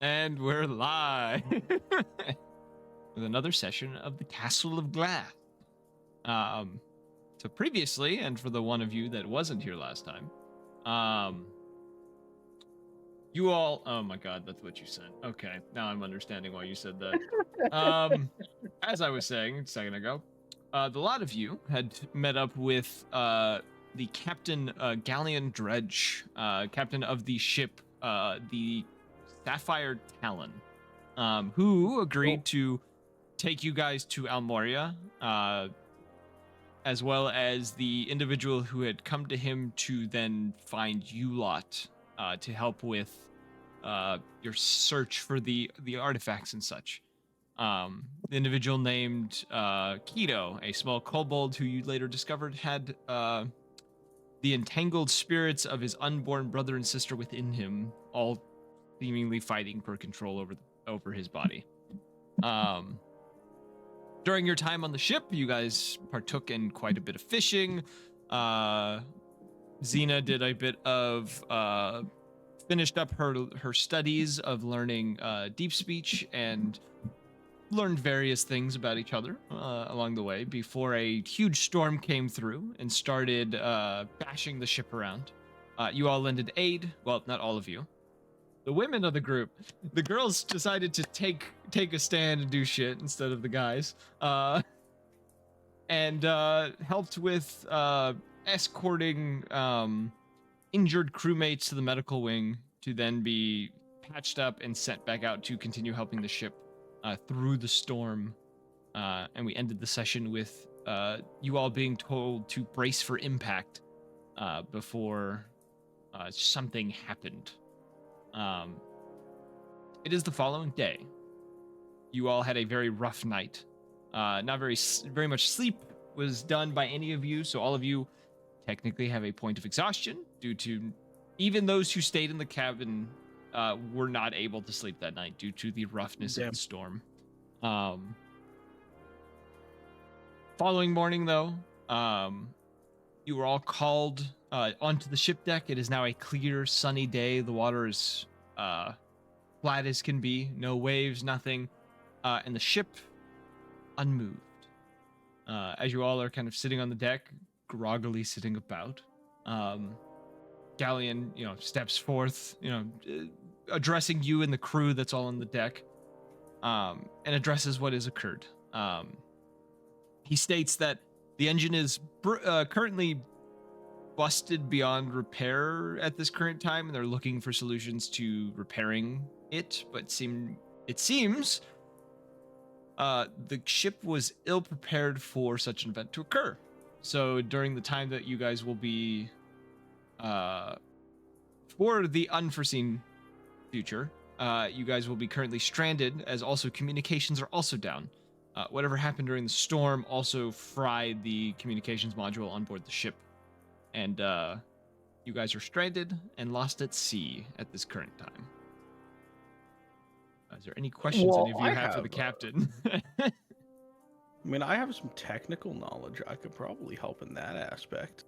And we're live with another session of the Castle of Glass. So previously, and for the one of you that wasn't here last time, you all, oh my god, that's what you said. Okay, now I'm understanding why you said that. As I was saying a second ago, the lot of you had met up with the Captain Galleon Dredge, captain of the ship, the Sapphire Talon, who agreed to take you guys to Almoria, as well as the individual who had come to him to then find you lot to help with your search for the artifacts and such. The individual named Keto, a small kobold who you later discovered had the entangled spirits of his unborn brother and sister within him, all seemingly fighting for control over his body. During your time on the ship, you guys partook in quite a bit of fishing. Xena did a bit of finished up her studies of learning deep speech and learned various things about each other along the way before a huge storm came through and started bashing the ship around. You all lended aid. Well, not all of you. The women of the group, the girls decided to take a stand and do shit instead of the guys, and helped with escorting injured crewmates to the medical wing to then be patched up and sent back out to continue helping the ship through the storm. And we ended the session with you all being told to brace for impact before something happened. It is the following day. You all had a very rough night. Not very much sleep was done by any of you, so all of you technically have a point of exhaustion due to even those who stayed in the cabin were not able to sleep that night due to the roughness of the storm. Following morning, though, you were all called onto the ship deck. It is now a clear, sunny day. The water is flat as can be, no waves, nothing, and the ship unmoved. As you all are kind of sitting on the deck, groggily sitting about, Galleon, steps forth, addressing you and the crew that's all on the deck, and addresses what has occurred. He states that the engine is currently busted beyond repair at this current time, and they're looking for solutions to repairing it, but it seems the ship was ill-prepared for such an event to occur. So during the time that you guys will be for the unforeseen future, you guys will be currently stranded, as also communications are also down. Whatever happened during the storm also fried the communications module on board the ship, and you guys are stranded and lost at sea at this current time. Is there any questions any of you have for the captain? I mean, I have some technical knowledge. I could probably help in that aspect.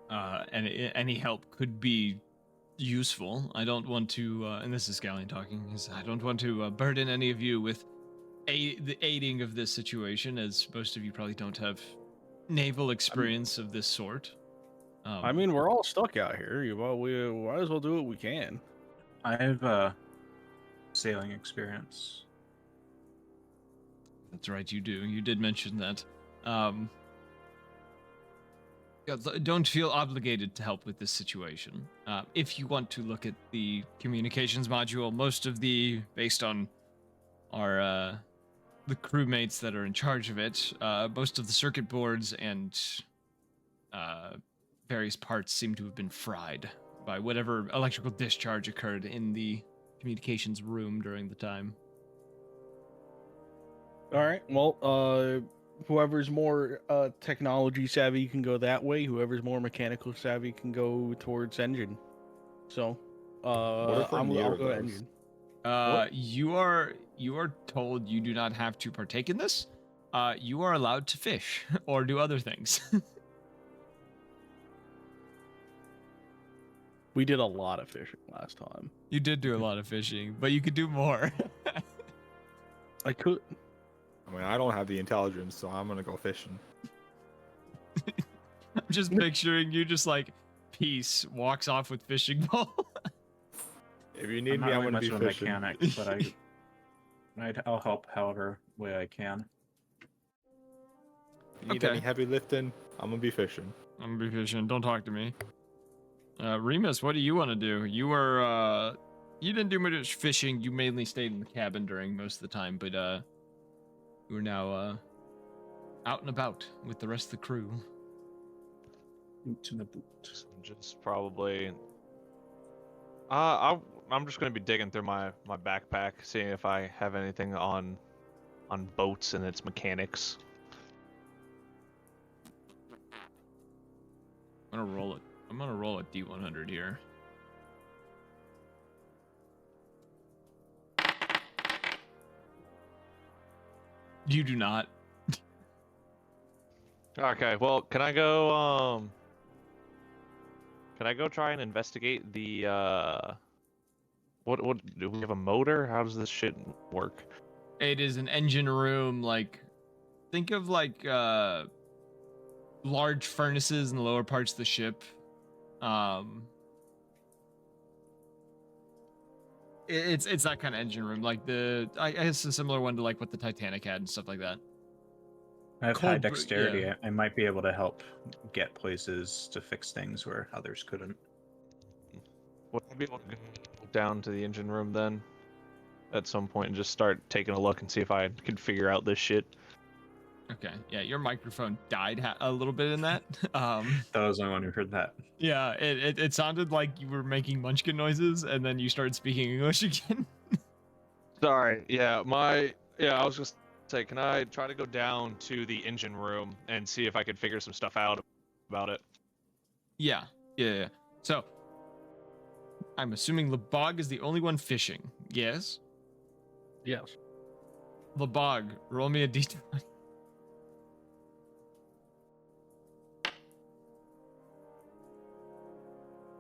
And any help could be useful. I don't want to, and this is Galleon talking, I don't want to burden any of you with the aiding of this situation, as most of you probably don't have naval experience of this sort. I mean, we're all stuck out here. We might as well do what we can. I have sailing experience. That's right, you do. You did mention that. Don't feel obligated to help with this situation. If you want to look at the communications module, based on our the crewmates that are in charge of it, most of the circuit boards and various parts seem to have been fried by whatever electrical discharge occurred in the communications room during the time. All right. Well, whoever's more technology savvy can go that way. Whoever's more mechanical savvy can go towards engine. So, I'll go engine. You are told you do not have to partake in this. You are allowed to fish or do other things. We did a lot of fishing last time. You did do a lot of fishing, but you could do more. I could. I mean, I don't have the intelligence, so I'm gonna go fishing. I'm just picturing you just like, peace, walks off with fishing pole. If you need I'm me, not I'm really gonna much be of a fishing. mechanic, but I'll help however way I can. If you need Okay. any heavy lifting, I'm gonna be fishing. I'm gonna be fishing. Don't talk to me. Remus, what do you want to do? You were, you didn't do much fishing. You mainly stayed in the cabin during most of the time, but, you are now, out and about with the rest of the crew. Boot in the boot. Just probably. I'm just gonna be digging through my backpack, seeing if I have anything on boats and its mechanics. I'm gonna roll it. I'm gonna roll a D100 here. You do not. Okay, well, can I go try and investigate the what do we have a motor? How does this shit work? It is an engine room, like, think of like large furnaces in the lower parts of the ship. It's that kind of engine room, like I guess a similar one to like what the Titanic had and stuff like that. I have high Cold brew- dexterity. yeah. I might be able to help get places to fix things where others couldn't. Would I be able to go down to the engine room then at some point and just start taking a look and see if I can figure out this shit? Okay, yeah, your microphone died a little bit in that. That was the only one who heard that. Yeah, it sounded like you were making munchkin noises, and then you started speaking English again. Sorry. Yeah, I was just say, can I try to go down to the engine room and see if I could figure some stuff out about it? Yeah. So, I'm assuming Lebog is the only one fishing. Yes? Yes. Lebog, roll me a d20.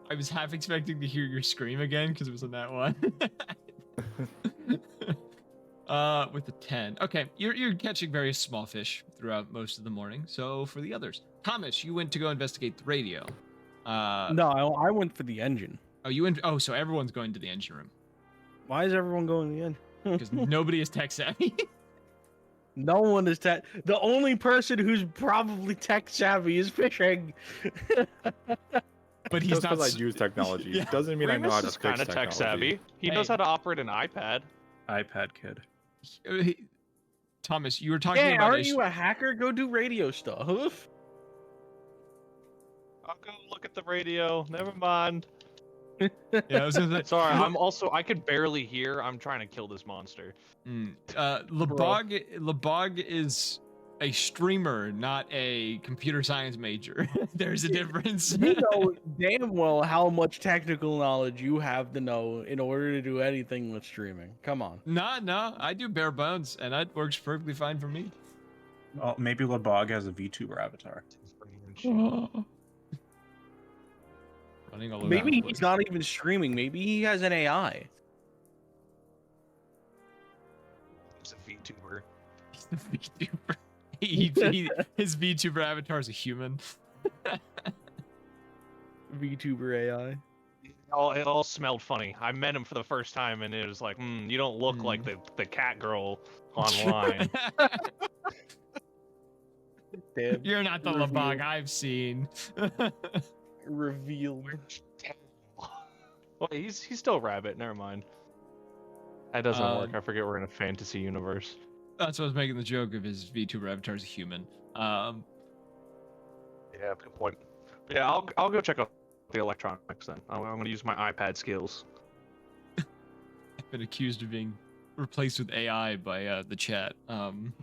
I was half expecting to hear your scream again because it was in that one. With a 10. Okay, you're catching various small fish throughout most of the morning. So for the others, Thomas, you went to go investigate the radio. No, I went for the engine. Oh, you went. Oh, so everyone's going to the engine room Why is everyone going to the engine? because nobody is tech savvy. No one is tech. The only person who's probably tech savvy is fishing. But he's Just not. because I use technology Yeah. doesn't mean I know how to is fix kind of technology. tech savvy. He Hey. knows how to operate an iPad. iPad kid. Thomas, you were talking Hey, about. aren't you a hacker? Go do radio stuff. I'll go look at the radio. Never mind. Yeah, I was gonna say. Sorry, I could barely hear. I'm trying to kill this monster. Lebog is a streamer, not a computer science major. There's a difference. You know damn well how much technical knowledge you have to know in order to do anything with streaming. Come on. No, I do bare bones, and that works perfectly fine for me. Well, maybe Lebog has a VTuber avatar. Running all over Maybe the he's place. not even streaming. Maybe he has an AI. He's a VTuber. He's a VTuber. His VTuber avatar is a human. VTuber AI. It all smelled funny. I met him for the first time, and it was like, you don't look like the cat girl online. Damn. You're not the Reveal. Lebog I've seen. Revealed. Well, he's still a rabbit. Never mind. That doesn't work. I forget we're in a fantasy universe. That's what I was making the joke of his VTuber avatar is a human. Yeah, good point. Yeah, I'll go check out the electronics then. I'm gonna use my iPad skills. I've been accused of being replaced with AI by the chat. I mean,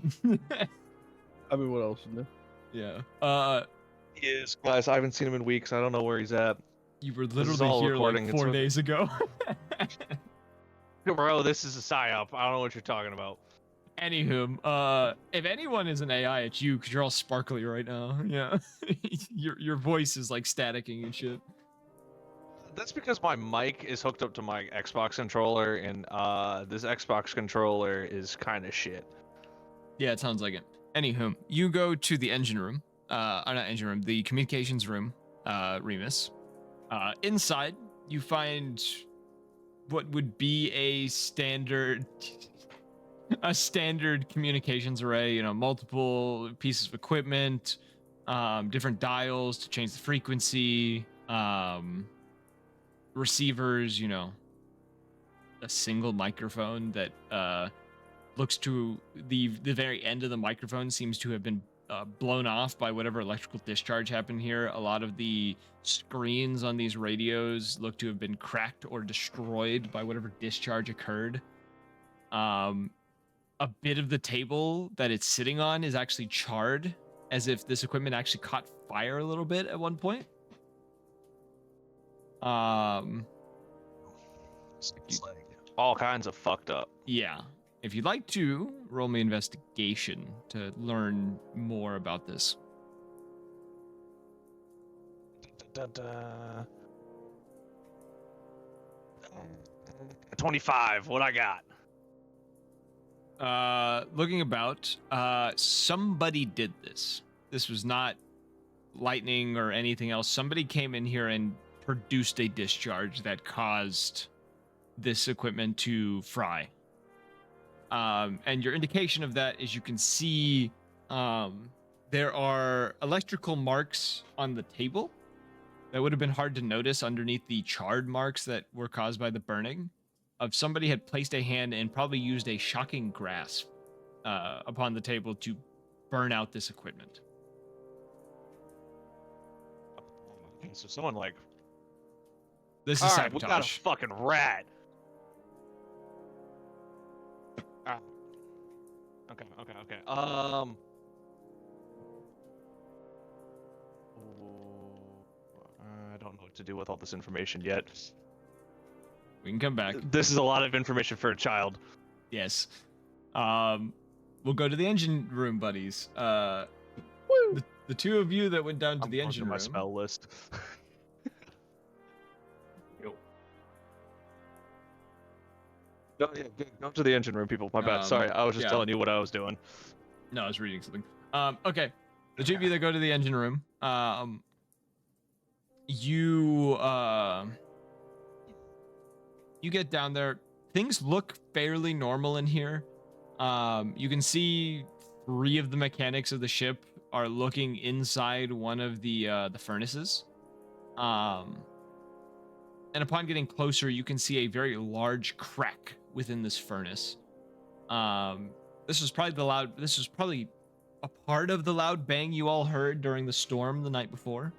what else is there? Yeah. He is, guys. I haven't seen him in weeks. I don't know where he's at. You were is literally all here recording, like it's 4 with- days ago. Bro, this is a psyop. I don't know what you're talking about. Anywho, if anyone is an AI, it's you, because you're all sparkly right now. Yeah. your voice is like staticking and shit. That's because my mic is hooked up to my Xbox controller, and this Xbox controller is kind of shit. Yeah, it sounds like it. Anywho, you go to the engine room. Not engine room, the communications room, Remus. Inside, you find what would be a standard communications array, multiple pieces of equipment, different dials to change the frequency, receivers, a single microphone that looks to the very end of the microphone seems to have been blown off by whatever electrical discharge happened here. A lot of the screens on these radios look to have been cracked or destroyed by whatever discharge occurred. A bit of the table that it's sitting on is actually charred, as if this equipment actually caught fire a little bit at one point. It's like all kinds of fucked up. Yeah. If you'd like to, roll me investigation to learn more about this. 25. What I got? Looking about, somebody did this. This was not lightning or anything else. Somebody came in here and produced a discharge that caused this equipment to fry. And your indication of that is you can see there are electrical marks on the table that would have been hard to notice underneath the charred marks that were caused by the burning. Of somebody had placed a hand and probably used a shocking grasp upon the table to burn out this equipment. So someone like... This is All sabotage. right, we got a fucking rat. Okay. I don't know what to do with all this information yet. We can come back. This is a lot of information for a child. Yes. We'll go to the engine room, buddies. The two of you that went down to the engine room. My spell list. Go to the engine room, people. My bad. Sorry, I was just telling you what I was doing. No, I was reading something. Okay. The two of you that go to the engine room, you get down there. Things look fairly normal in here. You can see 3 of the mechanics of the ship are looking inside one of the furnaces. And upon getting closer, you can see a very large crack within this furnace. This was probably a part of the loud bang you all heard during the storm the night before.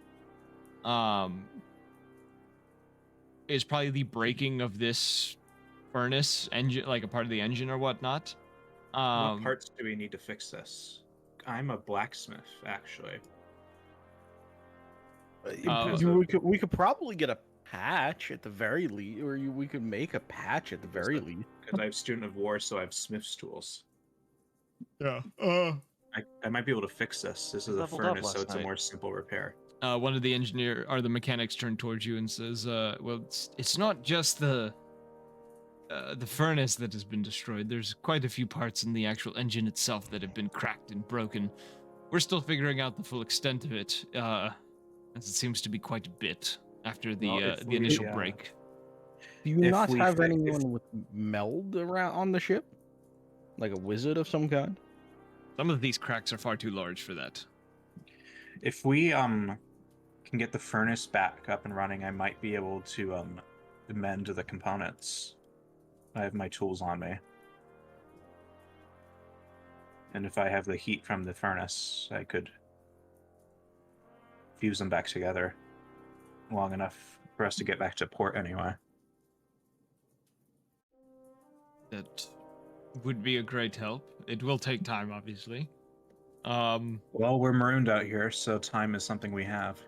Is probably the breaking of this furnace engine, like a part of the engine or whatnot. What parts do we need to fix this? I'm a blacksmith, actually. We could probably get a patch at the very least, or we could make a patch at the very least. Because I have student of war, so I have smith's tools. Yeah. I might be able to fix this. This is a furnace, so it's a more simple repair. One of the the mechanics turn towards you and says, well, it's not just the furnace that has been destroyed. There's quite a few parts in the actual engine itself that have been cracked and broken. We're still figuring out the full extent of it, as it seems to be quite a bit after the initial break. Do you not have anyone with meld around on the ship? Like a wizard of some kind? Some of these cracks are far too large for that. If we can get the furnace back up and running, I might be able to mend the components. I have my tools on me. And if I have the heat from the furnace, I could fuse them back together long enough for us to get back to port anyway. That would be a great help. It will take time, obviously. Well, we're marooned out here, so time is something we have.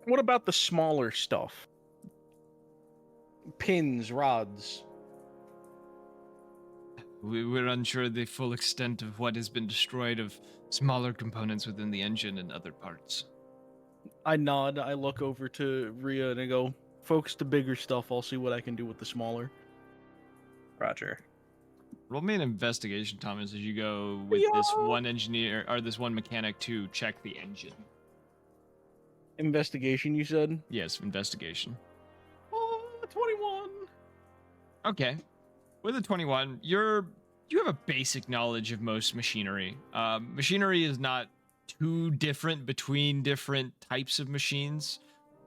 What about the smaller stuff? Pins, rods. We're unsure the full extent of what has been destroyed of smaller components within the engine and other parts. I nod. I look over to Rhea and I go, "Focus the bigger stuff. I'll see what I can do with the smaller." Roger. Roll me an investigation, Thomas, as you go with this one engineer or this one mechanic to check the engine. Investigation, you said? Yes, investigation. 21. Okay. With a 21, you have a basic knowledge of most machinery. Machinery is not too different between different types of machines.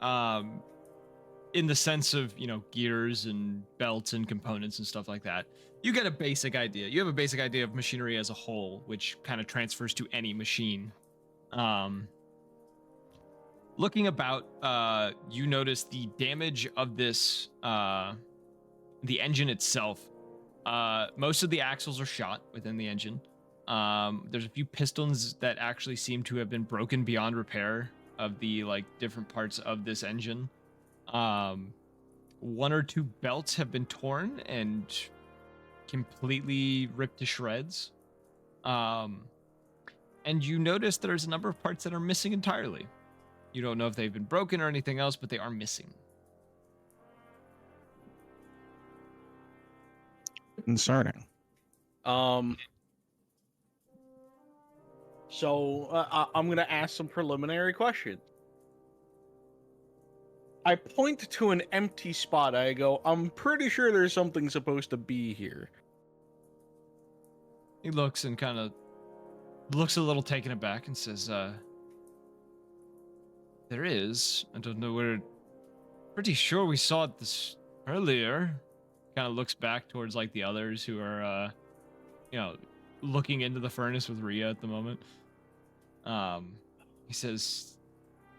In the sense of, gears and belts and components and stuff like that. You get a basic idea. You have a basic idea of machinery as a whole, which kind of transfers to any machine. Looking about, you notice the damage of this, the engine itself. Most of the axles are shot within the engine. There's a few pistons that actually seem to have been broken beyond repair of the different parts of this engine. One or two belts have been torn and completely ripped to shreds. And you notice there's a number of parts that are missing entirely. You don't know if they've been broken or anything else, but they are missing. Concerning. So I'm gonna ask some preliminary questions. I point to an empty spot. I go, I'm pretty sure there's something supposed to be here. He looks and kind of looks a little taken aback and says, there is. I don't know where. Pretty sure we saw it this earlier. Kind of looks back towards the others who are, looking into the furnace with Rhea at the moment. He says,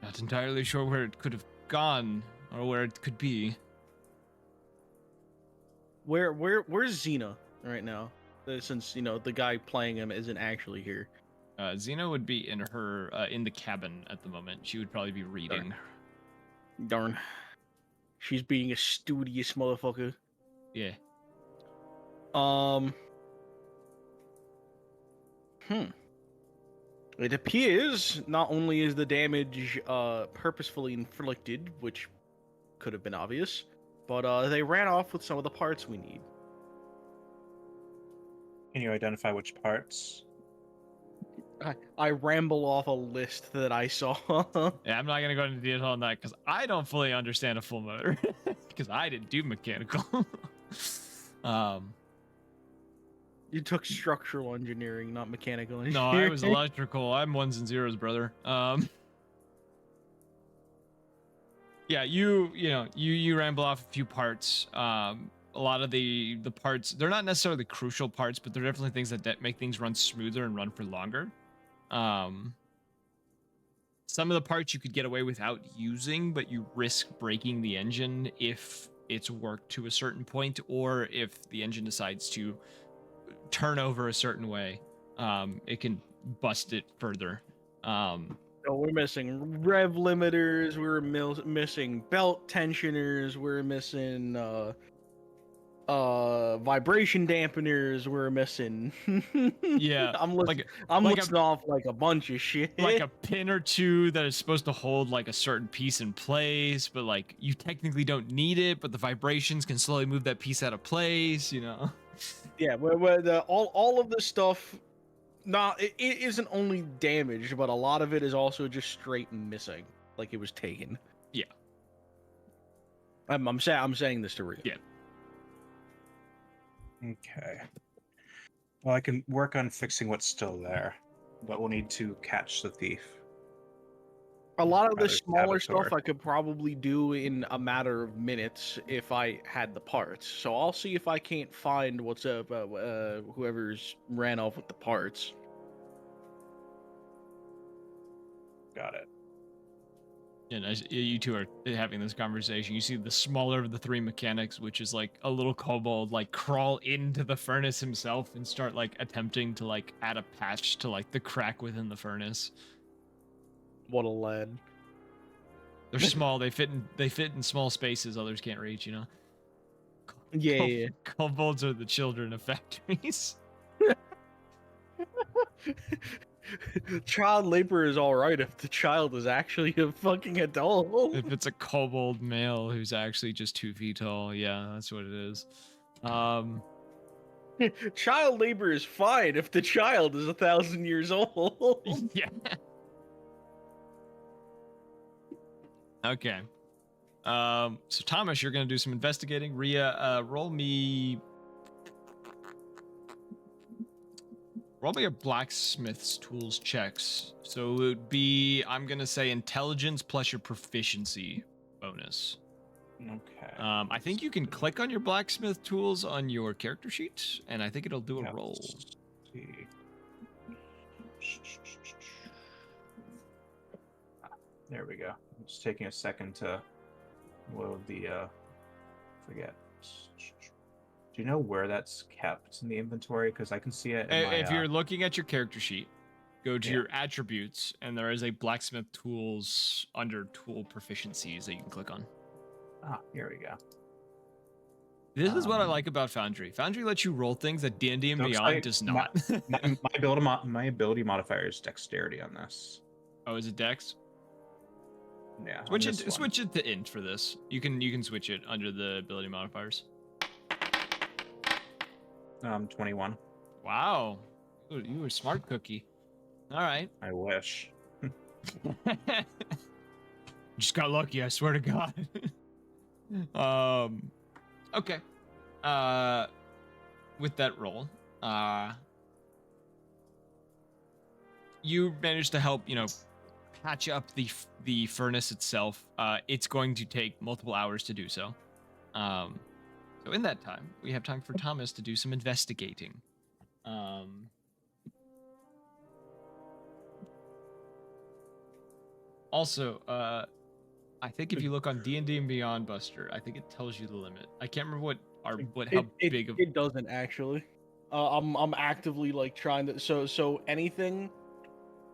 not entirely sure where it could have gone or where it could be. Where's Xena right now? Since the guy playing him isn't actually here. Xena would be in her in the cabin at the moment. She would probably be reading. Darn. She's being a studious motherfucker. Yeah. It appears not only is the damage purposefully inflicted, which could have been obvious, but they ran off with some of the parts we need. Can you identify which parts? I ramble off a list that I saw. Yeah, I'm not gonna go into detail on that because I don't fully understand a full motor because I didn't do mechanical. You took structural engineering, not mechanical No, engineering. I was electrical. I'm ones and zeros, brother. Yeah, you ramble off a few parts. A lot of the parts, they're not necessarily crucial parts, but they're definitely things that make things run smoother and run for longer. Some of the parts you could get away without using, but you risk breaking the engine if it's worked to a certain point, or if the engine decides to turn over a certain way, it can bust it further. So we're missing rev limiters, we're missing belt tensioners, we're missing vibration dampeners, we're missing. Yeah, I'm listing off a bunch of shit. Like a pin or two that is supposed to hold a certain piece in place, but you technically don't need it, but the vibrations can slowly move that piece out of place, Yeah, all of this stuff, it isn't only damaged, but a lot of it is also just straight missing, like it was taken. Yeah. I'm saying this to Rhea. Yeah. Okay. Well, I can work on fixing what's still there, but we'll need to catch the thief. A lot of the smaller Saboteur. stuff I could probably do in a matter of minutes if I had the parts. So I'll see if I can't find what's up, whoever's ran off with the parts. Got it. And as you two are having this conversation, you see the smaller of the three mechanics, which is a little kobold, crawl into the furnace himself and start attempting to add a patch to the crack within the furnace. What a lad. They're small. They fit in small spaces others can't reach. Yeah. Kobolds are the children of factories. Child labor is all right if the child is actually a fucking adult. If it's a kobold male who's actually just 2 feet tall, yeah, that's what it is. Child labor is fine if the child is 1,000 years old. Yeah. Okay. So Thomas, you're gonna do some investigating. Rhea, roll me a blacksmith's tools checks. So it would be, I'm gonna say intelligence plus your proficiency bonus. Okay. I think you can click on your blacksmith tools on your character sheet, and I think it'll do a Yeah, roll. let's see. There we go. It's taking a second to load the forget. Do you know where that's kept in the inventory? Because I can see it in my, If you're looking at your character sheet, go to Yeah. your attributes, and there is a blacksmith tools under tool proficiencies that you can click on. Here we go. This is what I like about Foundry. Foundry lets you roll things that D&D and Looks Beyond like does not. My ability modifier is dexterity on this. Oh, is it Dex? Yeah. on Switch this it. one. Switch it to int for this. You can switch it under the ability modifiers. 21. Wow, you were a smart cookie. All right. I wish. Just got lucky. I swear to God. Okay. With that roll, you managed to help, patch up the furnace itself. It's going to take multiple hours to do so. So in that time, we have time for Thomas to do some investigating. Also, I think if you look on D&D and Beyond, Buster, I think it tells you the limit. I can't remember how big of. It doesn't actually. I'm actively like trying to. So anything,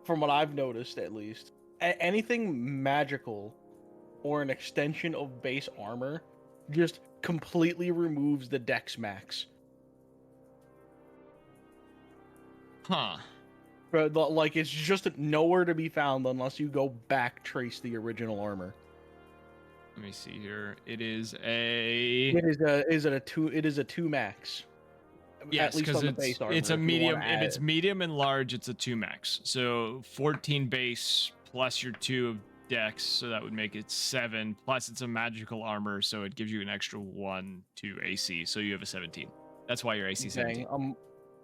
from what I've noticed at least, anything magical, or an extension of base armor, just completely removes the dex max. Huh. But like it's just nowhere to be found unless you go back trace the original armor. Let me see here. It is a. It is a 2 max. Yes, at least because on the base armor, it's a if you medium. wanna If it's add- medium and large, it's a 2 max. So 14 base plus your 2 of dex, so that would make it 7. Plus it's a magical armor, so it gives you an extra 1 to AC. So you have a 17. That's why your AC 17. Dang,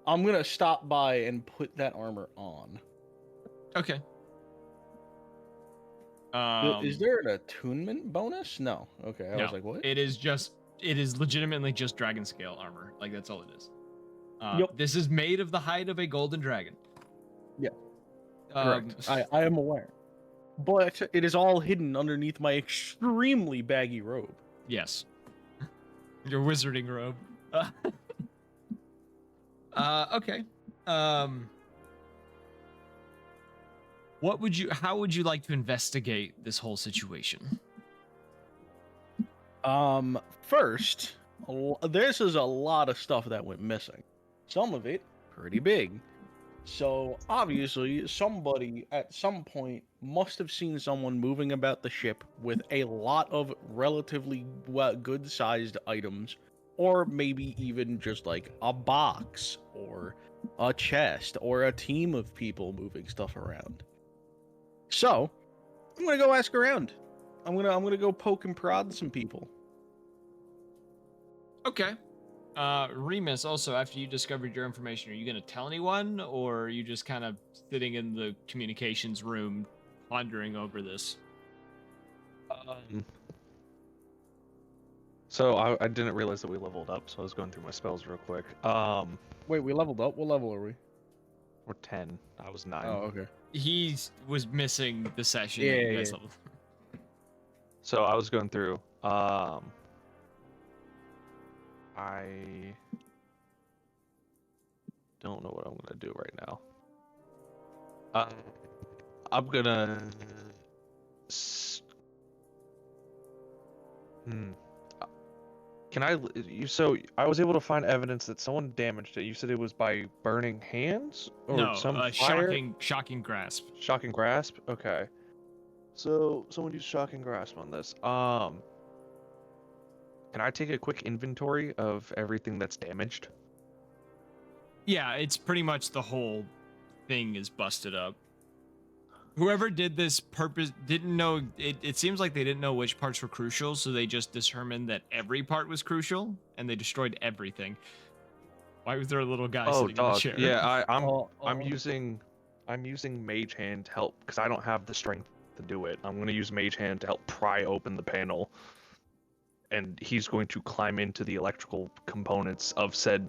I'm gonna stop by and put that armor on. Okay. Is there an attunement bonus? No. Okay, I was like, what? It is legitimately just dragon scale armor. Like that's all it is. Yep. This is made of the hide of a golden dragon. Yeah. Correct. I am aware, but it is all hidden underneath my extremely baggy robe. Yes. Your wizarding robe. Okay. How would you like to investigate this whole situation? First, this is a lot of stuff that went missing. Some of it pretty big. So obviously, somebody at some point must have seen someone moving about the ship with a lot of relatively good-sized items, or maybe even just like a box or a chest or a team of people moving stuff around. So, I'm gonna go ask around. I'm gonna go poke and prod some people. Okay. Remus, also, after you discovered your information, are you going to tell anyone, or are you just kind of sitting in the communications room pondering over this? So I didn't realize that we leveled up, so I was going through my spells real quick. Wait, we leveled up? What level are we? We're 10. I was 9. Oh, okay. He was missing the session. Yeah, that you yeah, guys yeah. leveled. So I was going through. I don't know what I'm gonna do right now. I'm gonna. Can I? So I was able to find evidence that someone damaged it. You said it was by burning hands or No, some fire? shocking grasp. Shocking grasp. Okay. So someone used shocking grasp on this. Can I take a quick inventory of everything that's damaged? Yeah, it's pretty much the whole thing is busted up. Whoever did this didn't know. It seems like they didn't know which parts were crucial, so they just determined that every part was crucial, and they destroyed everything. Why was there a little guy sitting in the chair? Yeah, I'm using Mage Hand to help because I don't have the strength to do it. I'm gonna use Mage Hand to help pry open the panel, and he's going to climb into the electrical components of said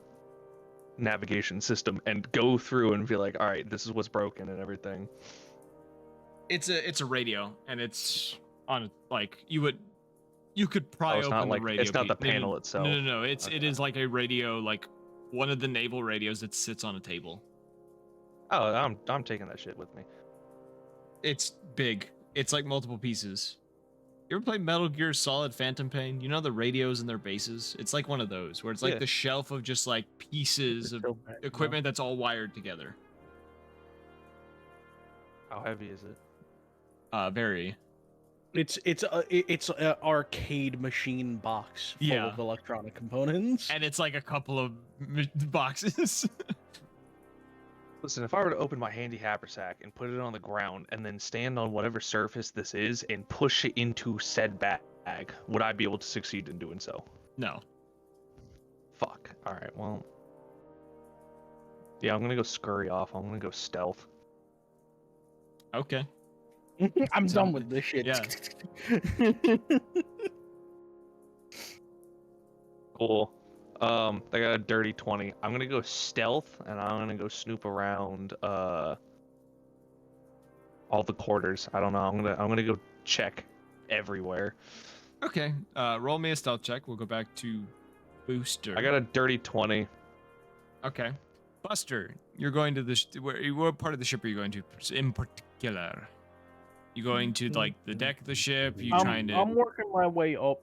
navigation system and go through and be like, all right, this is what's broken and everything. It's a radio, and it's on like you could pry it's open not like, the radio. it's not the panel itself. No. It is like a radio, like one of the naval radios that sits on a table. Oh, I'm taking that shit with me. It's big. It's like multiple pieces. You ever played Metal Gear Solid Phantom Pain? You know the radios and their bases? It's like one of those where it's like the shelf of just like pieces of equipment that's all wired together. How heavy is it? Very. It's an arcade machine box full of electronic components, and it's like a couple of boxes. Listen, if I were to open my handy haversack and put it on the ground and then stand on whatever surface this is and push it into said bag, would I be able to succeed in doing so? No. Fuck. All right. Well. Yeah, I'm gonna go scurry off. I'm gonna go stealth. Okay. I'm done with this shit. Yeah. Cool. I got a dirty 20. I'm gonna go stealth, and I'm gonna go snoop around all the quarters. I don't know. I'm gonna go check everywhere. Okay. Roll me a stealth check. We'll go back to Booster. I got a dirty 20. Okay. Buster, you're going to the what part of the ship are you going to in particular? You going to like the deck of the ship? I'm working my way up.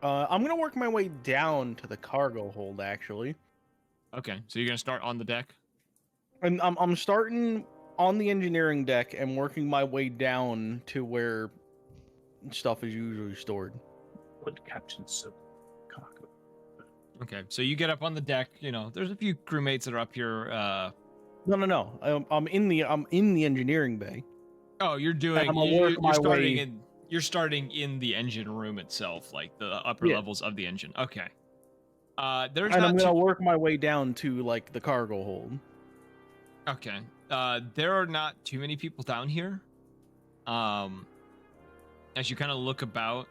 I'm gonna work my way down to the cargo hold, actually. Okay, so you're gonna start on the deck. And I'm starting on the engineering deck and working my way down to where stuff is usually stored. What captain so cock? Okay, so you get up on the deck. You know, there's a few crewmates that are up here. No. I'm in the engineering bay. Oh, you're doing. You're starting in the engine room itself, like the upper levels of the engine. Okay. I'm gonna work my way down to like the cargo hold. Okay. There are not too many people down here. As you kind of look about,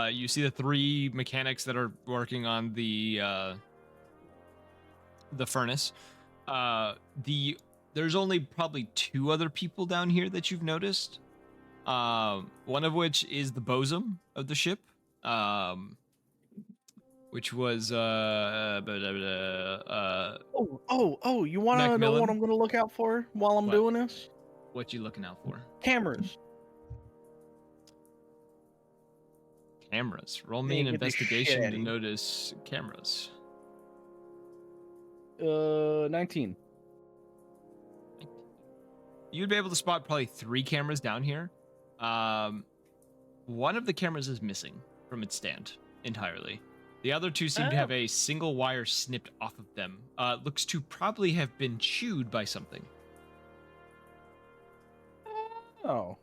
you see the 3 mechanics that are working on the furnace. There's only probably 2 other people down here that you've noticed. One of which is the bosun of the ship, which was you wanna know what I'm gonna look out for while I'm doing this? What you looking out for? Cameras. Roll me an investigation to notice cameras. 19. You'd be able to spot probably 3 cameras down here. One of the cameras is missing from its stand entirely. The other 2 seem to have a single wire snipped off of them. Looks to probably have been chewed by something. Oh.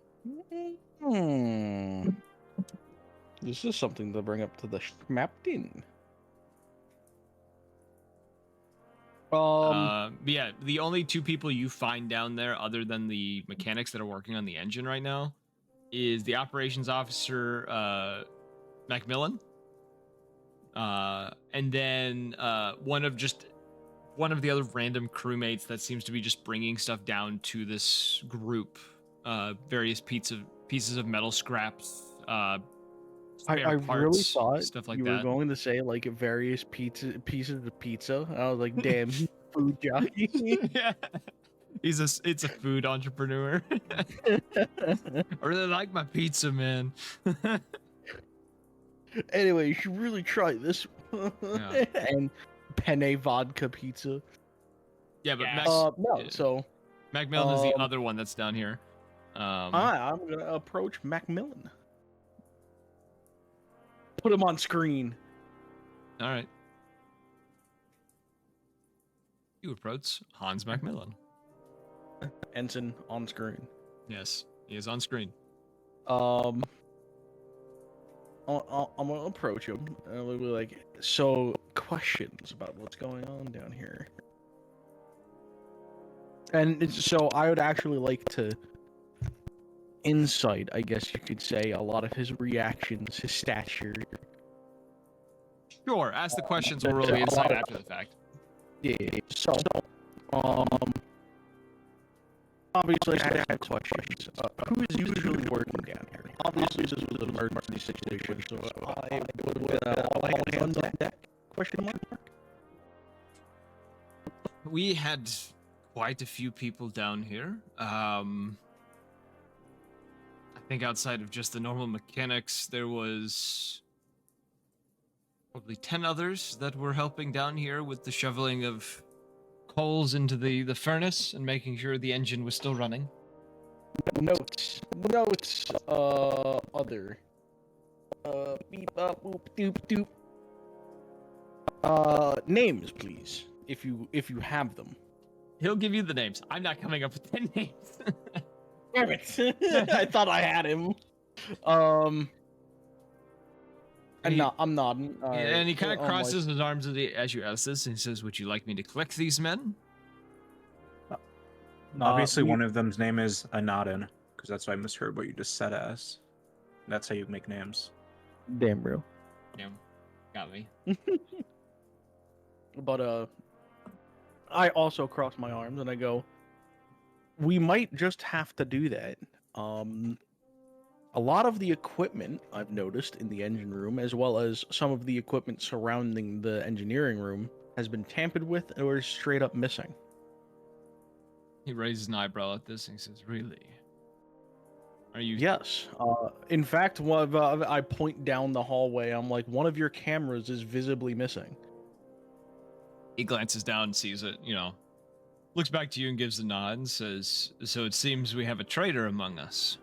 This is something to bring up to the captain. Yeah, the only 2 people you find down there, other than the mechanics that are working on the engine right now, is the operations officer, Macmillan, and then one of the other random crewmates that seems to be just bringing stuff down to this group, various pieces of metal scraps, I really thought stuff like you were going to say like various pieces of pizza. I was like, damn, food jockey. Yeah. It's a food entrepreneur. I really like my pizza, man. Anyway, you should really try this. Yeah. And penne vodka pizza. Yeah, but Yes. No, yeah. so Macmillan is the um, other one that's down here. I'm gonna approach Macmillan. Put him on screen. All right. You approach Hans Macmillan. Ensign on screen. Yes, he is on screen. I'm gonna approach him and I'll be like, so questions about what's going on down here. And so I would actually like to insight, I guess you could say, a lot of his reactions, his stature. Sure, ask the questions. We'll roll the insight after the fact. Yeah. So, obviously I had questions. Who is usually working down here? Obviously, this was an emergency situation, so I would all hands on deck? Question mark. We had quite a few people down here. I think outside of just the normal mechanics, there was probably 10 others that were helping down here with the shoveling of coals into the furnace and making sure the engine was still running. Notes, other. Beep, boop, doop, doop. Names, please, if you have them. He'll give you the names. I'm not coming up with 10 names. Damn it! I thought I had him. I'm nodding. And he kind of crosses his arms as you ask this, and he says, "Would you like me to collect these men?" Obviously, one of them's name is Anadin, because that's why I misheard what you just said as. That's how you make names. Damn real. Yeah, got me. But I also cross my arms and I go, we might just have to do that. A lot of the equipment I've noticed in the engine room, as well as some of the equipment surrounding the engineering room, has been tampered with or is straight up missing. He raises an eyebrow at this and he says, "Really? Are you?" Yes. In fact, I point down the hallway. I'm like, one of your cameras is visibly missing. He glances down and sees it, looks back to you and gives a nod and says, "So it seems we have a traitor among us."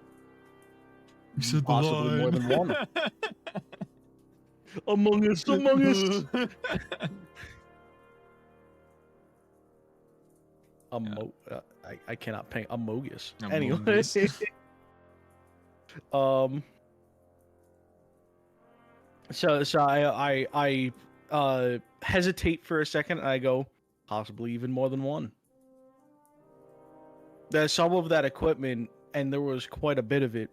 You said Possibly more than one. Among us. I cannot paint Amogus. Anyway. So I hesitate for a second and I go, possibly even more than one. There's some of that equipment, and there was quite a bit of it,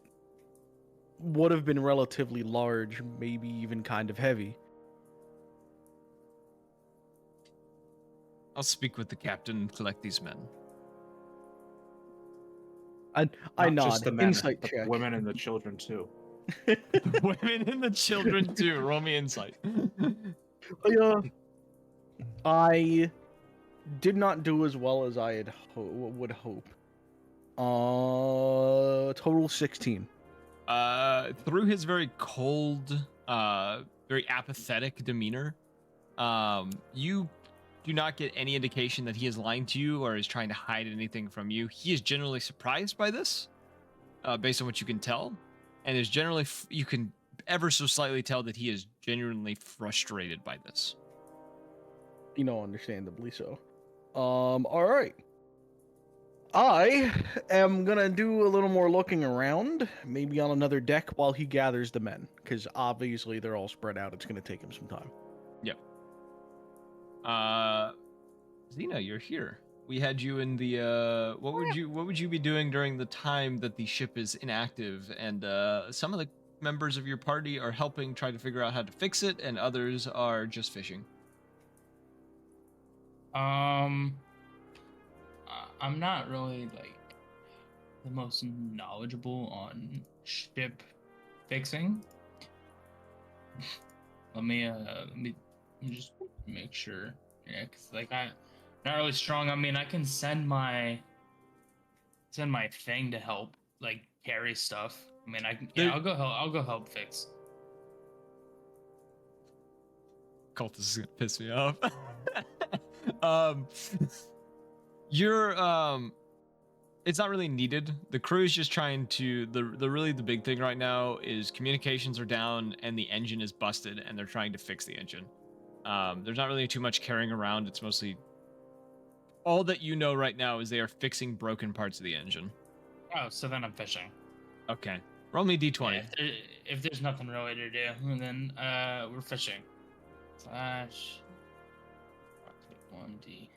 would have been relatively large, maybe even kind of heavy. I'll speak with the captain and collect these men. I Not nod. just the men, Insight the check. women and the children too. The women and the children too. Roll me insight. I did not do as well as I had would hope. Total 16. Through his very cold, very apathetic demeanor, you do not get any indication that he is lying to you or is trying to hide anything from you. He is generally surprised by this, based on what you can tell, and is generally you can ever so slightly tell that he is genuinely frustrated by this. Understandably so. All right. I am gonna do a little more looking around, maybe on another deck while he gathers the men, because obviously they're all spread out. It's gonna take him some time. Yep. Xena, you're here. We had you in the what would you be doing during the time that the ship is inactive, and some of the members of your party are helping try to figure out how to fix it, and others are just fishing. I'm not really the most knowledgeable on ship fixing. let me just make sure. Yeah, cause I'm not really strong. I mean, I can send my thing to help carry stuff. I mean, I'll go help fix. cultist is gonna piss me off. um, you're it's not really needed. The crew is just trying to the big thing right now is communications are down and the engine is busted and they're trying to fix the engine. There's not really too much carrying around. It's mostly all that you know right now is they are fixing broken parts of the engine. Oh, so then I'm fishing. Okay. Roll me d20. Yeah, if there's nothing really to do, then we're fishing. Slash 1d.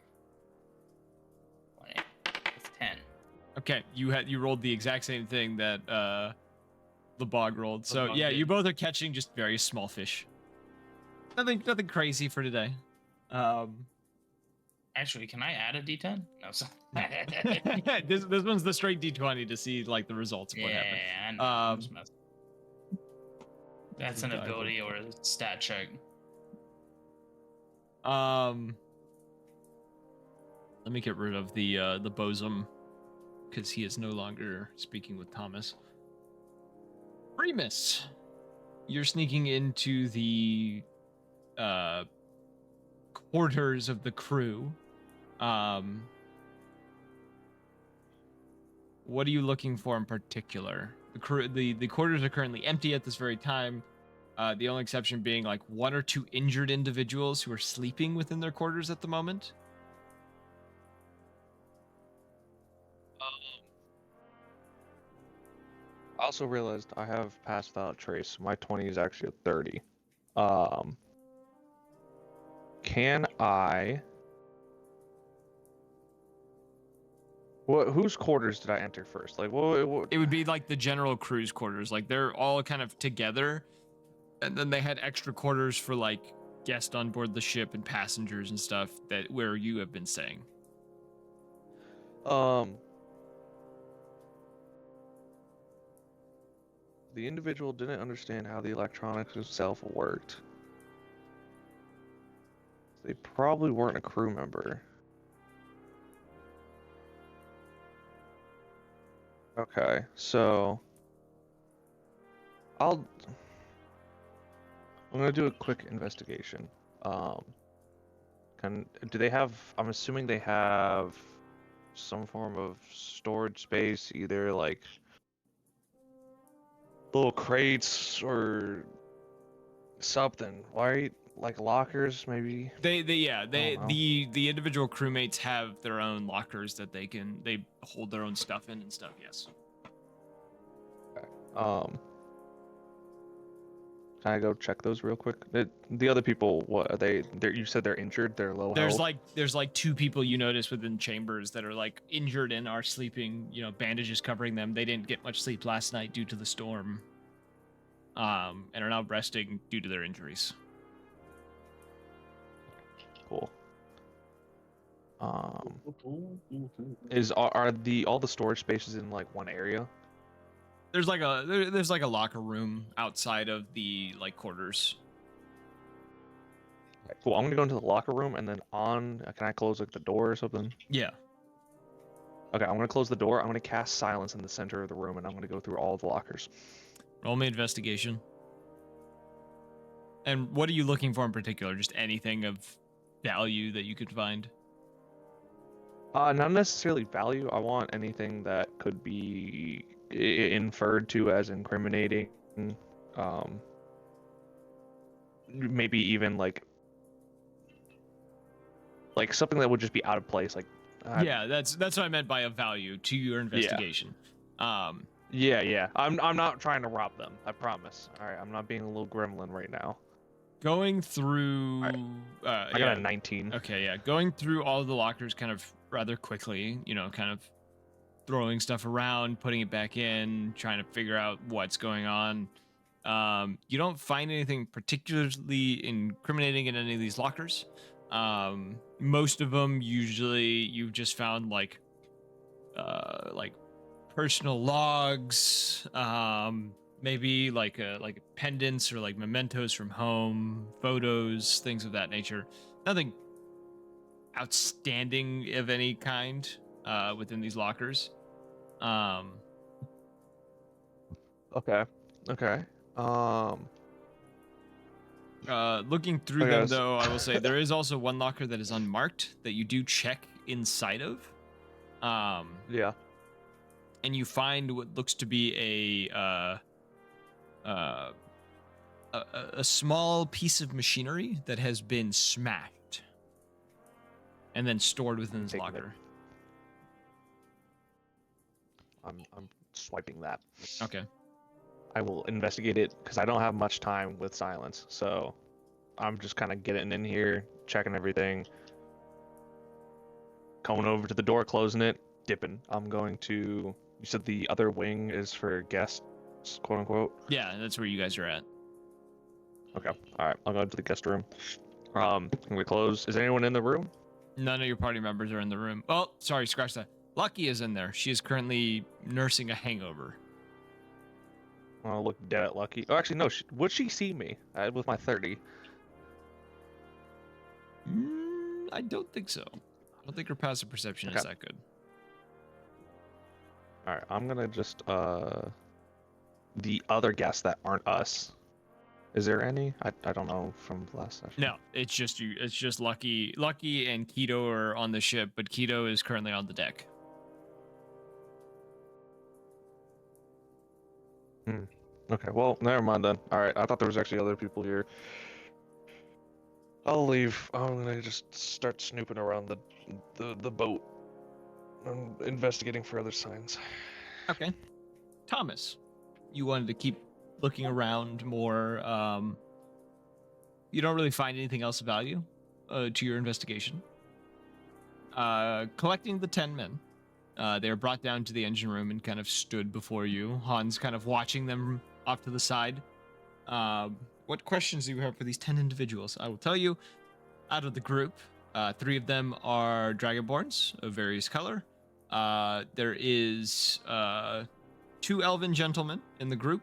1 It's 10. Okay, you rolled the exact same thing that the bog rolled. So bog yeah, did. you both are catching just very small fish. Nothing crazy for today. Actually, can I add a d10? No, so. this one's the straight d20 to see like the results of what happened. I know. I'm just messing. That's an ability or a stat check. Let me get rid of the bosom because he is no longer speaking with Thomas. Remus, you're sneaking into the quarters of the crew. What are you looking for in particular? The quarters are currently empty at this very time. The only exception being like 1 or 2 injured individuals who are sleeping within their quarters at the moment. I also realized I have passed without trace. My 20 is actually a 30. Can I? Whose quarters did I enter first? Like, what? It would be like the general crew's quarters. Like they're all kind of together, and then they had extra quarters for like guests on board the ship and passengers and stuff that where you have been staying. The individual didn't understand how the electronics itself worked. They probably weren't a crew member. Okay, so I'm gonna do a quick investigation. Do they have? I'm assuming they have some form of storage space, either like little crates or something, right? Like lockers, maybe. The individual crewmates have their own lockers that they hold their own stuff in and stuff. Yes. Okay. Can I go check those real quick? The other people, what are they? You said they're injured. They're low health. There's like 2 people you notice within chambers that are like injured and are sleeping. You know, bandages covering them. They didn't get much sleep last night due to the storm. And are now resting due to their injuries. Cool. Are all the storage spaces in like one area? There's like a locker room outside of the like quarters. Okay, cool. I'm gonna go into the locker room and then can I close like the door or something? Yeah. Okay, I'm gonna close the door. I'm gonna cast silence in the center of the room and I'm gonna go through all of the lockers. Roll me investigation. And what are you looking for in particular? Just anything of value that you could find? Not necessarily value. I want anything that could be inferred to as incriminating. Maybe even like something that would just be out of place. Like yeah, that's what I meant by a value to your investigation. Yeah. I'm not trying to rob them. I promise. All right, I'm not being a little gremlin right now. Going through. I got a 19. Okay, yeah. Going through all of the lockers kind of rather quickly, you know, kind of throwing stuff around, putting it back in, trying to figure out what's going on. You don't find anything particularly incriminating in any of these lockers. Most of them, usually, you've just found like personal logs, maybe like pendants or like mementos from home, photos, things of that nature. Nothing outstanding of any kind within these lockers. Okay. Looking through Okay, them, so- though, I will say there is also one locker that is unmarked that you do check inside of. Yeah. And you find what looks to be a small piece of machinery that has been smashed and then stored within this Taking it. locker. I'm swiping that. Okay. I will investigate it because I don't have much time with silence. So I'm just kind of getting in here, checking everything, coming over to the door, closing it, dipping. I'm going to. You said the other wing is for guests, quote unquote. Yeah, that's where you guys are at. Okay. All right. I'll go to the guest room. Can we close? Is anyone in the room? None of your party members are in the room. Oh, sorry, scratch that. Lucky is in there. She is currently nursing a hangover. I'll look dead at Lucky. Oh, actually, no. Would she see me with my 30? I don't think so. I don't think her passive perception is Okay. that good. All right. I'm gonna just the other guests that aren't us. Is there any? I don't know from the last session. No, it's just you. It's just Lucky. Lucky and Keto are on the ship, but Keto is currently on the deck. Okay, well, never mind then. All right, I thought there was actually other people here. I'll leave. I'm gonna just start snooping around the boat. I'm investigating for other signs. Okay. Thomas, you wanted to keep looking around more. You don't really find anything else of value to your investigation. Collecting the 10 men. They are brought down to the engine room and kind of stood before you. Han's kind of watching them off to the side. What questions do you have for these 10 individuals? I will tell you, out of the group, 3 of them are Dragonborns of various color. There is 2 elven gentlemen in the group,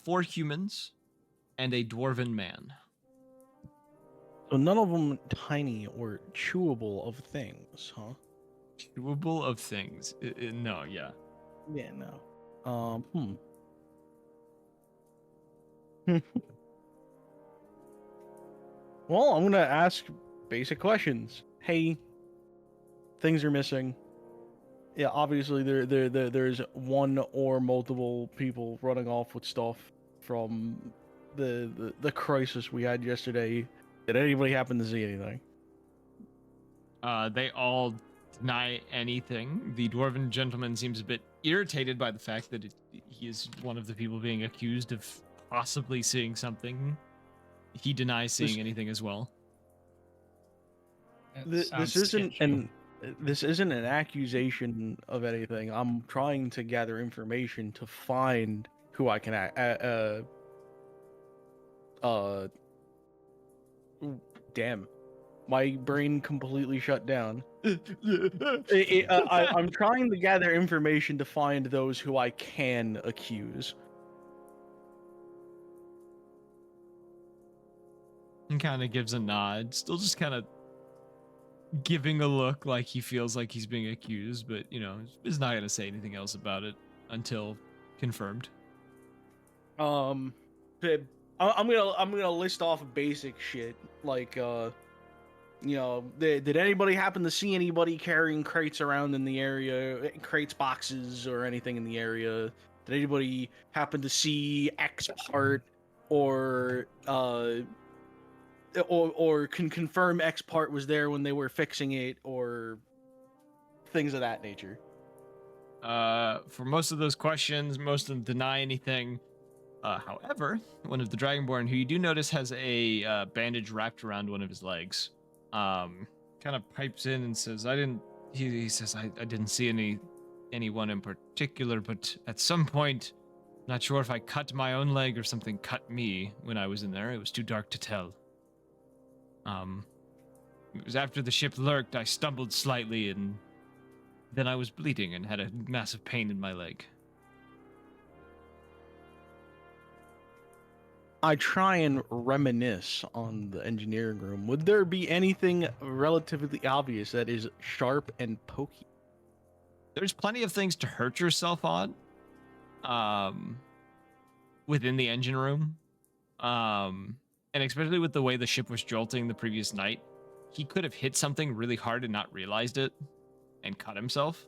4 humans, and a dwarven man. So none of them tiny or chewable of things, huh? Chewable of things. No, yeah. Yeah, no. Well, I'm gonna ask basic questions. Hey, things are missing. Yeah, obviously there's one or multiple people running off with stuff from the crisis we had yesterday. Did anybody happen to see anything? They all deny anything. The dwarven gentleman seems a bit irritated by the fact that he is one of the people being accused of possibly seeing something. He denies seeing anything as well. This isn't an accusation of anything. I'm trying to gather information to find who I can damn, my brain completely shut down. I'm trying to gather information to find those who I can accuse. He kind of gives a nod, still just kind of giving a look like he feels like he's being accused, but you know, is not gonna say anything else about it until confirmed. I'm gonna list off basic shit like did anybody happen to see anybody carrying crates around in the area, crates, boxes, or anything in the area? Did anybody happen to see X part or can confirm X part was there when they were fixing it, or things of that nature? For most of those questions, most of them deny anything. However, one of the Dragonborn, who you do notice has a bandage wrapped around one of his legs, kind of pipes in and says, he says, I didn't see anyone in particular, but at some point, not sure if I cut my own leg or something cut me when I was in there. It was too dark to tell. It was after the ship lurked, I stumbled slightly, and then I was bleeding and had a massive pain in my leg. I try and reminisce on the engineering room. Would there be anything relatively obvious that is sharp and pokey? There's plenty of things to hurt yourself on, within the engine room. And and especially with the way the ship was jolting the previous night, he could have hit something really hard and not realized it and cut himself.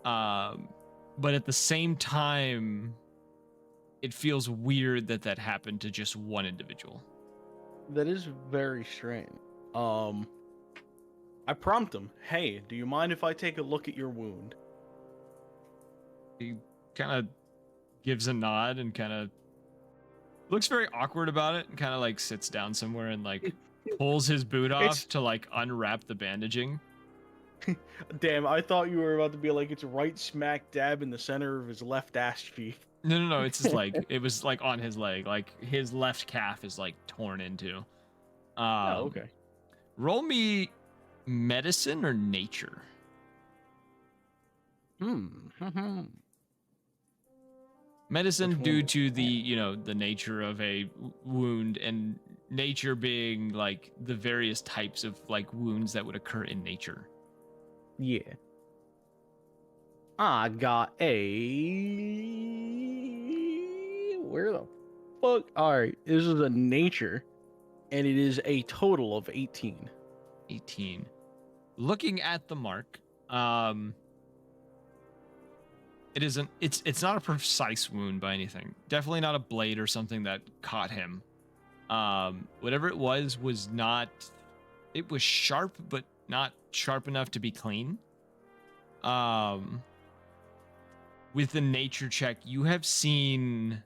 But at the same time, it feels weird that that happened to just one individual. That is very strange. I prompt him, hey, do you mind if I take a look at your wound? He kind of gives a nod and kind of looks very awkward about it and kind of like sits down somewhere and like pulls his boot off to like unwrap the bandaging. Damn, I thought you were about to be like, it's right smack dab in the center of his left ass cheek. No, it's his leg. It was like on his leg. Like his left calf is like torn into. Oh, okay. Roll me medicine or nature. Medicine due to the, the nature of a wound, and nature being like the various types of like wounds that would occur in nature. Yeah. I got a... Where the fuck? Alright, this is a nature, and it is a total of 18. 18. Looking at the mark, it's not a precise wound by anything. Definitely not a blade or something that caught him. Whatever it was not, it was sharp, but not sharp enough to be clean. With the nature check, you have seen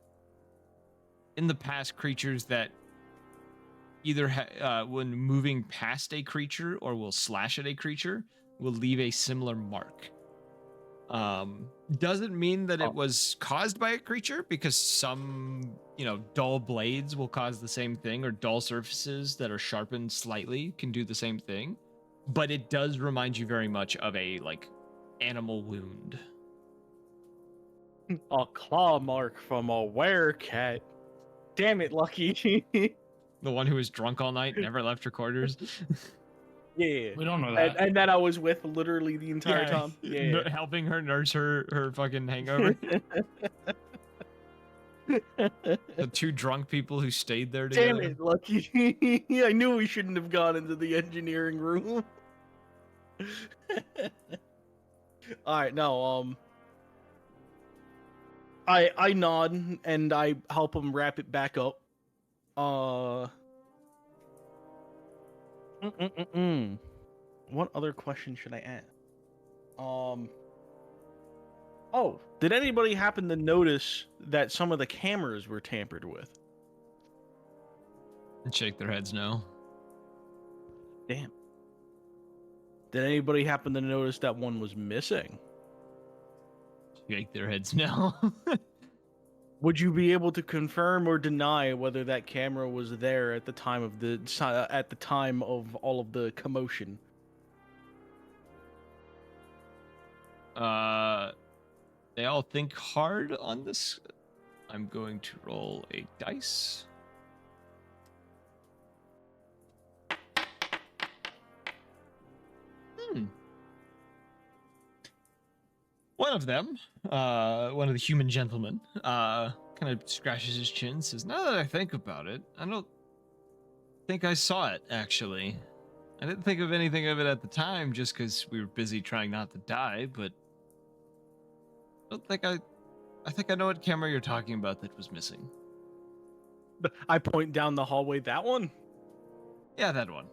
in the past creatures that either when moving past a creature or will slash at a creature will leave a similar mark. Doesn't mean that it was caused by a creature, because some, dull blades will cause the same thing, or dull surfaces that are sharpened slightly can do the same thing. But it does remind you very much of a like animal wound. A claw mark from a werecat. Damn it, Lucky. The one who was drunk all night, never left her quarters. Yeah. We don't know that. And that I was with literally the entire time. Yeah. Helping her nurse her fucking hangover. The two drunk people who stayed there together. Damn it, Lucky. I knew we shouldn't have gone into the engineering room. Alright, no, I nod and I help him wrap it back up. What other question should I ask? Oh, did anybody happen to notice that some of the cameras were tampered with? And shake their heads no. Damn. Did anybody happen to notice that one was missing? Shake their heads no. Would you be able to confirm or deny whether that camera was there at the time of all of the commotion? They all think hard on this. I'm going to roll a dice. One of them, one of the human gentlemen, kind of scratches his chin and says, now that I think about it, I don't think I saw it, actually. I didn't think of anything of it at the time just because we were busy trying not to die, but I don't think I think I know what camera you're talking about that was missing. I point down the hallway. That one? Yeah, that one.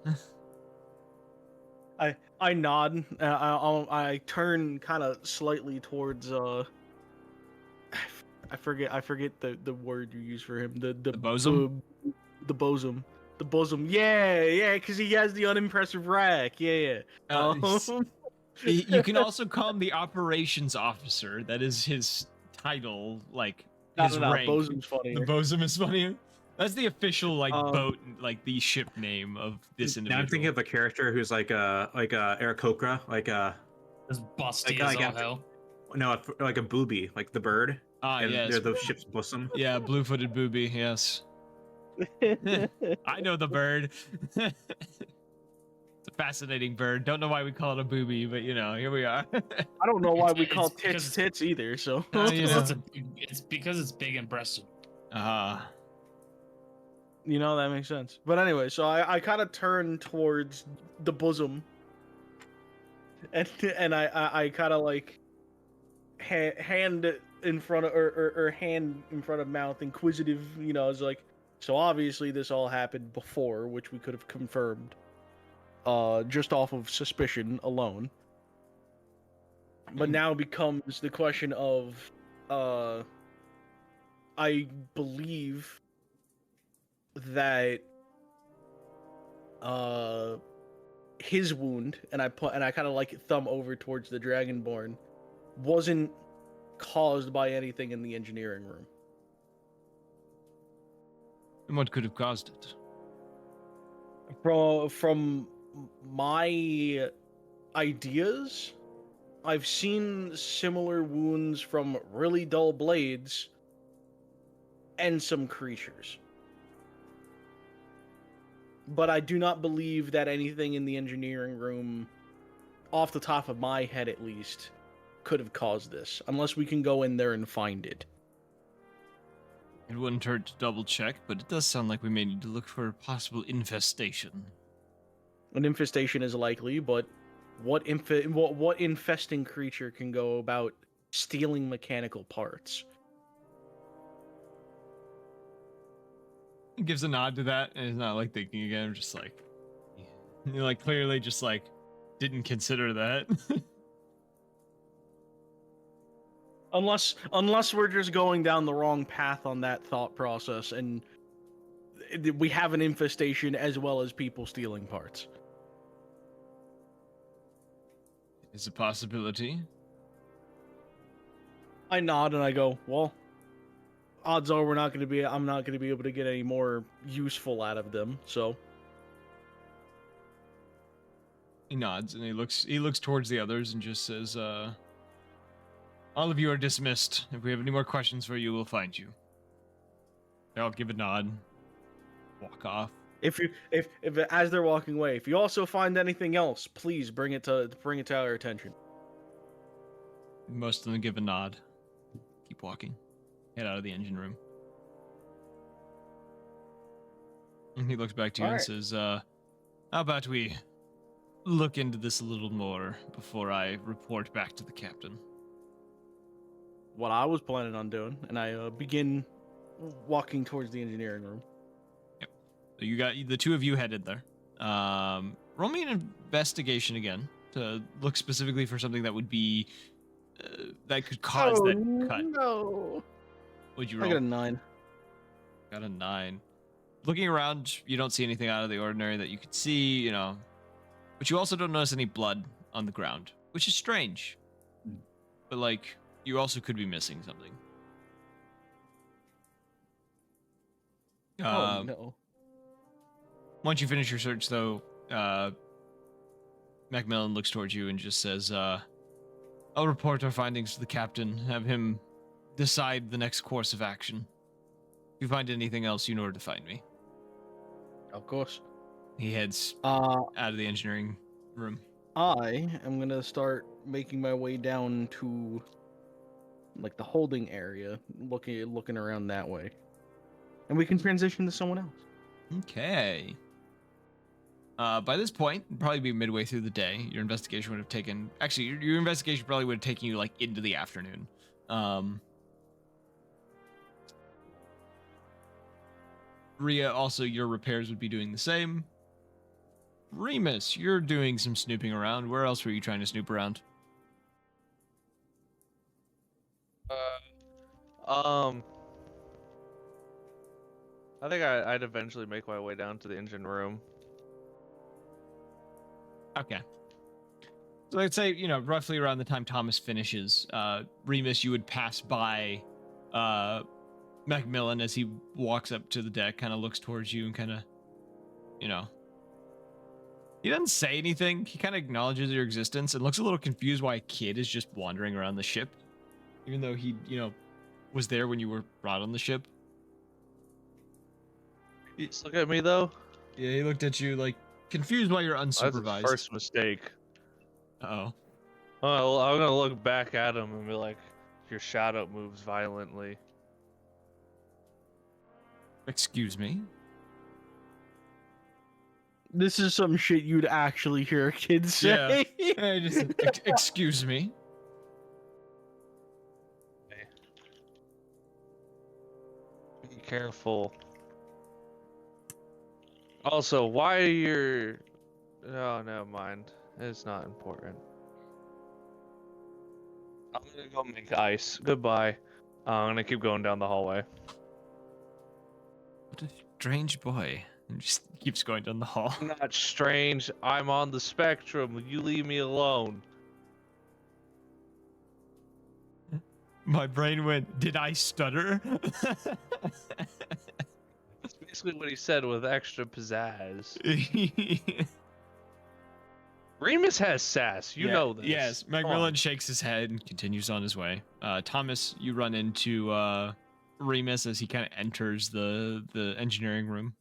I nod. I turn kind of slightly towards I forget the word you use for him. The bosom. The bosom. The bosom. Yeah, because he has the unimpressive rack. Yeah. You can also call him the operations officer. That is his title, like his rank. Bosom's funnier. The bosom is funnier. That's the official boat, like the ship name of this individual. Now I'm thinking of a character who's like Aarakocra, As busty like as all hell. No, like a booby, like the bird. And yes. They're the ship's bosom. Yeah, blue-footed booby. Yes. I know the bird. It's a fascinating bird. Don't know why we call it a booby, but here we are. I don't know why we call tits either. So it's because it's big and breasted. You know, that makes sense. But anyway, so I kind of turn towards the bosom, and I kind of like hand in front of or hand in front of mouth, inquisitive. You know, it's like, so obviously this all happened before, which we could have confirmed, just off of suspicion alone. But now becomes the question of, I believe that his wound, and I kind of like thumb over towards the Dragonborn, wasn't caused by anything in the engineering room. And what could have caused it? From my ideas, I've seen similar wounds from really dull blades and some creatures. But I do not believe that anything in the engineering room, off the top of my head at least, could have caused this, unless we can go in there and find it. It wouldn't hurt to double check, but it does sound like we may need to look for a possible infestation. An infestation is likely, but what infesting creature can go about stealing mechanical parts? He gives a nod to that, and he's not like thinking again. I'm just like, you like clearly just like didn't consider that. Unless we're just going down the wrong path on that thought process, and we have an infestation as well as people stealing parts. It's a possibility. I nod and I go, well, odds are I'm not going to be able to get any more useful out of them, so. He nods and he looks towards the others and just says, all of you are dismissed. If we have any more questions for you, we'll find you. I'll give a nod. Walk off. If as they're walking away, if you also find anything else, please bring it to our attention. Most of them give a nod. Keep walking. Head out of the engine room. And he looks back to you and says, how about we look into this a little more before I report back to the captain? What I was planning on doing, and I begin walking towards the engineering room. Yep. So you got the two of you headed there. Roll me an investigation again to look specifically for something that would be that could cause that cut. No. Would you roll? I got a 9. Got a 9. Looking around, you don't see anything out of the ordinary that you could see, you know, but you also don't notice any blood on the ground, which is strange. But like, you also could be missing something. No. Once you finish your search, though, Macmillan looks towards you and just says, I'll report our findings to the captain, have him decide the next course of action. If you find anything else, you know where to find me. Of course. He heads out of the engineering room. I am going to start making my way down to like the holding area, looking around that way. And we can transition to someone else. Okay. By this point, it'd probably be midway through the day. Your investigation would have taken... Actually, your investigation probably would have taken you, like, into the afternoon. Rhea, also, your repairs would be doing the same. Remus, you're doing some snooping around. Where else were you trying to snoop around? I think I'd eventually make my way down to the engine room. Okay. So I'd say, you know, roughly around the time Thomas finishes, Remus, you would pass by Macmillan as he walks up to the deck, kind of looks towards you and kind of, you know, he doesn't say anything. He kind of acknowledges your existence and looks a little confused why a kid is just wandering around the ship, even though he, you know, was there when you were brought on the ship. Just look at me, though. Yeah, he looked at you like confused why you're unsupervised. That's his first mistake. Uh-oh. Well, I'm gonna look back at him and be like, your shadow moves violently. Excuse me? This is some shit you'd actually hear a kid say. Just, excuse me. Be careful. Also, why are your... Oh, never mind. It's not important. I'm gonna go make ice. Goodbye. I'm gonna keep going down the hallway. What a strange boy. And just keeps going down the hall. I'm not strange. I'm on the spectrum. You leave me alone. My brain went, did I stutter? That's basically what he said with extra pizzazz. Remus has sass. You know this. Yes, Macmillan shakes his head and continues on his way. Thomas, you run into Remus as he kind of enters the engineering room.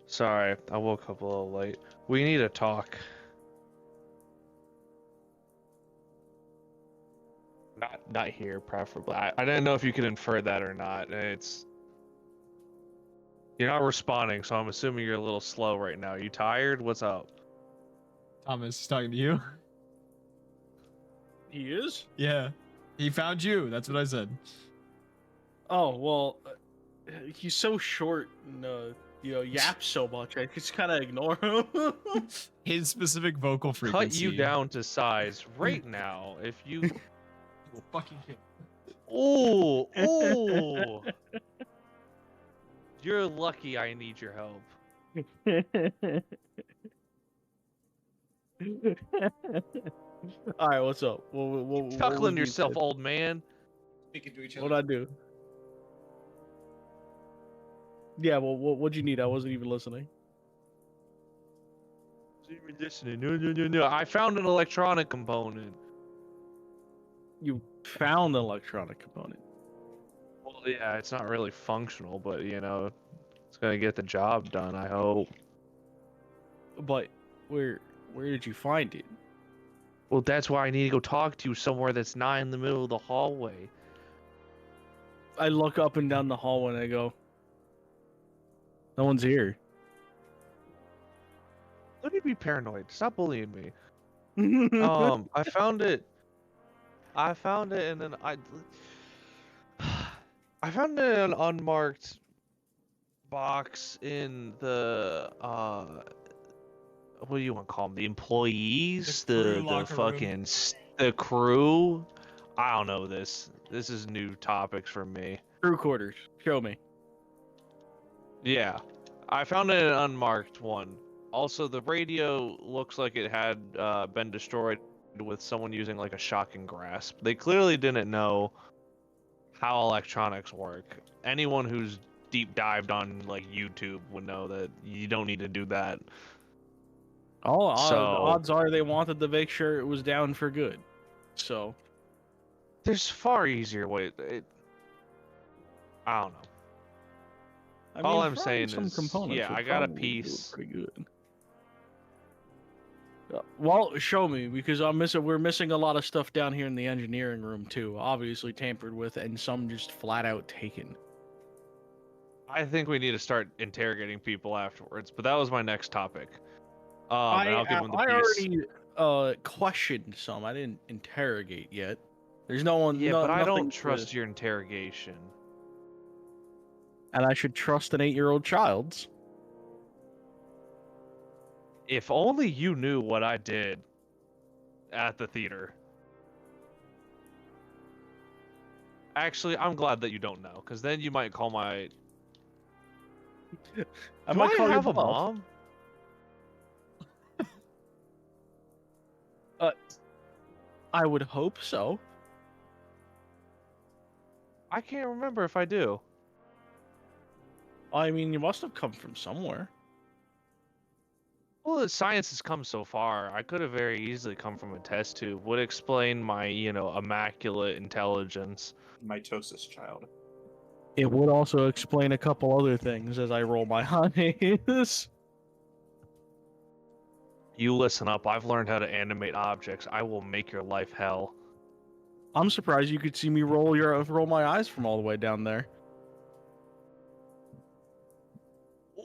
Sorry, I woke up a little late. We need to talk. Not here, preferably. I didn't know if you could infer that or not. You're not responding, so I'm assuming you're a little slow right now. You tired? What's up? Thomas, he's talking to you. He is? Yeah, he found you. That's what I said. Oh, well, he's so short and, yaps so much. I just kind of ignore him. His specific vocal frequency. Cut you down to size right now. If you... Fucking shit. Ooh, ooh. You're lucky I need your help. All right, what's up? Chuckling yourself, old man. Speaking to each other. What'd I do? Yeah, well, what'd you need? I wasn't even listening. No. I found an electronic component. You found an electronic component. Well, yeah, it's not really functional, but it's gonna get the job done, I hope. But where did you find it? Well, that's why I need to go talk to you somewhere that's not in the middle of the hallway. I look up and down the hallway and I go, no one's here. Let me be paranoid. Stop bullying me. I found it, and then I found it in an unmarked box in the what do you want to call them? The employees, the fucking the crew. I don't know this. This is new topics for me. Crew quarters. Show me. Yeah, I found it in an unmarked one. Also, the radio looks like it had been destroyed with someone using like a shocking grasp. They clearly didn't know how electronics work. Anyone who's deep dived on like YouTube would know that you don't need to do that. Odds are they wanted to make sure it was down for good. So there's far easier ways. I don't know. All I'm saying is, yeah, I got a piece. Pretty good. Well, show me, because we're missing a lot of stuff down here in the engineering room too. Obviously tampered with, and some just flat out taken. I think we need to start interrogating people afterwards, but that was my next topic. And I'll give them the piece. I already questioned some. I didn't interrogate yet. There's no one. Yeah, but I don't to... trust your interrogation. And I should trust an 8-year-old child's. If only you knew what I did at the theater. Actually, I'm glad that you don't know, because then you might call my... I might call have your a mom? I would hope so. I can't remember if I do. I mean, you must have come from somewhere. Well, science has come so far. I could have very easily come from a test tube. Would explain my, immaculate intelligence. Mitosis child. It would also explain a couple other things as I roll my eyes. You listen up. I've learned how to animate objects. I will make your life hell. I'm surprised you could see me roll my eyes from all the way down there.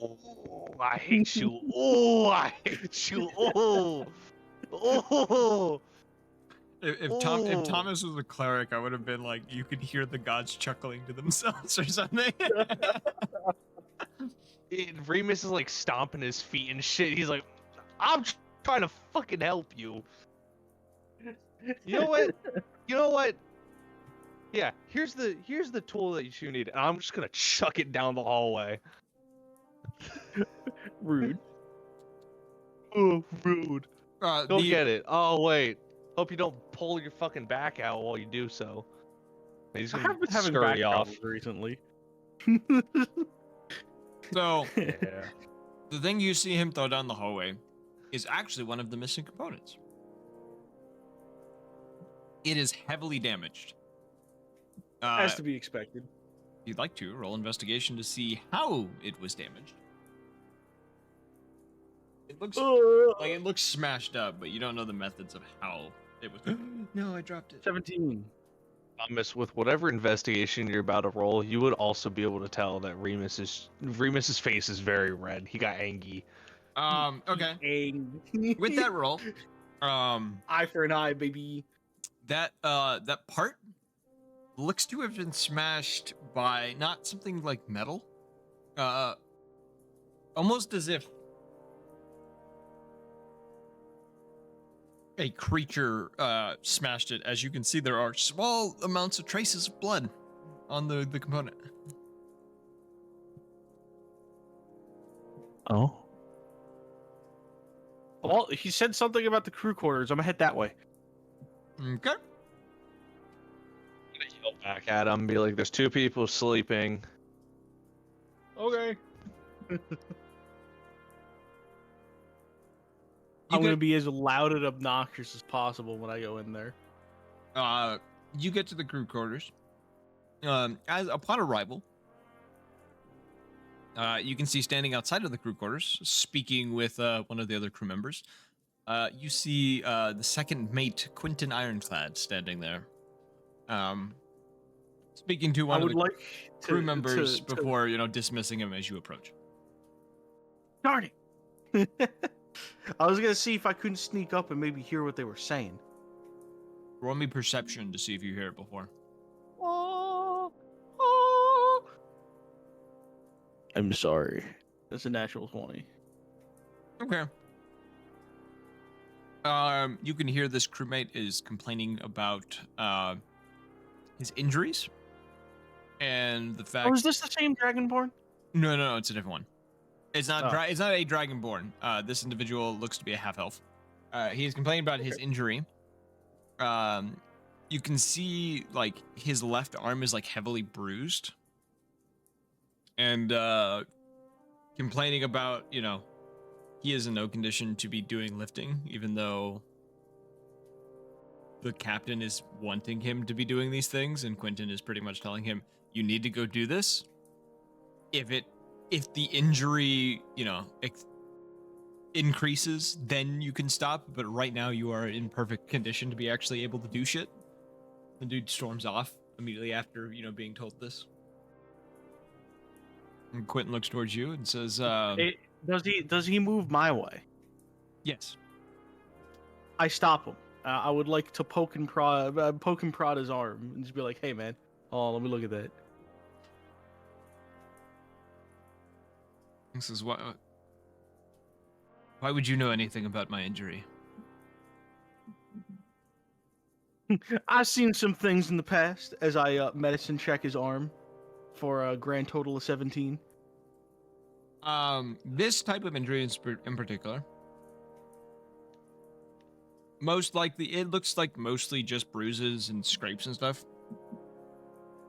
Oh, I hate you. Oh, I hate you. Oh, oh. If Thomas was a cleric, I would have been like, you could hear the gods chuckling to themselves or something. Remus is like stomping his feet and shit. He's like, I'm trying to fucking help you. You know what? You know what? Yeah, here's the tool that you need, and I'm just gonna chuck it down the hallway. Rude. Oh, rude. Go The- get it. Oh wait. Hope you don't pull your fucking back out while you do so. He's I gonna have been having back scurry off. problems recently. So Yeah. the thing you see him throw down the hallway is actually one of the missing components. It is heavily damaged. Has to be expected. If you'd like to, roll investigation to see how it was damaged. It looks like it looks smashed up, but you don't know the methods of how it was. No, I dropped it. 17. Thomas, with whatever investigation you're about to roll, you would also be able to tell that Remus's face is very red. He got angry. Okay. With that roll, eye for an eye, baby. that part looks to have been smashed by not something like metal, almost as if a creature smashed it. As you can see, there are small amounts of traces of blood on the component. Oh. Well, he said something about the crew quarters. I'm gonna head that way. Okay. I'm gonna yell back at him and be like, there's two people sleeping. Okay. You I'm gonna get- be as loud and obnoxious as possible when I go in there. You get to the crew quarters. As upon arrival, you can see standing outside of the crew quarters, speaking with one of the other crew members. You see the second mate, Quentin Ironclad, standing there, speaking to one I of would the like crew members before dismissing him as you approach. Darn it! I was gonna see if I couldn't sneak up and maybe hear what they were saying. Roll me perception to see if you hear it before. I'm sorry. That's a natural 20. Okay. You can hear this crewmate is complaining about his injuries and the fact. Oh, is this the same Dragonborn? No, it's a different one. It's not. Oh. It's not a dragonborn. This individual looks to be a half elf. He is complaining about his injury. You can see like his left arm is like heavily bruised, and complaining about he is in no condition to be doing lifting, even though the captain is wanting him to be doing these things, and Quentin is pretty much telling him, you need to go do this. If the injury, increases, then you can stop, but right now you are in perfect condition to be actually able to do shit. The dude storms off immediately after, being told this. And Quentin looks towards you and says, Does he move my way? yes. I stop him. I would like to poke and prod his arm and just be like, "Hey, man, oh, let me look at that." He says, why would you know anything about my injury? I've seen some things in the past as I medicine check his arm for a grand total of 17. This type of injury in particular, most likely, it looks like mostly just bruises and scrapes and stuff.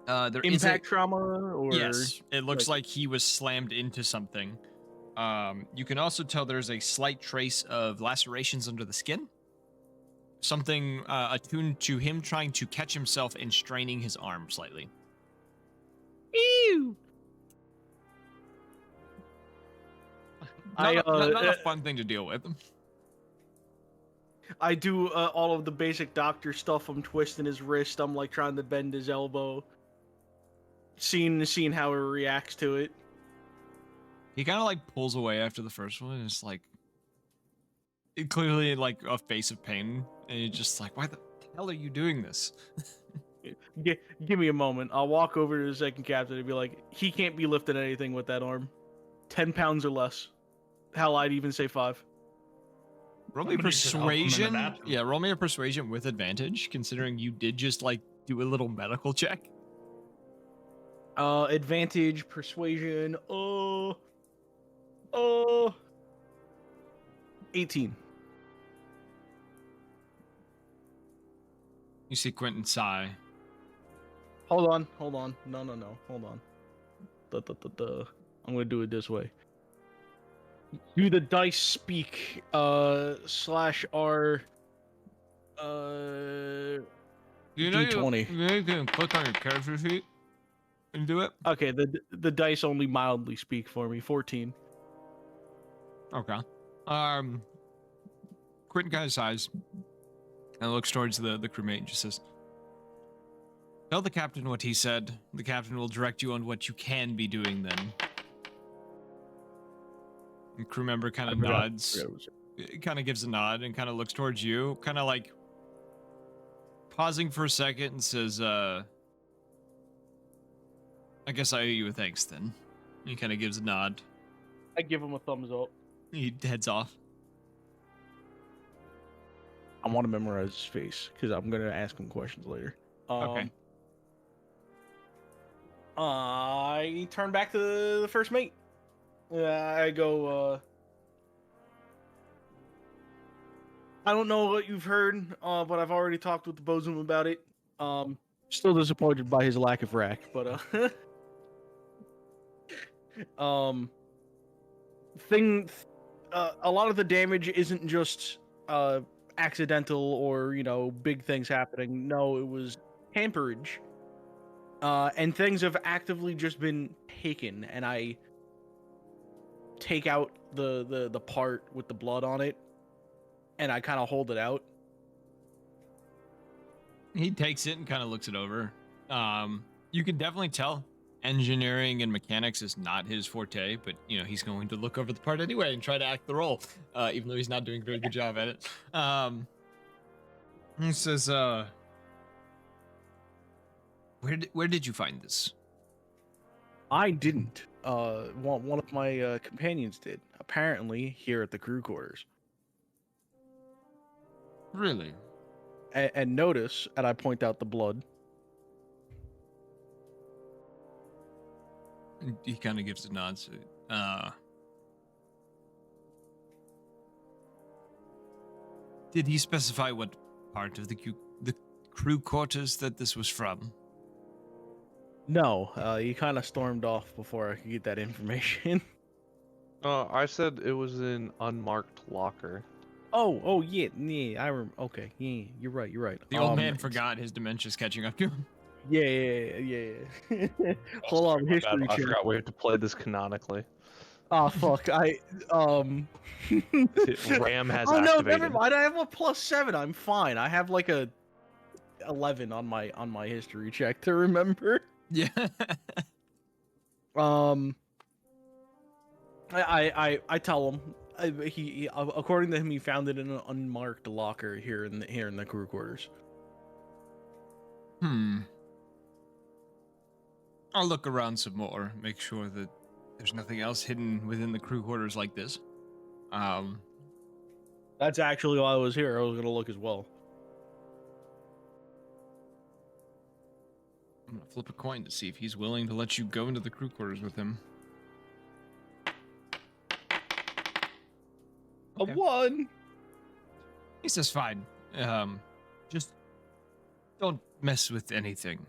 There is Impact trauma, or yes, it looks like he was slammed into something. You can also tell there's a slight trace of lacerations under the skin. Something attuned to him trying to catch himself and straining his arm slightly. Ew. Not a fun thing to deal with. I do all of the basic doctor stuff. I'm twisting his wrist. I'm like trying to bend his elbow. Seeing how he reacts to it. He kind of like pulls away after the first one. And it's like, it clearly like a face of pain, and you're just like, why the hell are you doing this? Give me a moment. I'll walk over to the second captain and be like, he can't be lifting anything with that arm. 10 pounds or less. Hell, I'd even say 5. Roll me Somebody should help him in the persuasion. bathroom. Yeah, roll me a persuasion with advantage, considering you did just like do a little medical check. Advantage, persuasion. 18. You see Quentin sigh. Hold on. No. Hold on. I'm gonna do it this way. Do the dice speak? /R. You know D20. you can click on your character sheet and do it. Okay, the dice only mildly speak for me. 14. Okay. Quentin kind of sighs and looks towards the crewmate and just says, "Tell the captain what he said. The captain will direct you on what you can be doing then." And crew member kind of nods, kind of gives a nod and kind of looks towards you, kind of like pausing for a second and says, "I guess I owe you a thanks then." He kind of gives a nod. I give him a thumbs up. He heads off. I want to memorize his face because I'm gonna ask him questions later. Okay. I turn back to the first mate. I go. I don't know what you've heard, but I've already talked with the bosun about it. Still disappointed by his lack of rack, but a lot of the damage isn't just accidental or big things happening. No, it was hamperage, and things have actively just been taken. And I take out the part with the blood on it, and I kind of hold it out. He takes it and kind of looks it over. You can definitely tell engineering and mechanics is not his forte, but he's going to look over the part anyway and try to act the role, even though he's not doing a very good job at it. He says, where did you find this? I didn't. One of my companions did. Apparently, here at the crew quarters. Really? And notice, and I point out the blood. He kind of gives a nod. So, did he specify what part of the crew quarters that this was from? No, he kind of stormed off before I could get that information. I said it was an unmarked locker. Oh, yeah, okay, yeah, you're right. The old man forgot his dementia's catching up to him. Yeah. Hold on, history I check. forgot we have to play this canonically. Oh, fuck, Ram has Oh, no, activated. never mind, I have a +7, I'm fine. I have like a 11 on my history check to remember. Yeah. I tell him he according to him he found it in an unmarked locker here in the crew quarters. I'll look around some more, make sure that there's nothing else hidden within the crew quarters like this. That's actually why I was here. I was gonna look as well. I'm gonna flip a coin to see if he's willing to let you go into the crew quarters with him. Okay. A 1. He says, "Fine. Just don't mess with anything."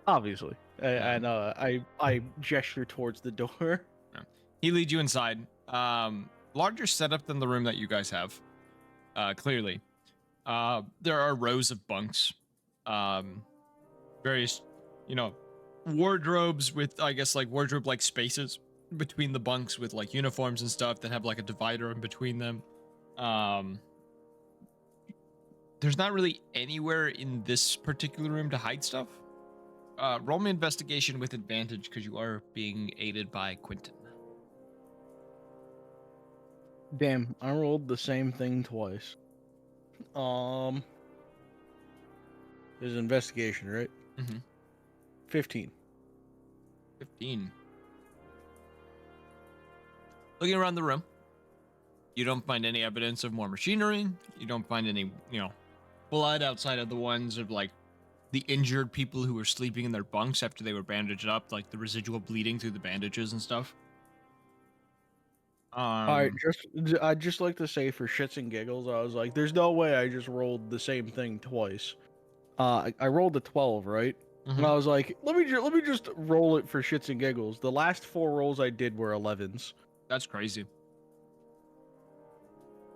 Obviously, and I gesture towards the door. He leads you inside. Larger setup than the room that you guys have. Clearly, there are rows of bunks. Various, wardrobes with, I guess, like wardrobe-like spaces between the bunks with like uniforms and stuff that have like a divider in between them. There's not really anywhere in this particular room to hide stuff. Roll me investigation with advantage because you are being aided by Quentin. Damn, I rolled the same thing twice. There's an investigation, right? Mhm. 15. 15. Looking around the room, you don't find any evidence of more machinery. You don't find any, blood outside of the ones of like the injured people who were sleeping in their bunks after they were bandaged up, like the residual bleeding through the bandages and stuff. Alright, I'd just like to say for shits and giggles, I was like, there's no way I just rolled the same thing twice. I rolled a 12, right? And I was like, let me just roll it for shits and giggles. The last 4 rolls I did were 11s. That's crazy.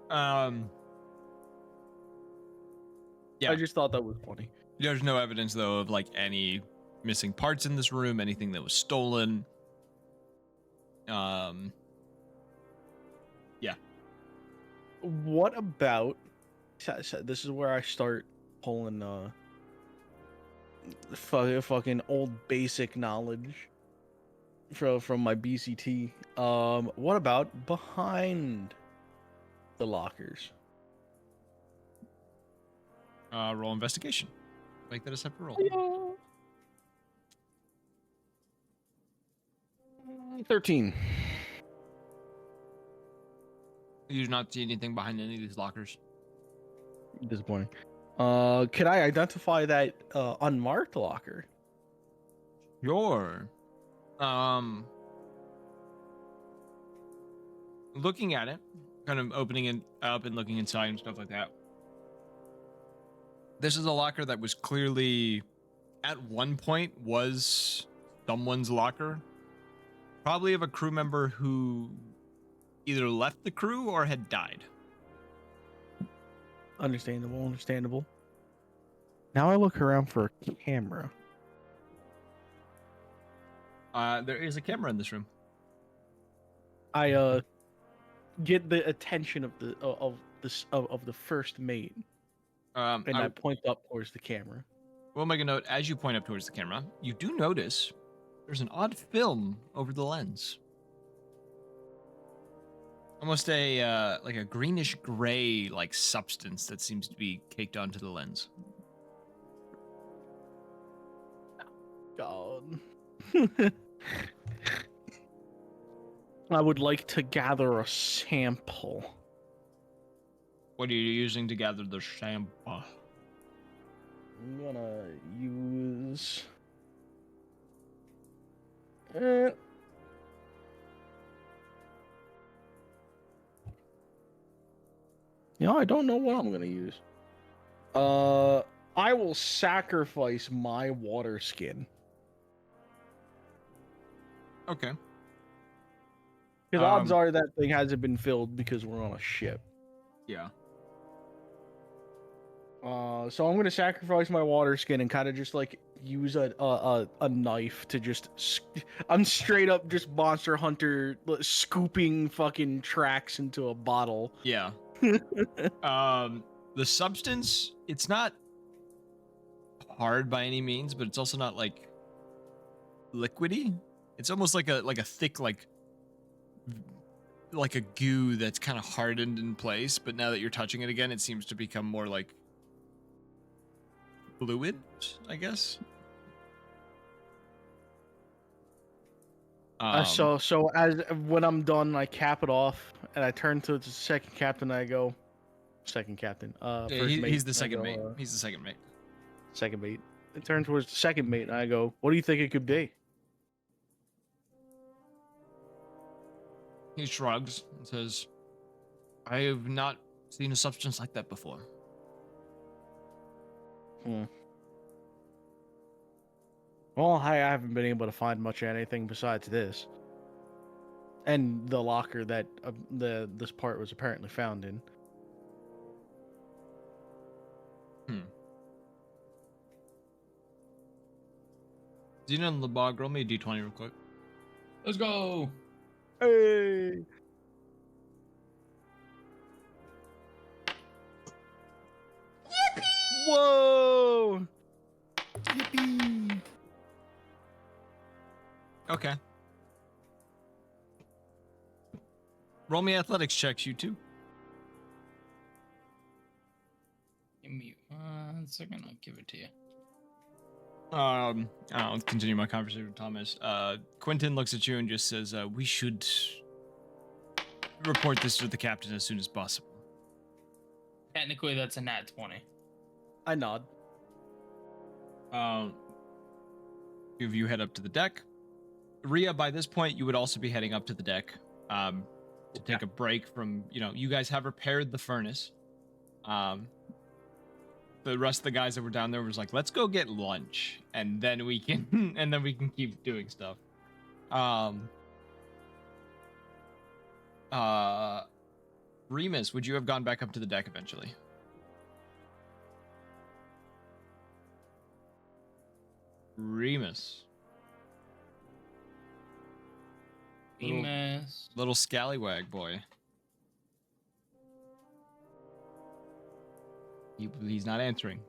Yeah. I just thought that was funny. There's no evidence though of like any missing parts in this room, anything that was stolen. Yeah. What about? So this is where I start pulling fucking old basic knowledge from my BCT. What about behind the lockers? Roll investigation. Make that a separate roll. 13. You do not see anything behind any of these lockers. Disappointing. Could I identify that unmarked locker? Sure. Looking at it, kind of opening it up and looking inside and stuff like that. This is a locker that was clearly, at one point, was someone's locker. Probably of a crew member who either left the crew or had died. Understandable. Now I look around for a camera. There is a camera in this room. I get the attention of the first mate, and I point up towards the camera. We'll make a note as you point up towards the camera. You do notice there's an odd film over the lens. Almost a like a greenish gray like substance that seems to be caked onto the lens. God. I would like to gather a sample. What are you using to gather the sample? I'm gonna use. I don't know what I'm gonna use. I will sacrifice my water skin. Okay. Because odds are that thing hasn't been filled because we're on a ship. Yeah. So I'm gonna sacrifice my water skin and kind of just like use a knife to just. I'm straight up just Monster Hunter scooping fucking tracks into a bottle. Yeah. The substance, it's not hard by any means, but it's also not like liquidy. It's almost like a thick like a goo that's kind of hardened in place, but now that you're touching it again, it seems to become more like fluid, I guess. So as when I'm done, I cap it off and I turn to the second captain. And I go, second captain. First mate, he's the second mate. He's the second mate. Second mate. I turn towards the second mate and I go, "What do you think it could be?" He shrugs and says, "I have not seen a substance like that before." Well, I haven't been able to find much of anything besides this, and the locker that this part was apparently found in. Xena and Lebog, roll me a d20 real quick. Let's go. Hey. Yippee! Whoa! Yippee! Okay. roll me athletics checks, you two. Give me 1 second. I'll give it to you. I'll continue my conversation with Thomas. Quentin looks at you and just says, we should report this to the captain as soon as possible. Technically, that's a nat 20. I nod. Two of you head up to the deck. Rhea, by this point, you would also be heading up to the deck to take a break from, you guys have repaired the furnace. The rest of the guys that were down there was like, let's go get lunch, and then we can keep doing stuff. Remus, would you have gone back up to the deck eventually? Remus. Little scallywag boy. He's not answering.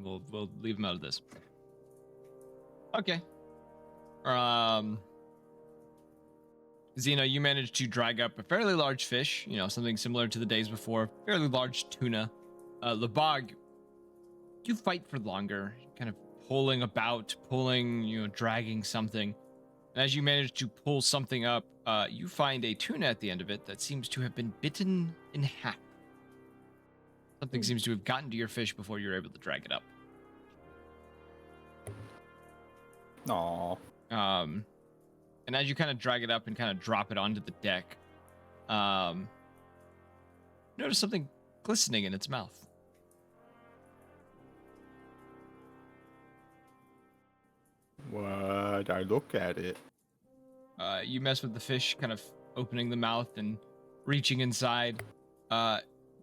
We'll leave him out of this. Okay. Xena, you managed to drag up a fairly large fish, something similar to the days before, fairly large tuna. Labog, you fight for longer, kind of pulling, dragging something. And as you manage to pull something up, you find a tuna at the end of it that seems to have been bitten in half. Something seems to have gotten to your fish before you're able to drag it up. Aww. And as you kind of drag it up and kind of drop it onto the deck, notice something glistening in its mouth. What? I look at it. You mess with the fish, kind of opening the mouth and reaching inside.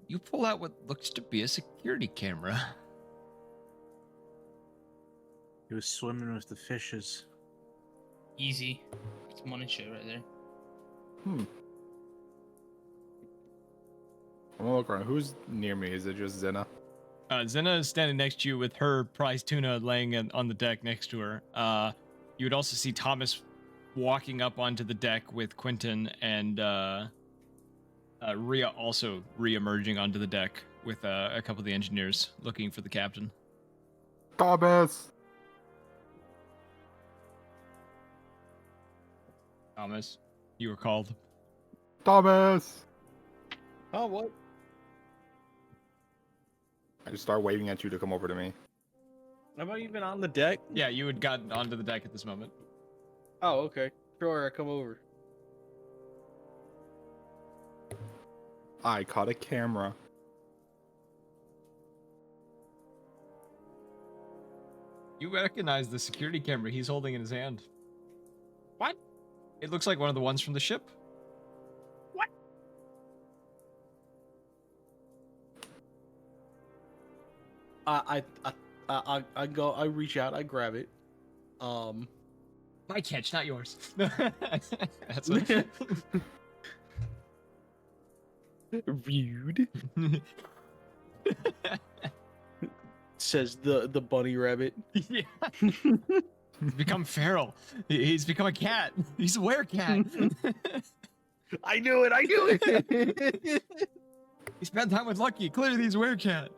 You pull out what looks to be a security camera. He was swimming with the fishes. Easy. It's money shit right there. I'm gonna look around. Who's near me? Is it just Zena? Zena is standing next to you with her prize tuna laying on the deck next to her. You would also see Thomas walking up onto the deck with Quentin, and Rhea also re-emerging onto the deck with a couple of the engineers looking for the captain. Thomas! Thomas, you were called. Thomas! Oh, what? I just start waving at you to come over to me. Am I even on the deck? Yeah, you had gotten onto the deck at this moment. Oh, okay. Sure, I come over. I caught a camera. You recognize the security camera he's holding in his hand. What? It looks like one of the ones from the ship. What? I go. I reach out. I grab it. My catch, not yours. That's what... Rude. Says the bunny rabbit. Yeah. He's become feral. He's become a cat. He's a werecat. I knew it. I knew it. He spent time with Lucky. Clearly he's a werecat.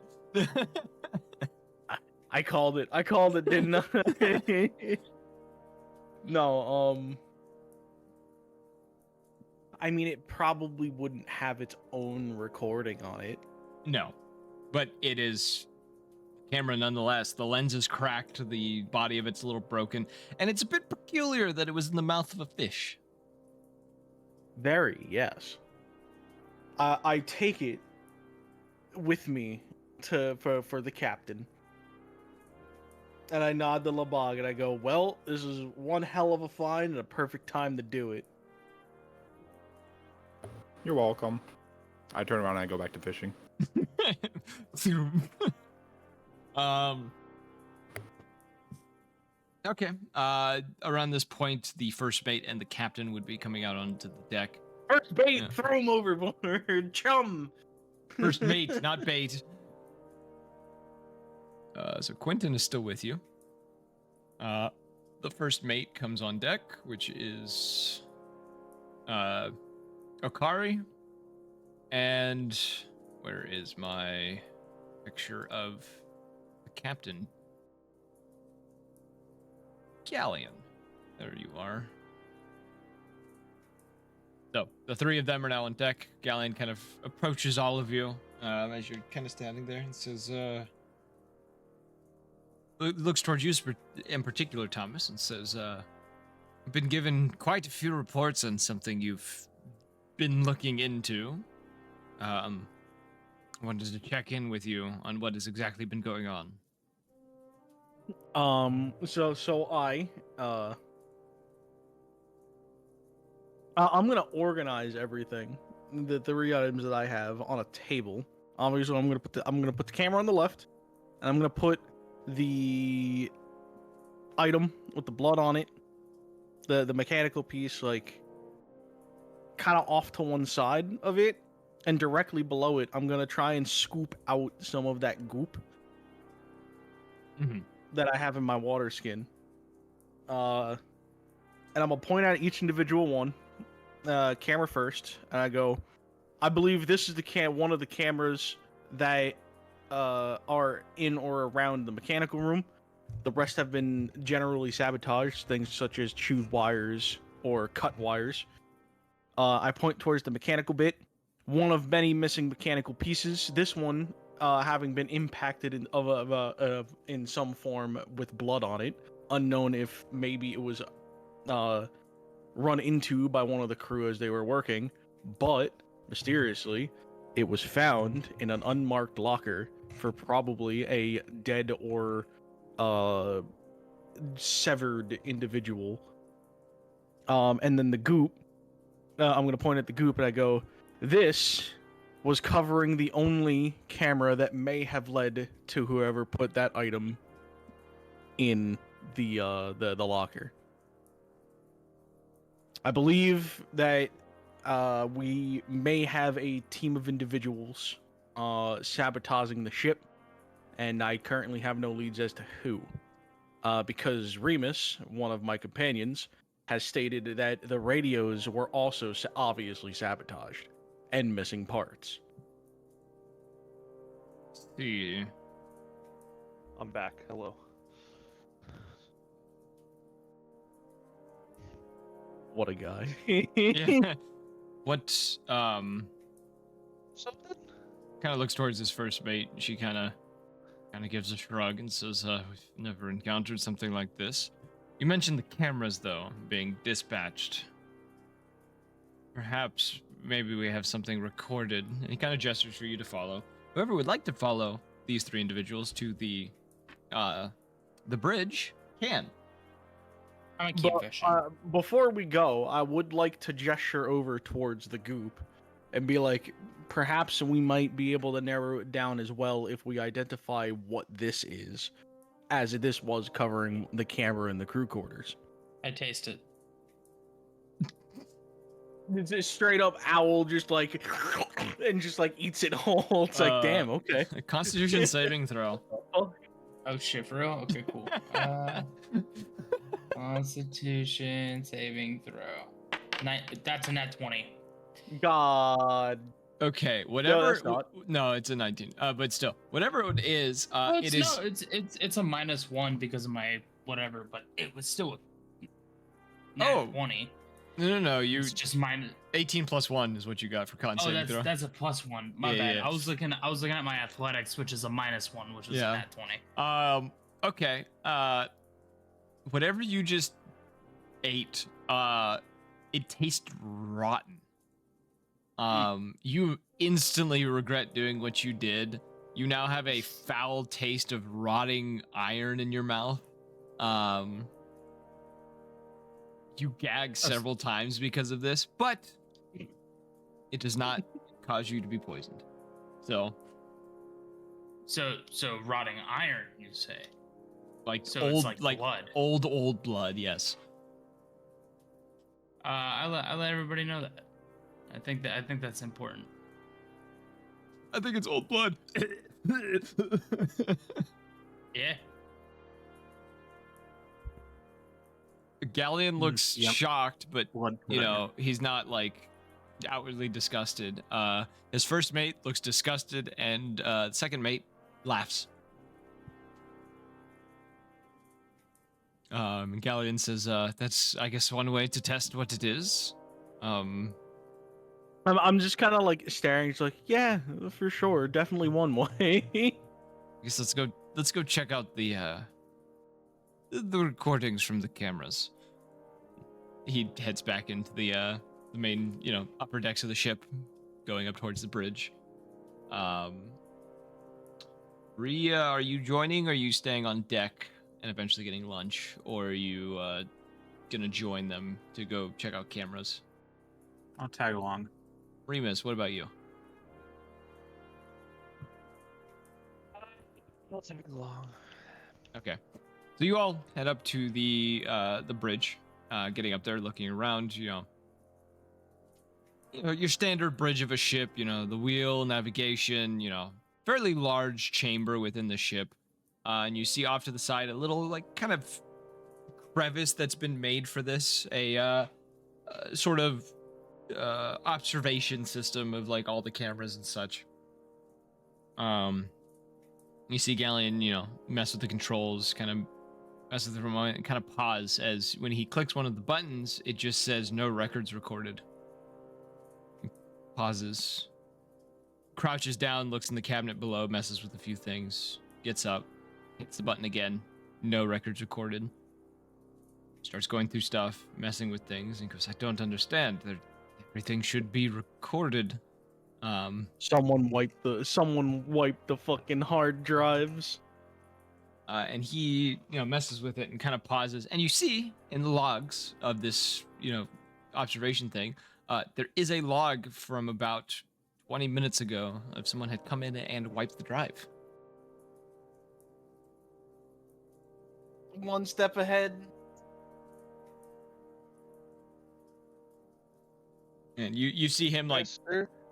I called it. I called it, didn't I? No, I mean, it probably wouldn't have its own recording on it. No, but it is camera nonetheless. The lens is cracked, the body of it's a little broken, and it's a bit peculiar that it was in the mouth of a fish. Very, yes. I take it with me for the captain. And I nod to Labog and I go, well, this is one hell of a find and a perfect time to do it. You're welcome. I turn around and I go back to fishing. Okay. Around this point, the first mate and the captain would be coming out onto the deck. First bait, throw him overboard, chum. First mate, not bait. So Quentin is still with you. The first mate comes on deck, which is Okari. And where is my picture of the captain? Galleon. There you are. So the three of them are now on deck. Galleon kind of approaches all of you as you're kind of standing there and says, looks towards you in particular, Thomas, and says, I've been given quite a few reports on something you've been looking into. I wanted to check in with you on what has exactly been going on. I'm gonna organize everything, the three items that I have, on a table. Obviously, I'm gonna put the camera on the left, and I'm gonna put the item with the blood on it, the mechanical piece, like kind of off to one side of it, and directly below it, I'm gonna try and scoop out some of that goop that I have in my water skin. And I'm gonna point out each individual one. Camera first, and I go, I believe this is one of the cameras that are in or around the mechanical room. The rest have been generally sabotaged, things such as chewed wires or cut wires. I point towards the mechanical bit, one of many missing mechanical pieces. This one having been impacted in some form with blood on it, unknown if maybe it was run into by one of the crew as they were working, but mysteriously it was found in an unmarked locker for probably a dead or severed individual. And then the goop, I'm going to point at the goop and I go, this was covering the only camera that may have led to whoever put that item in the locker. I believe that we may have a team of individuals sabotaging the ship, and I currently have no leads as to who. Because Remus, one of my companions, has stated that the radios were also obviously sabotaged and missing parts. See. I'm back. Hello. What a guy. Yeah. What Something? kind of looks towards his first mate. She kind of gives a shrug and says, we've never encountered something like this. You mentioned the cameras, though, being dispatched. Perhaps maybe we have something recorded. And he kind of gestures for you to follow. Whoever would like to follow these three individuals to the bridge can. I'm gonna keep fishing. Before we go, I would like to gesture over towards the goop and be like, perhaps we might be able to narrow it down as well if we identify what this is, as this was covering the camera in the crew quarters. I taste it. It's a straight up owl, just like, and just like eats it whole. It's like, damn, okay. A Constitution saving throw. Oh shit, for real? Okay, cool. Constitution saving throw. That's a nat 20. God. Okay, whatever. that's not. No, it's a 19. But still, whatever it is, it is. No, it's a -1 because of my whatever, but it was still a nat 20. No. You It's just minus 18 plus 1 is what you got for con saving throw. that's a +1. My bad. Yeah. I was looking at my athletics, which is a -1, which is a nat 20. Okay. Whatever you just ate, it tastes rotten. You instantly regret doing what you did. You now have a foul taste of rotting iron in your mouth. You gag several times because of this, but it does not cause you to be poisoned. So rotting iron, you say? Like So old, it's like blood. old blood. Yes. I let everybody know that. I think that's important. I think it's old blood. Yeah. Galleon looks Yep. shocked, but Blood. you know he's not like outwardly disgusted. His first mate looks disgusted, and second mate laughs. Galleon says, "That's, I guess, one way to test what it is." I'm just kind of like staring. It's like, yeah, for sure, definitely one way. I guess let's go check out the recordings from the cameras. He heads back into the main, upper decks of the ship, going up towards the bridge. Rhea, are you joining, or are you staying on deck and eventually getting lunch, or are you gonna join them to go check out cameras? I'll tag along. Remus, what about you? I'll take along. Okay, so you all head up to the bridge. Getting up there, looking around, your standard bridge of a ship. The wheel, navigation. Fairly large chamber within the ship, and you see off to the side a little kind of crevice that's been made for this. A sort of observation system of all the cameras and such. You see Galleon, mess with the controls, kind of mess with it for a moment, and kind of pause as when he clicks one of the buttons, it just says no records recorded. He pauses, crouches down, looks in the cabinet below, messes with a few things, gets up, hits the button again, no records recorded. Starts going through stuff, messing with things, and goes, I don't understand. Everything should be recorded. Someone wiped the fucking hard drives. And he, messes with it and kind of pauses. And you see in the logs of this, observation thing, there is a log from about 20 minutes ago of someone had come in and wiped the drive. One step ahead. And you see him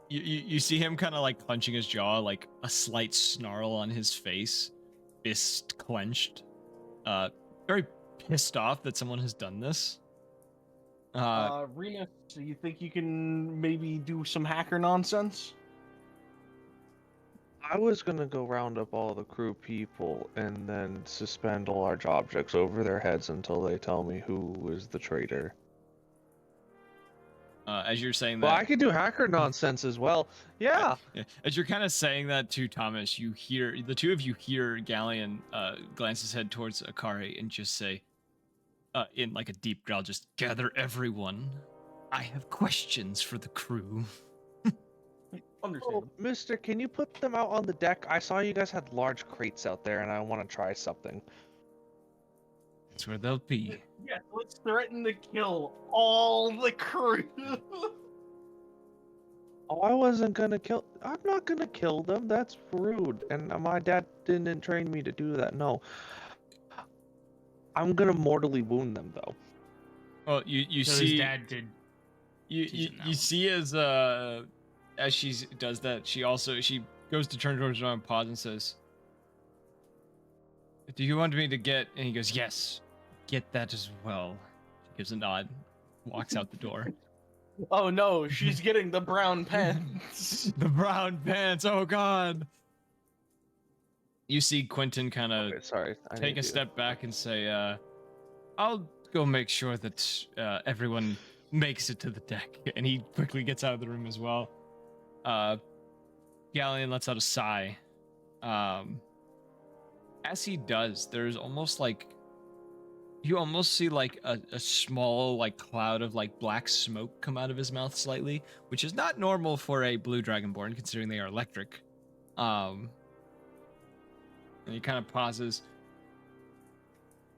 you see him kind of clenching his jaw, a slight snarl on his face, fist clenched, very pissed off that someone has done this. Rena, so you think you can maybe do some hacker nonsense? I was gonna go round up all the crew people and then suspend large objects over their heads until they tell me who is the traitor. As you're saying that, Well, I could do hacker nonsense as well. Yeah. As you're kind of saying that to Thomas, you hear the two of you hear Galleon glance his head towards Akari and just say, in a deep growl, just gather everyone. I have questions for the crew. Understand. Oh, mister, can you put them out on the deck? I saw you guys had large crates out there and I want to try something. That's where they'll be. Yeah, let's threaten to kill all the crew. Oh, I wasn't gonna kill. I'm not gonna kill them. That's rude. And my dad didn't train me to do that. No. I'm gonna mortally wound them, though. Well, you So see, his dad did. you see as she does that, she goes to turn towards him and pause and says, "Do you want me to get?" And he goes, "Yes, get that as well." She gives a nod, walks out the door. Oh no, she's getting the brown pants. The brown pants. Oh God. You see Quentin kind of Okay, sorry. take a step back and say, "I'll go make sure that everyone makes it to the deck." And he quickly gets out of the room as well. Galleon lets out a sigh. As he does, there's almost you almost see a small cloud of black smoke come out of his mouth slightly, which is not normal for a blue dragonborn considering they are electric. And he kind of pauses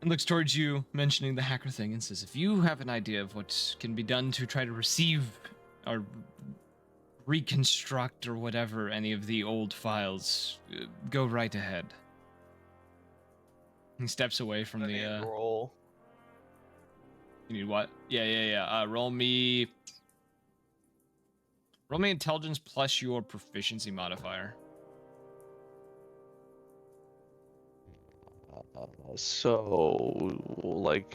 and looks towards you, mentioning the hacker thing, and says, if you have an idea of what can be done to try to receive or reconstruct or whatever any of the old files, go right ahead. He steps away from the roll. You need what? Yeah. Roll me intelligence plus your proficiency modifier. So,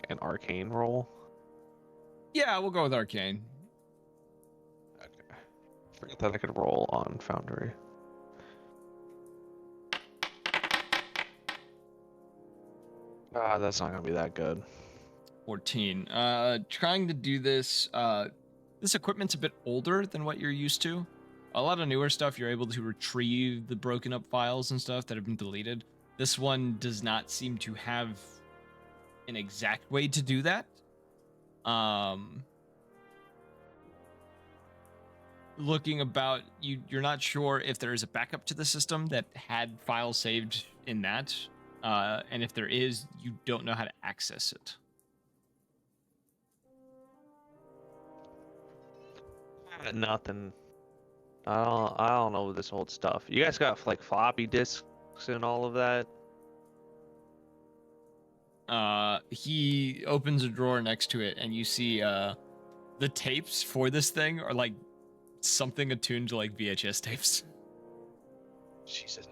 an arcane roll? Yeah, we'll go with arcane. Okay. Forget that I could roll on Foundry. Ah, that's not gonna be that good. 14. Trying to do this. This equipment's a bit older than what you're used to. A lot of newer stuff, you're able to retrieve the broken up files and stuff that have been deleted. This one does not seem to have an exact way to do that. Looking about, you're not sure if there is a backup to the system that had files saved in that. And if there is, you don't know how to access it. Nothing. I don't know this old stuff. You guys got like floppy disks and all of that? He opens a drawer next to it, and you see the tapes for this thing are like something attuned to like VHS tapes. Jesus.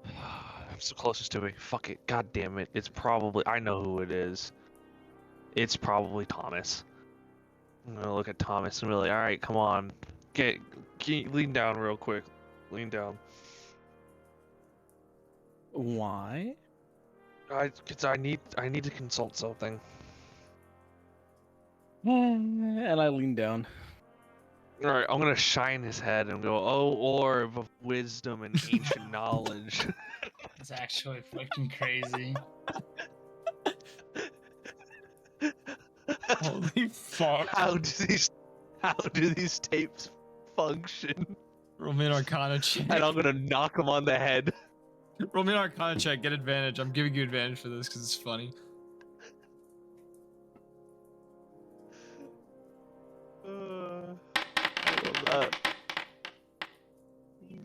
I'm so closest to it. Fuck it. God damn it. It's probably... I know who it is. It's probably Thomas. I'm gonna look at Thomas and be like, alright, come on. Can you lean down real quick? Lean down. Why? Cause I need to consult something. And I lean down. Alright, I'm gonna shine his head and go, oh, orb of wisdom and ancient knowledge. It's actually fucking crazy. Holy fuck. How do these tapes function? Roll me an Arcana check. And I'm gonna knock him on the head. Roll me an Arcana check, get advantage. I'm giving you advantage for this because it's funny. I love that.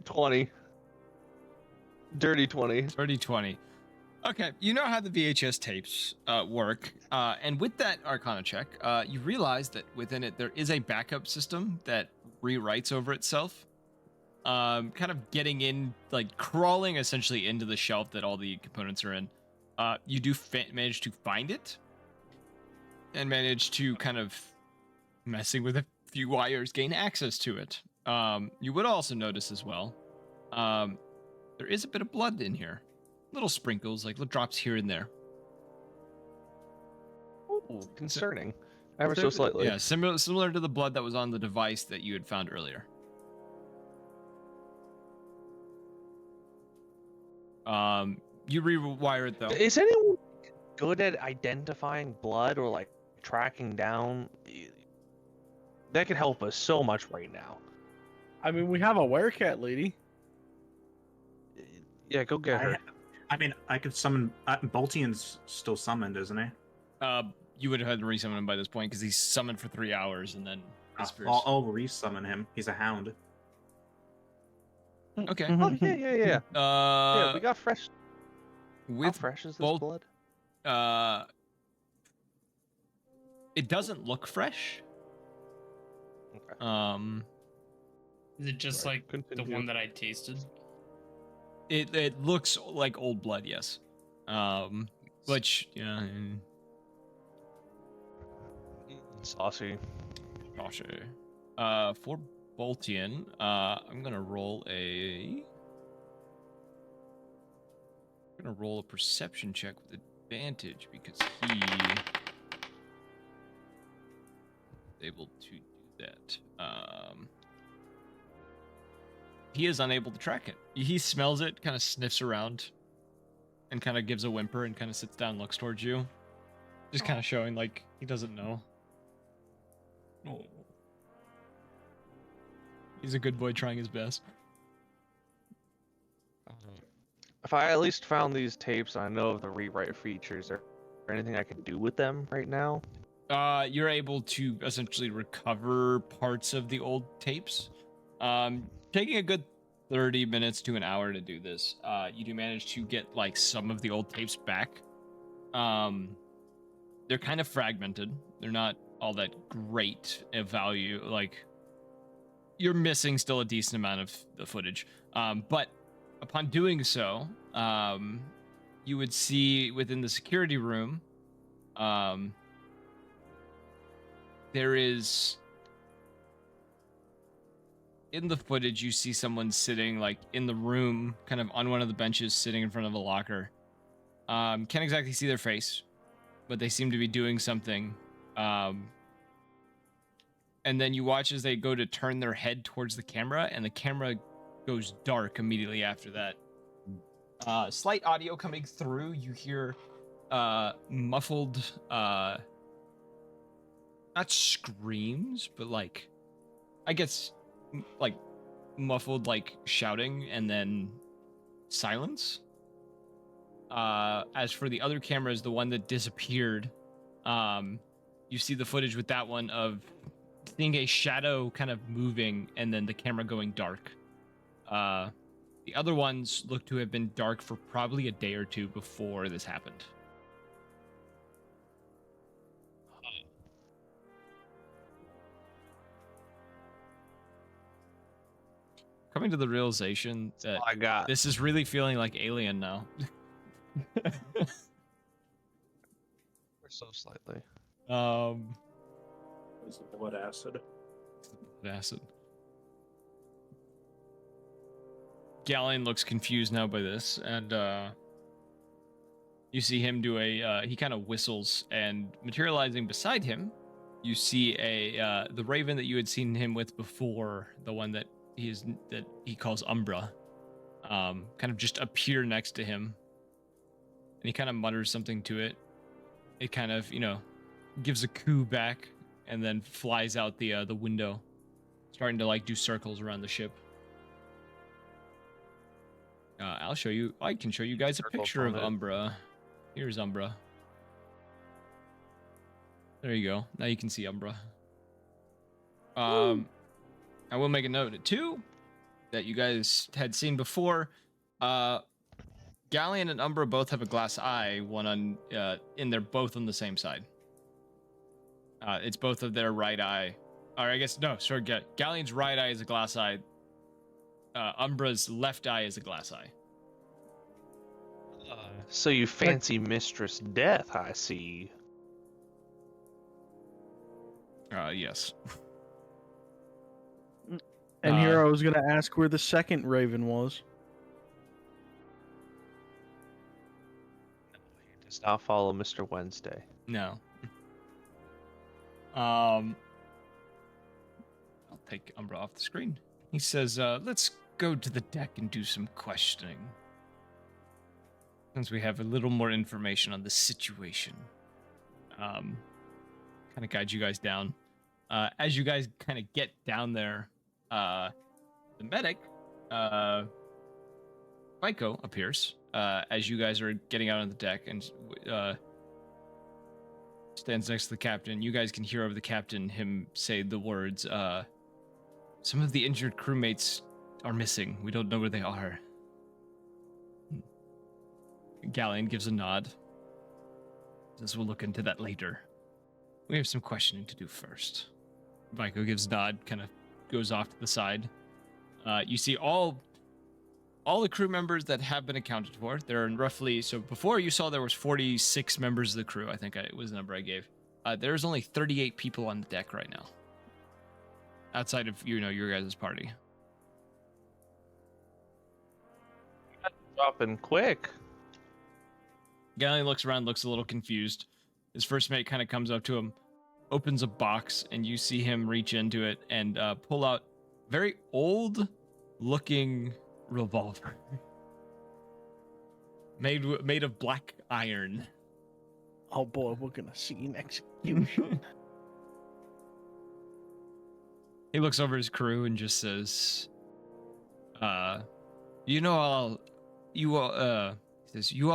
20. Dirty 20. Dirty 20. Okay, you know how the VHS tapes work, and with that Arcana check, you realize that within it there is a backup system that rewrites over itself, kind of getting in, like crawling essentially into the shelf that all the components are in. You do manage to find it, and manage to kind of messing with a few wires gain access to it. You would also notice as well, there is a bit of blood in here. Little sprinkles, like little drops here and there. Ooh, concerning. Ever so slightly. Yeah, similar to the blood that was on the device that you had found earlier. You rewire it though. Is anyone good at identifying blood or like tracking down? That could help us so much right now. I mean, we have a werecat lady. Yeah, go get her. I mean, I could summon. Boltian's still summoned, isn't he? You would have had to resummon him by this point because he's summoned for 3 hours and then disappears. I'll resummon him. He's a hound. Okay. Oh yeah. Yeah, we got fresh. How With fresh is this both- blood? it doesn't look fresh. Okay. Is it just like the Continue. one that I tasted? It looks like old blood, yes. Which yeah, Saucy. gosh. For Boltian, I'm gonna roll a perception check with advantage because he is able to do that. He is unable to track it. He smells it, kind of sniffs around, and kind of gives a whimper and kind of sits down and looks towards you. Just kind of showing like he doesn't know. Oh. He's a good boy trying his best. If I at least found these tapes, I know of the rewrite features or anything I can do with them right now. You're able to essentially recover parts of the old tapes. Taking a good 30 minutes to an hour to do this. You do manage to get like some of the old tapes back. They're kind of fragmented. They're not all that great of value. Like you're missing still a decent amount of the footage. But upon doing so, you would see within the security room, there is in the footage, you see someone sitting like in the room, kind of on one of the benches, sitting in front of a locker. Can't exactly see their face, but they seem to be doing something. And then you watch as they go to turn their head towards the camera, and the camera goes dark immediately after that. Slight audio coming through. You hear muffled, not screams, but like, I guess, like muffled, like shouting, and then silence. As for the other cameras, the one that disappeared, you see the footage with that one of seeing a shadow kind of moving and then the camera going dark. The other ones look to have been dark for probably a day or two before this happened. Coming to the realization that I got. this is really feeling like Alien now. We're so slightly. It's the blood acid. Acid. Galleon looks confused now by this, and you see him do he kind of whistles, and materializing beside him, you see the raven that you had seen him with before, the one that he calls Umbra, kind of just appear next to him, and he kind of mutters something to it. It kind of, gives a coo back, and then flies out the window, starting to like do circles around the ship. I'll show you. I can show you guys a picture of Umbra. Here's Umbra. There you go. Now you can see Umbra. I will make a note too that you guys had seen before. Galleon and Umbra both have a glass eye. One on, and they're both on the same side. It's both of their right eye. Or I guess no. Sorry, Galleon's right eye is a glass eye. Umbra's left eye is a glass eye. So you fancy Mistress Death, I see. Yes. And here I was going to ask where the second raven was. He does not follow Mr. Wednesday. No. I'll take Umbra off the screen. He says, let's go to the deck and do some questioning, since we have a little more information on the situation. Kind of guide you guys down. As you guys kind of get down there, the medic, Vico, appears as you guys are getting out on the deck, and stands next to the captain. You guys can hear over the captain him say the words, some of the injured crewmates are missing. We don't know where they are. Galleon gives a nod. Says we'll look into that later. We have some questioning to do first. Vico gives a nod, kind of goes off to the side. You see all the crew members that have been accounted for. There are roughly, so before you saw there was 46 members of the crew. I think it was the number I gave. There's only 38 people on the deck right now. Outside of, your guys' party. Dropping quick. Galleon looks around, looks a little confused. His first mate kind of comes up to him, opens a box, and you see him reach into it and pull out very old-looking revolver. made of black iron. Oh boy, we're gonna see an execution. He looks over his crew and just says, you all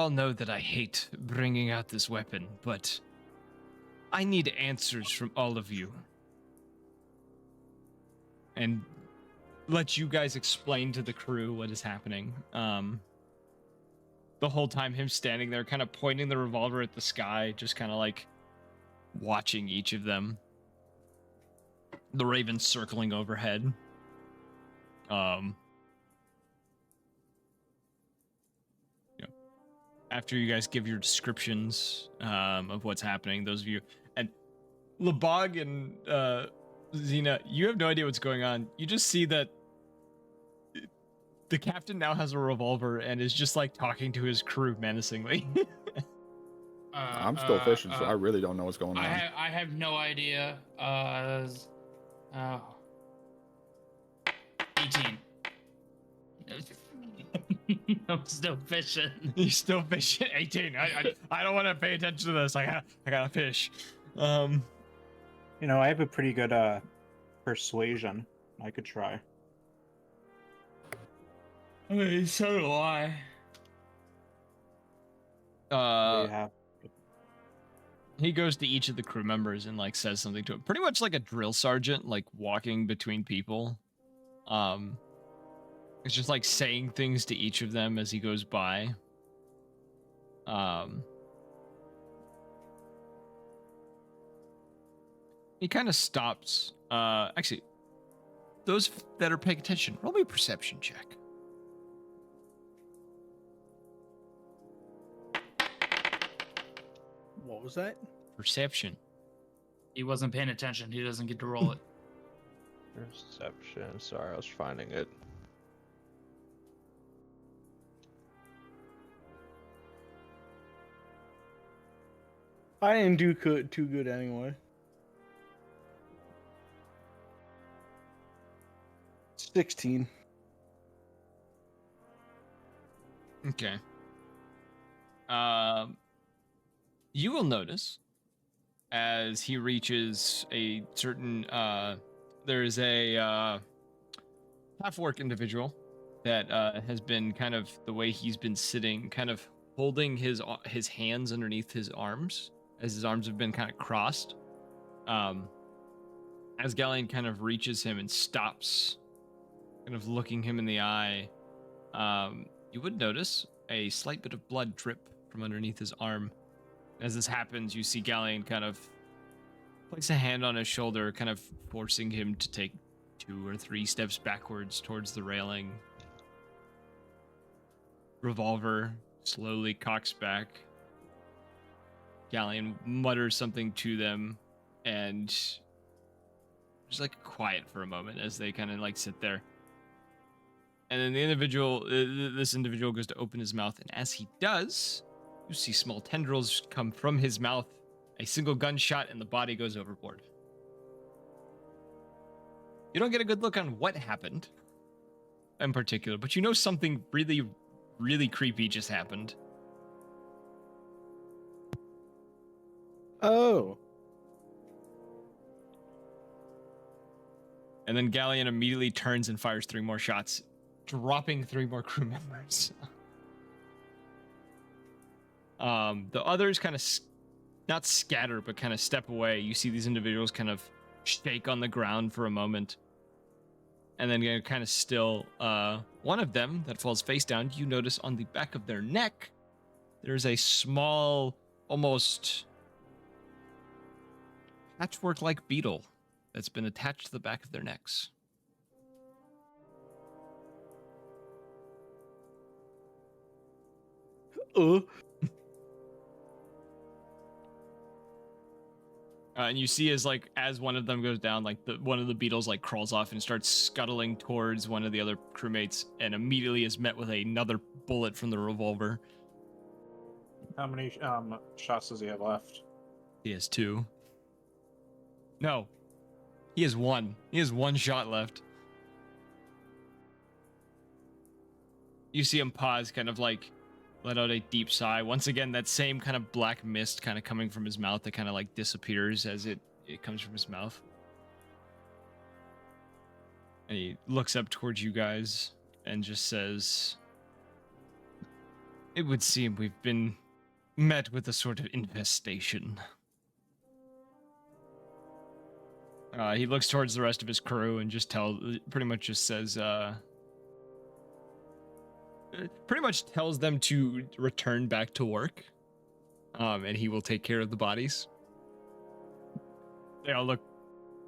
know that I hate bringing out this weapon, but I need answers from all of you. And let you guys explain to the crew what is happening. The whole time him standing there kind of pointing the revolver at the sky, just kind of like watching each of them. The raven circling overhead. After you guys give your descriptions of what's happening, those of you, and Lebog and Xena, you have no idea what's going on. You just see that the captain now has a revolver and is just like talking to his crew menacingly. I'm still fishing, so I really don't know what's going on. I have no idea. 18. I'm still fishing. He's still fishing. 18. I don't want to pay attention to this. I gotta fish. You know, I have a pretty good persuasion. I could try. Okay, so do I. What do you have? He goes to each of the crew members and like says something to him. Pretty much like a drill sergeant, like walking between people. It's just like saying things to each of them as he goes by. He kind of stops. Actually, those that are paying attention, roll me a perception check. What was that? Perception. He wasn't paying attention. He doesn't get to roll it. Perception. Sorry, I was finding it. I didn't do too good anyway. 16. Okay. You will notice as he reaches a certain there is a half-orc individual that has been kind of the way he's been sitting, kind of holding his hands underneath his arms as his arms have been kind of crossed. As Galleon kind of reaches him and stops, kind of looking him in the eye, you would notice a slight bit of blood drip from underneath his arm. As this happens, you see Galleon kind of place a hand on his shoulder, kind of forcing him to take 2 or 3 steps backwards towards the railing. Revolver slowly cocks back. Galleon mutters something to them, and just like quiet for a moment as they kind of like sit there. And then this individual goes to open his mouth, and as he does, you see small tendrils come from his mouth. A single gunshot, and the body goes overboard. You don't get a good look on what happened in particular, but you know something really, really creepy just happened. Oh. And then Galleon immediately turns and fires 3 more shots, dropping 3 more crew members. The others kind of not scatter, but kind of step away. You see these individuals kind of shake on the ground for a moment, and then get kind of still. One of them that falls face down, you notice on the back of their neck, there's a small, almost patchwork-like beetle that's been attached to the back of their necks. And you see as one of them goes down, like one of the beetles like crawls off and starts scuttling towards one of the other crewmates, and immediately is met with another bullet from the revolver. How many shots does he have left? He has 2. No, he has 1. He has 1 shot left. You see him pause, kind of like let out a deep sigh. Once again, that same kind of black mist kind of coming from his mouth that kind of like disappears as it comes from his mouth. And he looks up towards you guys and just says, "It would seem we've been met with a sort of infestation." He looks towards the rest of his crew and just pretty much tells them to return back to work, and he will take care of the bodies. They all look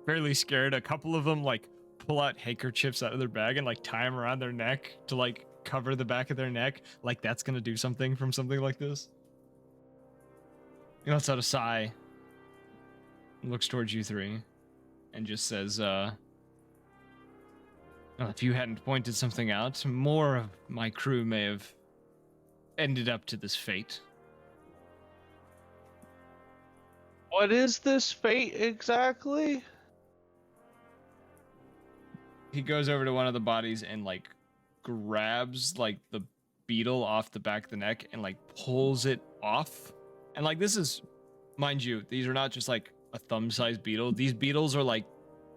fairly scared. A couple of them like pull out handkerchiefs out of their bag and like tie them around their neck to like cover the back of their neck, like that's gonna do something from something like this. He lets out a sigh, looks towards you 3, and just says, Well, if you hadn't pointed something out, more of my crew may have ended up to this fate. What is this fate exactly? He goes over to one of the bodies and like grabs like the beetle off the back of the neck and like pulls it off. And like this is, mind you, these are not just like a thumb-sized beetle. These beetles are like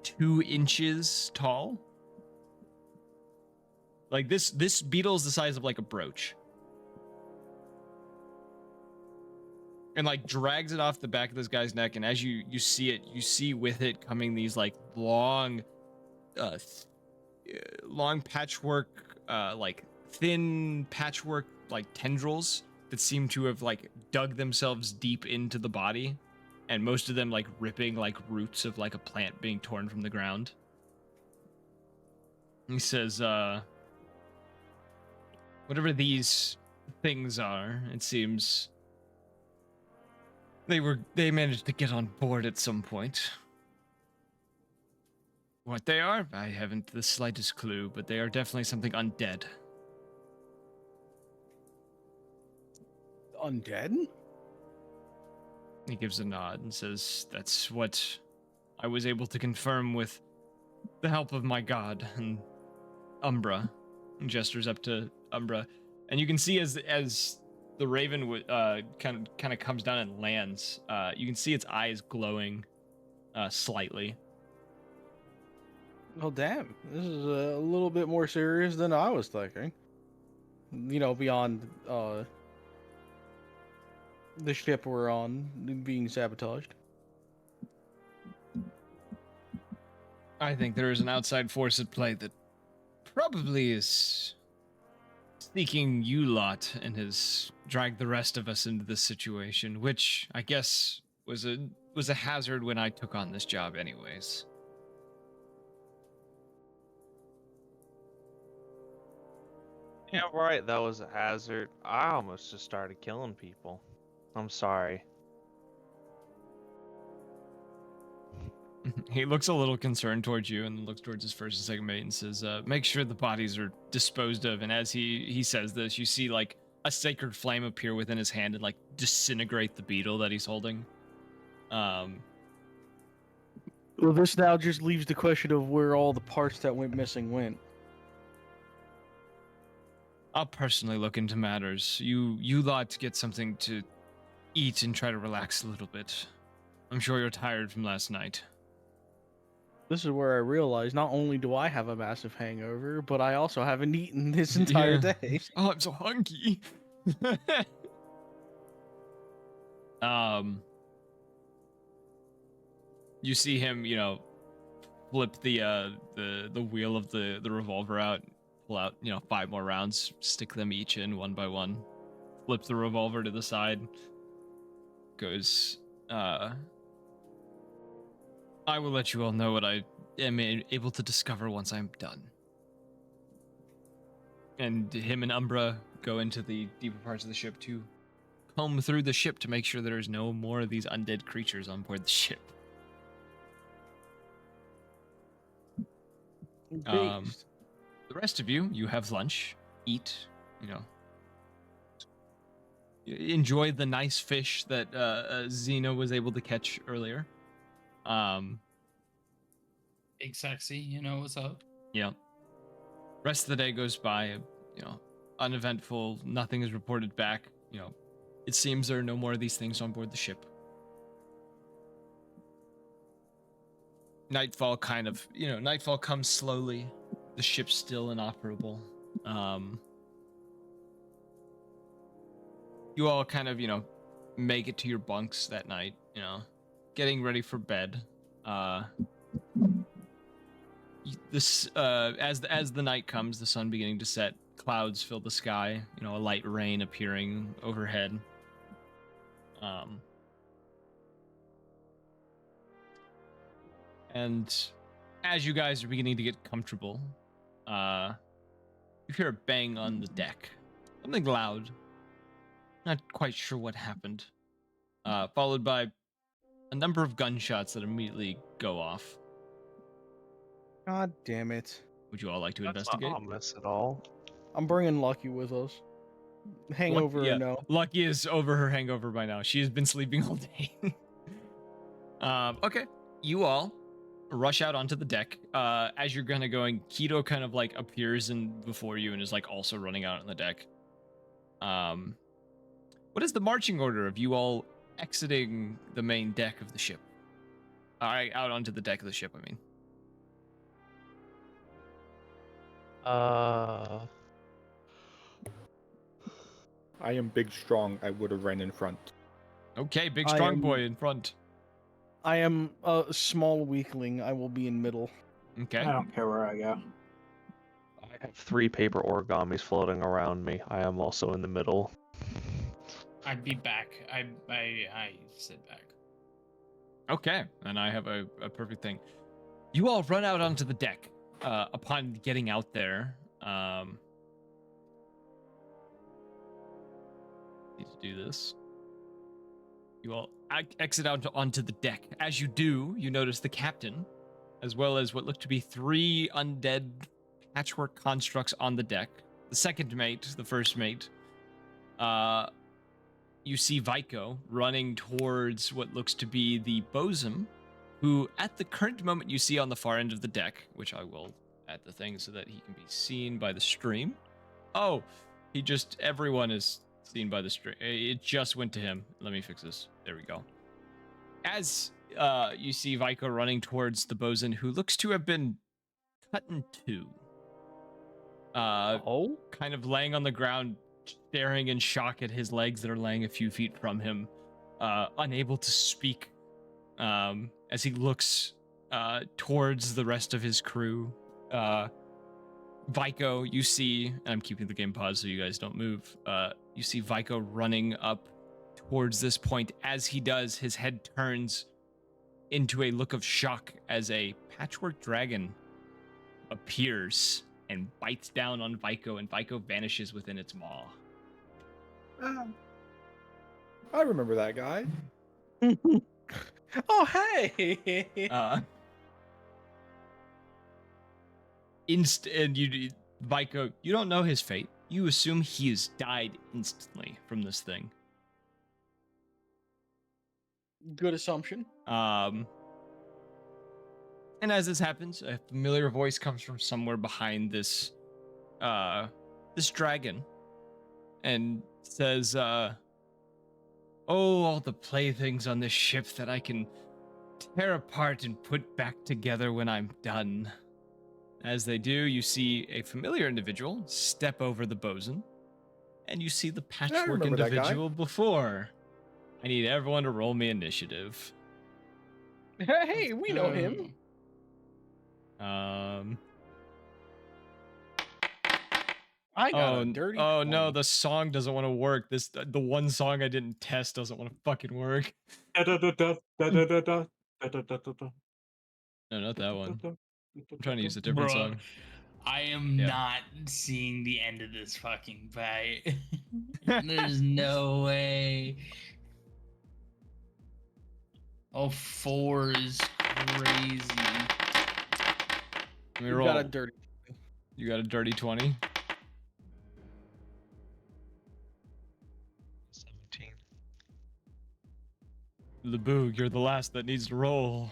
2 inches tall. Like this beetle is the size of like a brooch. And like drags it off the back of this guy's neck, and as you see it, you see with it coming these like long patchwork, like thin patchwork like tendrils that seem to have like dug themselves deep into the body, and most of them like ripping like roots of like a plant being torn from the ground. He says, whatever these things are, it seems they managed to get on board at some point. What they are, I haven't the slightest clue, but they are definitely something undead. Undead? He gives a nod and says, that's what I was able to confirm with the help of my god and Umbra. And gestures up to Umbra. And you can see as the raven kind of comes down and lands, you can see its eyes glowing slightly. Oh, damn. This is a little bit more serious than I was thinking. You know, beyond the ship we're on being sabotaged. I think there is an outside force at play that probably is seeking you lot and has dragged the rest of us into this situation, which I guess was a hazard when I took on this job anyways. Yeah, right, that was a hazard. I almost just started killing people. I'm sorry. He looks a little concerned towards you and looks towards his first and second mate and says, make sure the bodies are disposed of. And as he says this, you see like a sacred flame appear within his hand and like disintegrate the beetle that he's holding. Well, this now just leaves the question of where all the parts that went missing went. I'll personally look into matters. You lot get something to eat and try to relax a little bit. I'm sure you're tired from last night. This is where I realize not only do I have a massive hangover, but I also haven't eaten this entire Yeah. day. Oh, I'm so hungry. You see him, flip the wheel of the revolver out, pull out, 5 more rounds, stick them each in one by one, flip the revolver to the side, goes, I will let you all know what I am able to discover once I'm done. And him and Umbra go into the deeper parts of the ship to comb through the ship to make sure there's no more of these undead creatures on board the ship. The rest of you have lunch, eat, enjoy the nice fish that Xena was able to catch earlier. Big sexy, you know what's up. Yeah. Rest of the day goes by, uneventful. Nothing is reported back. It seems there are no more of these things on board the ship. Nightfall nightfall comes slowly. The ship's still inoperable. You all kind of, make it to your bunks that night, getting ready for bed. As the night comes, the sun beginning to set, clouds fill the sky, a light rain appearing overhead. And as you guys are beginning to get comfortable, you hear a bang on the deck. Something loud. Not quite sure what happened. Followed by a number of gunshots that immediately go off. God damn it. Would you all like to That's investigate? not ominous at all. I'm bringing Lucky with us. Hangover or no? Lucky is over her hangover by now. She has been sleeping all day. Okay, you all rush out onto the deck. As you're kind of going, Keto kind of like appears before you and is like also running out on the deck. What is the marching order of you all exiting the main deck of the ship? All right, out onto the deck of the ship, I mean. I am big, strong. I would have ran in front. Okay, big strong boy in front. I am a small weakling. I will be in middle. Okay. I don't care where I go. I have 3 paper origamis floating around me. I am also in the middle. I'd be back. I sit back. Okay, and I have a perfect thing. You all run out onto the deck. Upon getting out there, need to do this. You all exit out onto the deck. As you do, you notice the captain, as well as what look to be 3 undead patchwork constructs on the deck. The second mate, the first mate. You see Vico running towards what looks to be the bosun, who at the current moment you see on the far end of the deck, which I will add the thing so that he can be seen by the stream. Oh, everyone is seen by the stream. It just went to him. Let me fix this. There we go. As you see Vico running towards the bosun, who looks to have been cut in 2. Kind of laying on the ground, staring in shock at his legs that are laying a few feet from him, unable to speak, as he looks towards the rest of his crew. Vico, you see, and I'm keeping the game paused so you guys don't move, you see Vico running up towards this point. As he does, his head turns into a look of shock as a patchwork dragon appears and bites down on Vico, and Vico vanishes within its maw. I remember that guy. Oh, hey! And Vico, you don't know his fate. You assume he has died instantly from this thing. Good assumption. And as this happens, a familiar voice comes from somewhere behind this dragon, and says, "Oh, all the playthings on this ship that I can tear apart and put back together when I'm done." As they do, you see a familiar individual step over the bosun, and you see the patchwork individual before. I need everyone to roll me initiative. Hey, we know him. I got a dirty. Oh no, the song doesn't want to work. The one song I didn't test doesn't want to fucking work. No, not that one. I'm trying to use a different song. I am not seeing the end of this fucking fight. There's no way. Oh, 4 is crazy. Let me roll. You got a dirty 20? 17. Laboog, you're the last that needs to roll.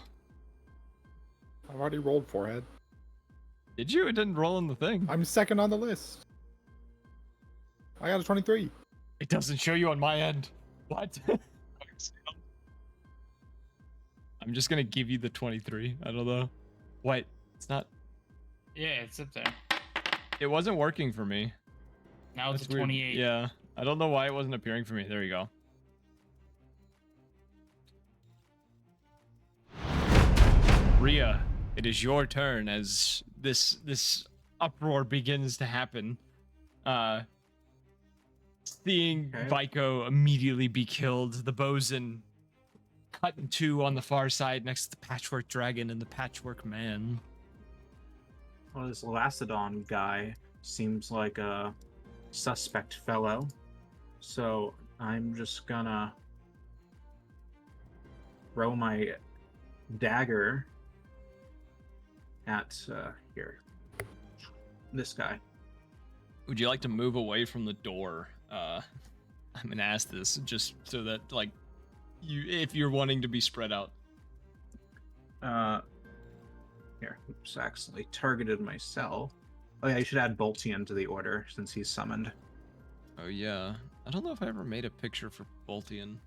I've already rolled forehead. Did you? It didn't roll in the thing. I'm second on the list. I got a 23. It doesn't show you on my end. What? I'm just gonna give you the 23. I don't know. What? It's not. Yeah, it's up there. It wasn't working for me. Now it's a 28. Yeah. I don't know why it wasn't appearing for me. There you go. Rhea, it is your turn as this uproar begins to happen. Seeing Vico immediately be killed, the bosun cut in 2 on the far side next to the patchwork dragon and the patchwork man. Well, this Lacedon guy seems like a suspect fellow, so I'm just gonna throw my dagger at here. this guy. Would you like to move away from the door? I'm gonna ask this just so that like if you're wanting to be spread out. Here, oops, I accidentally targeted myself. Oh yeah, you should add Boltian to the order since he's summoned. Oh yeah, I don't know if I ever made a picture for Boltian.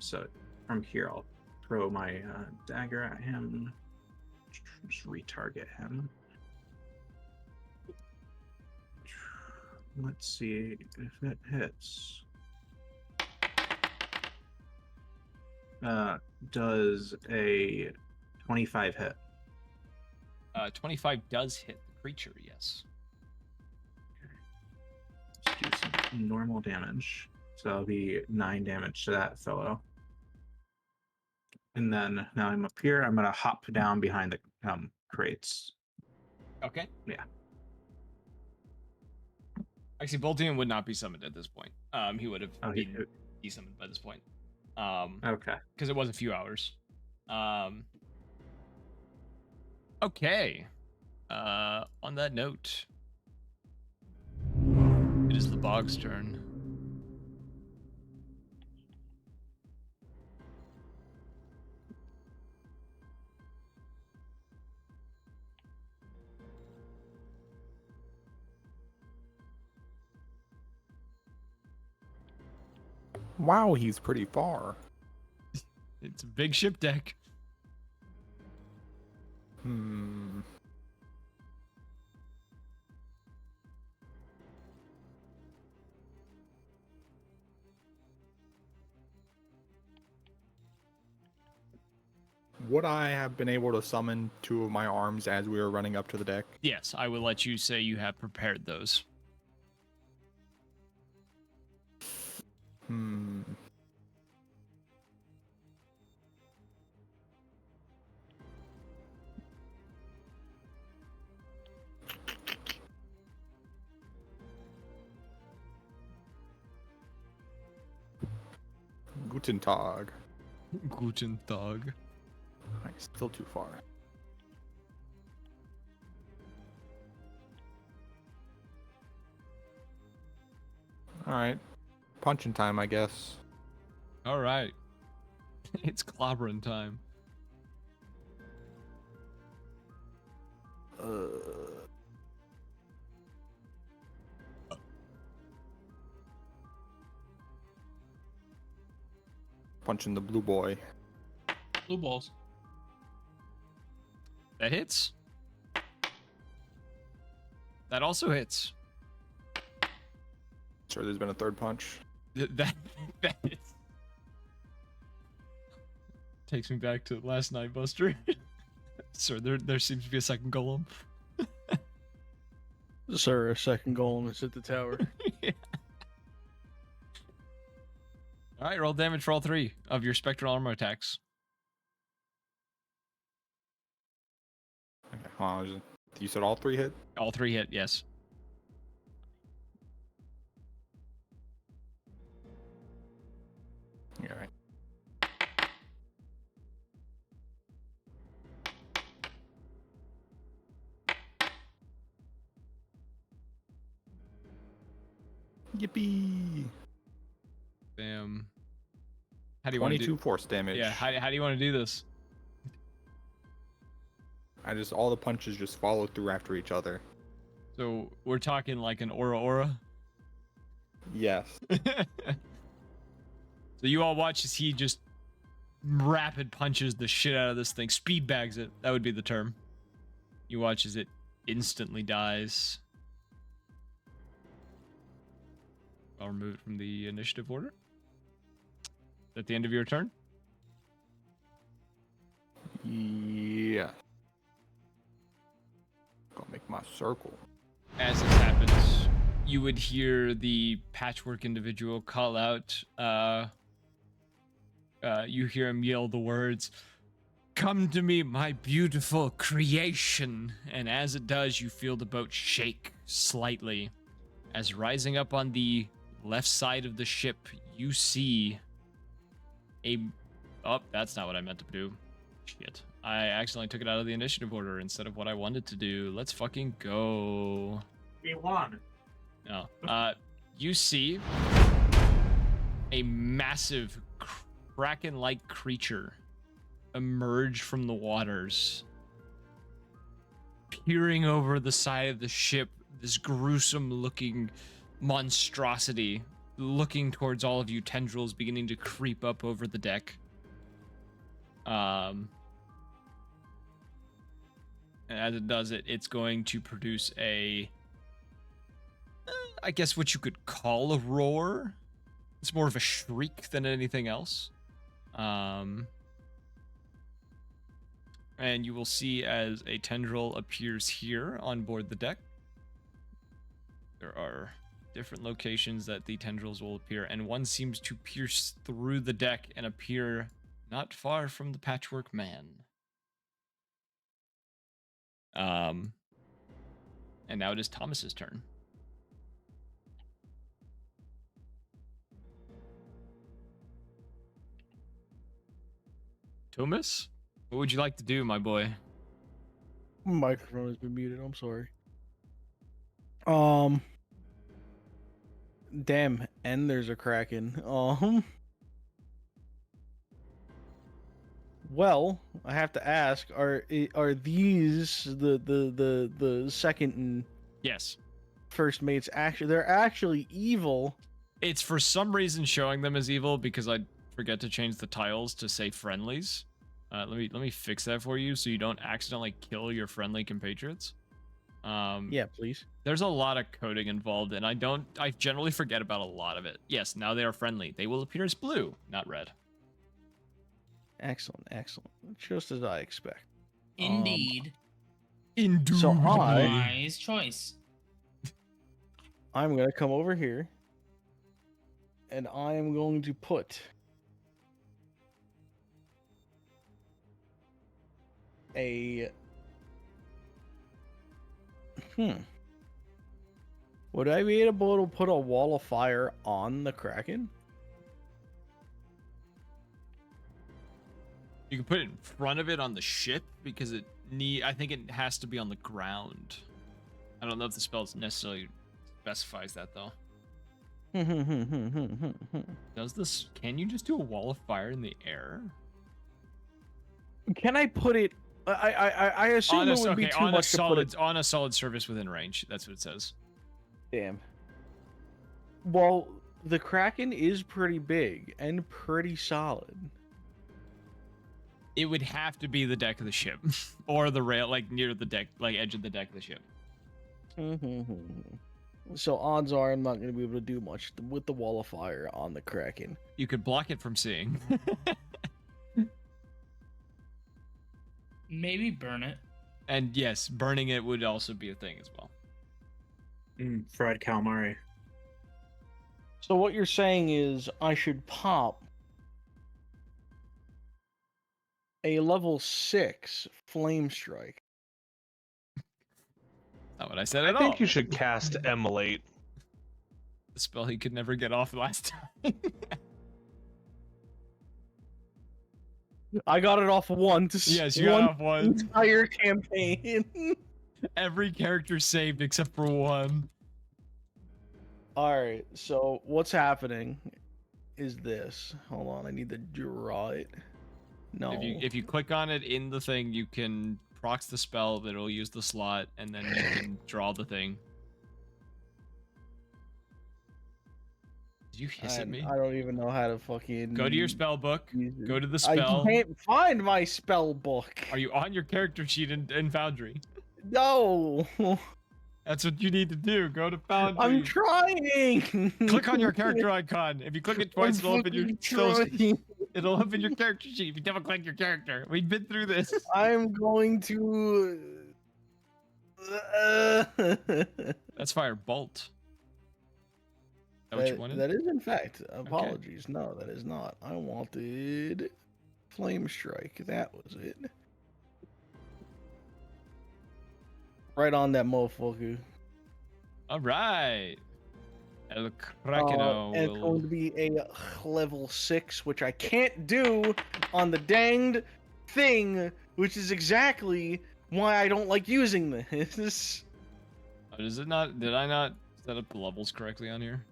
So from here I'll throw my dagger at him. Just retarget him. Let's see if it hits. Does a 25 hit? 25 does hit the creature, yes. Let's do some normal damage. So that'll be 9 damage to that fellow. And then now I'm up here. I'm gonna hop down behind the crates. Okay. Yeah. Actually, Boltian would not be summoned at this point. He would have been desummoned by this point. Okay. Because it was a few hours. Okay. On that note, it is the Bog's turn. Wow, he's pretty far. It's a big ship deck. Would I have been able to summon 2 of my arms as we were running up to the deck? Yes, I will let you say you have prepared those. Guten Tag. Guten Tag. Still too far. Alright. Punching time, I guess. All right. It's clobbering time. Punching the blue boy. Blue balls. That hits. That also hits. Sure, there's been a third punch. That hits. Takes me back to last night, Buster. Sir, there seems to be a second golem. Sir, a second golem is at the tower. Yeah. All right, roll damage for all 3 of your spectral armor attacks. Okay, hold on, you said all 3 hit? All 3 hit, yes. Yeah, right. Yippee! Bam. How do you want to 22 do? force damage. Yeah. How do you want to do this? All the punches just follow through after each other. So we're talking like an aura. Yes. So you all watch as he just rapid punches the shit out of this thing, speed bags it. That would be the term. You watch as it instantly dies. I'll remove it from the initiative order. At the end of your turn? Yeah. Gonna make my circle. As this happens, you would hear the patchwork individual call out. You hear him yell the words, "Come to me, my beautiful creation." And as it does, you feel the boat shake slightly. As rising up on the left side of the ship, you see a... Oh, that's not what I meant to do. Shit. I accidentally took it out of the initiative order instead of what I wanted to do. Let's fucking go. We won. No. You see a massive kraken-like creature emerge from the waters, peering over the side of the ship, this gruesome-looking monstrosity looking towards all of you, tendrils beginning to creep up over the deck. And as it does it, it's going to produce a, I guess what you could call a roar. It's more of a shriek than anything else. And you will see as a tendril appears here on board the deck. There are different locations that the tendrils will appear, and one seems to pierce through the deck and appear not far from the Patchwork Man. And now it is Thomas's turn. Thomas, what would you like to do, my boy? Microphone has been muted. I'm sorry. Damn, and there's a kraken. Well, I have to ask: Are these the second and Yes. first mates? Actually, they're actually evil. It's for some reason showing them as evil because I forget to change the tiles to say friendlies. Let me fix that for you so you don't accidentally kill your friendly compatriots. Yeah, please. There's a lot of coding involved, and I generally forget about a lot of it. Yes, now they are friendly. They will appear as blue, not red. Excellent, excellent. Just as I expect. Indeed. Indeed. So Wise choice. I'm gonna come over here, and I am going to put a Would I be able to put a wall of fire on the kraken? You can put it in front of it on the ship because I think it has to be on the ground. I don't know if the spell necessarily specifies that though. Can you just do a wall of fire in the air? Can I put it? I assume it would be too much to put it on a solid surface within range. That's what it says. Damn. Well, the kraken is pretty big and pretty solid. It would have to be the deck of the ship, or the rail, like near the deck, like edge of the deck of the ship. So odds are I'm not going to be able to do much with the wall of fire on the kraken. You could block it from seeing. Maybe burn it. And yes, burning it would also be a thing as well. Fried calamari. So what you're saying is I should pop a level 6 flame strike. Not what I said I at all. think you should cast Emulate. The spell he could never get off last time. I got it off once. Yes, you got it off once. Entire campaign. Every character saved except for one. Alright, so what's happening is this. Hold on, I need to draw it. No. If you click on it in the thing, you can procs the spell that will use the slot, and then you can draw the thing. Did you hiss at me? I don't even know how to fucking... Go to your spell book. Go to the spell. I can't find my spell book. Are you on your character sheet in Foundry? No. That's what you need to do. Go to Foundry. I'm trying. Click on your character icon. If you click it twice, it'll open your it'll open your character sheet. If you double click your character, we've been through this. I'm going to. That's fire bolt. Is that what you wanted? That is in fact. Apologies. Okay. No, that is not. I wanted flame strike. That was it. Right on that motherfucker. All right. El Krakeno and it's going to be a level 6, which I can't do on the danged thing which is exactly why I don't like using this. Is it not? Did I not set up the levels correctly on here?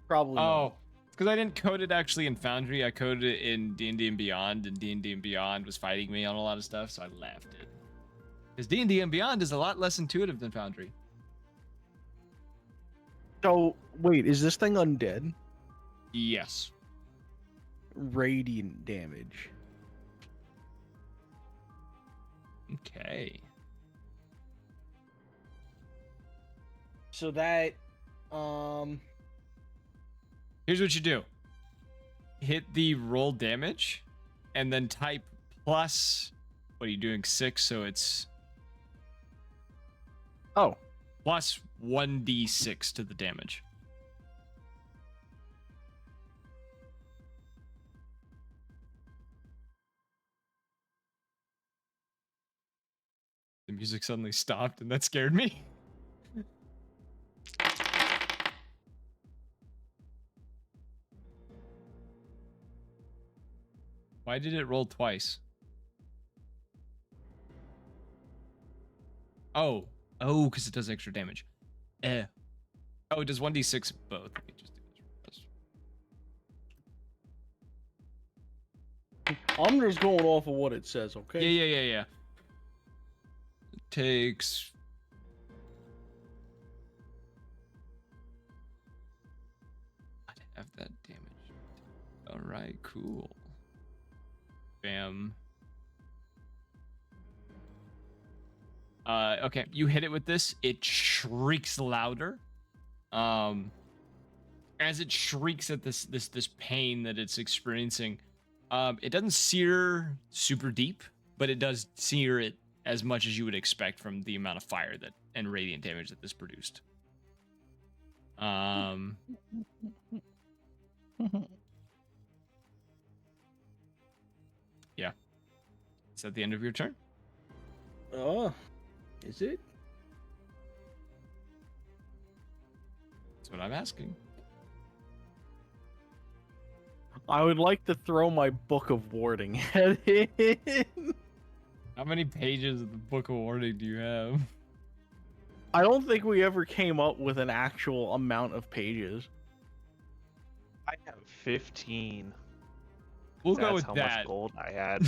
Probably not. Oh, it's because I didn't code it actually in Foundry. I coded it in D&D and Beyond, and D&D and Beyond was fighting me on a lot of stuff, so I left it. Because D&D and Beyond is a lot less intuitive than Foundry. So, wait, is this thing undead? Yes. Radiant damage. Okay. So that, Here's what you do. Hit the roll damage, and then type plus, what are you doing, 6, so it's Oh. plus 1d6 to the damage. The music suddenly stopped, and that scared me. Why did it roll twice? Oh, because it does extra damage. Oh, it does 1d6 both. Let me just do this. I'm just going off of what it says, okay? Yeah. It takes. I have that damage. All right, cool. Bam. Okay, you hit it with this. It shrieks louder. As it shrieks at this pain that it's experiencing, it doesn't sear super deep, but it does sear it as much as you would expect from the amount of fire that and radiant damage that this produced. Yeah. Is that the end of your turn? Oh, is it? That's what I'm asking. I would like to throw my Book of Warding at it. How many pages of the Book of Warding do you have? I don't think we ever came up with an actual amount of pages. I have 15. We'll That's go with how that. much gold I had.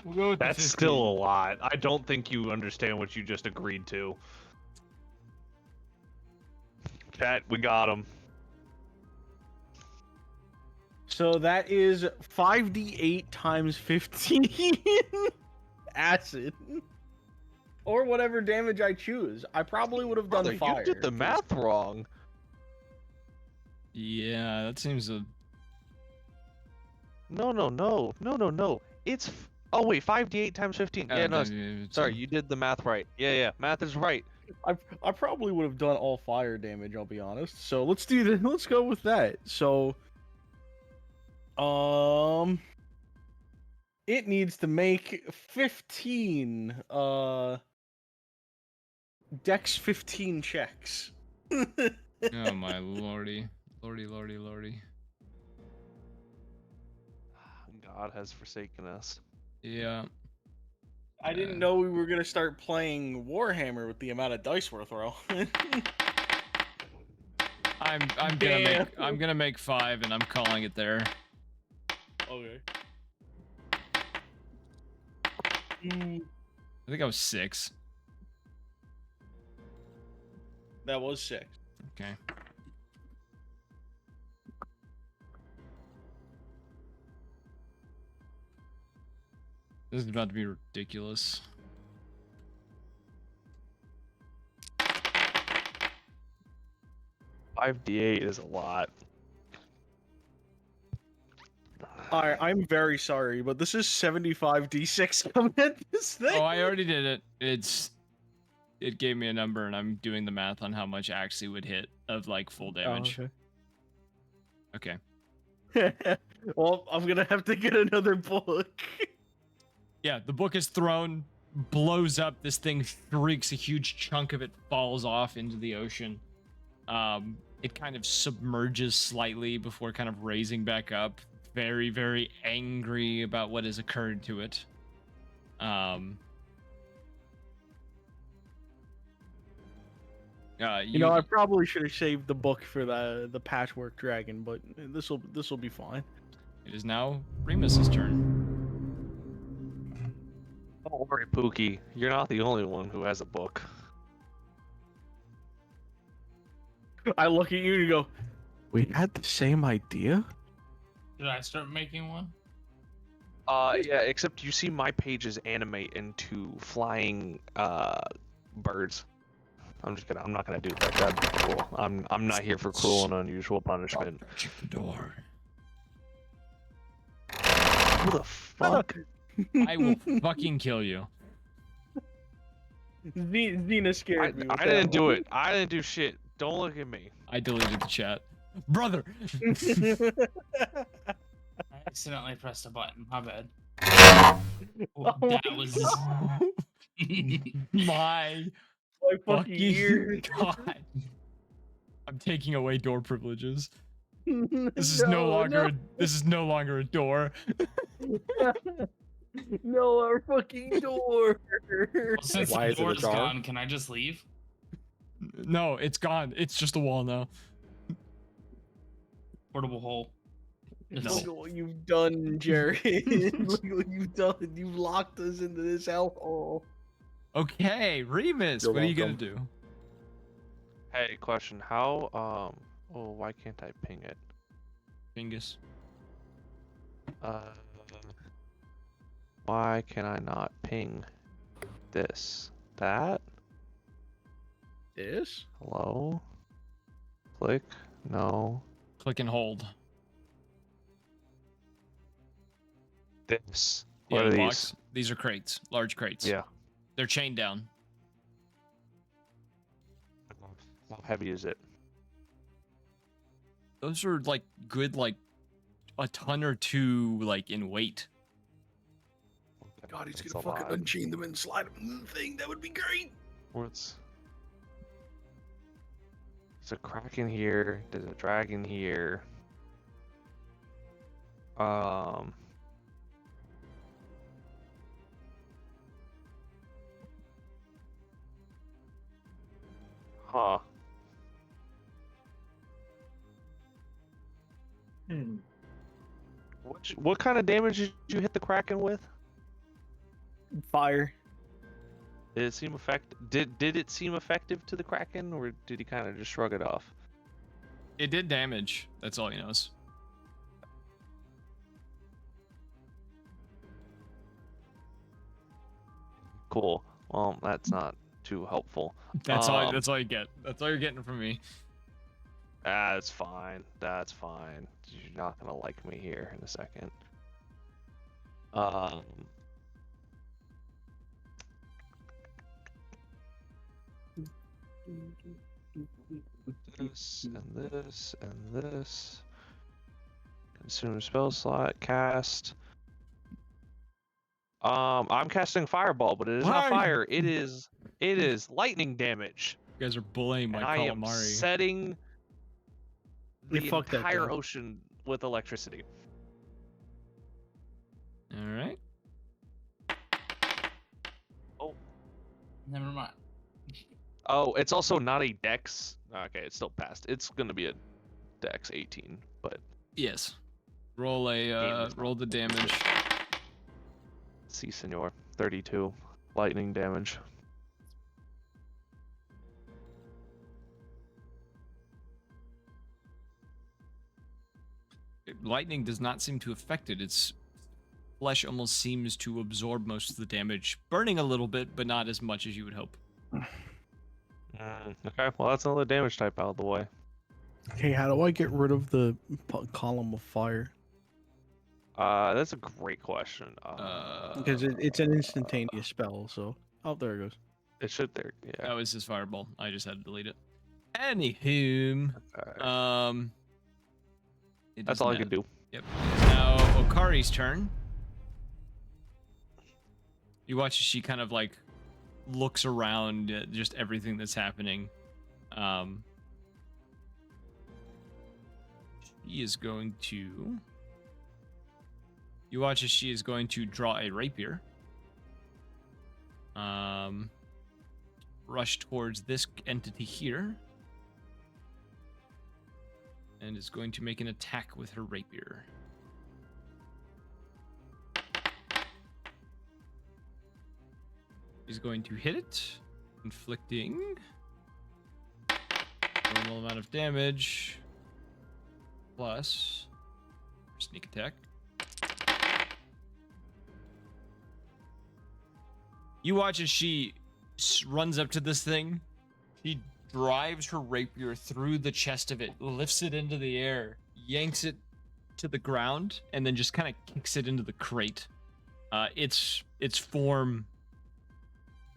We'll go with the That's 15. still a lot. I don't think you understand what you just agreed to. Chat, we got him. So that is 5d8 times 15 acid. Or whatever damage I choose. I probably would have done Brother, fire. you did the math wrong. Yeah, that seems a. No. It's oh wait, 5d8 times 15. Yeah, no. Sorry, you did the math right. Yeah. Math is right. I probably would have done all fire damage, I'll be honest. So let's do this. Let's go with that. So it needs to make 15 Dex 15 checks. Oh my lordy. Lordy. God has forsaken us. Yeah. I didn't know we were gonna start playing Warhammer with the amount of dice we're throwing. I'm gonna make 5 and I'm calling it there. Okay. I think I was 6. That was 6. Okay. This is about to be ridiculous. $5d8 is a lot. Alright, I'm very sorry, but this is 75d6 coming at this thing. Oh, I already did it. It gave me a number, and I'm doing the math on how much actually would hit of like full damage. Okay. Well, I'm gonna have to get another book. Yeah, the book is thrown, blows up. This thing shrieks. A huge chunk of it falls off into the ocean. It kind of submerges slightly before kind of raising back up. Very, very angry about what has occurred to it. I probably should have saved the book for the patchwork dragon, but this will be fine. It is now Remus's turn. Don't worry, Pookie. You're not the only one who has a book. I look at you and go, "We had the same idea." Did I start making one? Yeah, except you see my pages animate into flying birds. I'm just kidding. I'm not gonna do that. That'd be cool. I'm not here for cruel and unusual punishment. Check the door. Who the fuck? I will fucking kill you. Xena scared me. I didn't do it. I didn't do shit. Don't look at me. I deleted the chat. Brother! I accidentally pressed a button. My bad. That was my fucking ear. God. I'm taking away door privileges. This is no longer a door. No, our fucking door. Well, since Why the is it door's ajar? gone, can I just leave? No, it's gone. It's just a wall now. Portable hole. Look at what you've done, Jared. Look at what you've done. You've locked us into this hellhole. Okay, Remus, You're what are you gonna welcome. do? Hey, question. How? Oh, why can't I ping it? Fingus. Why can I not ping this? That? This? Hello? Click? No. Click and hold. This. Yeah, What are these? box. These are crates, large crates. Yeah. They're chained down. How heavy is it? Those are like good, like a ton or two, like in weight. God, he's That's gonna a fucking lot. unchain them and slide them in the thing. That would be great. What's... There's a crack in here. There's a dragon here. Huh. What kind of damage did you hit the Kraken with? Fire. Did it seem did it seem effective to the Kraken, or did he kind of just shrug it off? It did damage. That's all he knows. Cool. Well, that's not too helpful. That's all. That's all you get. That's all you're getting from me. That's fine. That's fine. You're not gonna like me here in a second. This and this and this. Consume spell slot. Cast. I'm casting fireball, but it is not fire. It is lightning damage. You guys are bullying my And I am calamari. setting the fuck that entire guy. ocean with electricity. All right. Never mind. Oh, it's also not a dex. Okay, it's still passed. It's gonna be a dex 18, but Yes. Roll the damage. si, senor. 32 lightning damage. Lightning does not seem to affect it. Its flesh almost seems to absorb most of the damage, burning a little bit, but not as much as you would hope. Okay, well that's another damage type out of the way. Hey, how do I get rid of the column of fire? That's a great question. Because it's an instantaneous spell, so... Oh, there it goes. It should there. Yeah. That was his fireball. I just had to delete it. Anywho, Okay. it That's is all I now- can do. Yep. It is now Okari's turn. You watch as she kind of like looks around at just everything that's happening. She is going to. You watch as she is going to draw a rapier. rush towards this entity here. And is going to make an attack with her rapier. She's going to hit it, inflicting normal amount of damage plus sneak attack. You watch as she runs up to this thing. She drives her rapier through the chest of it, lifts it into the air, yanks it to the ground, and then just kind of kicks it into the crate. Its form,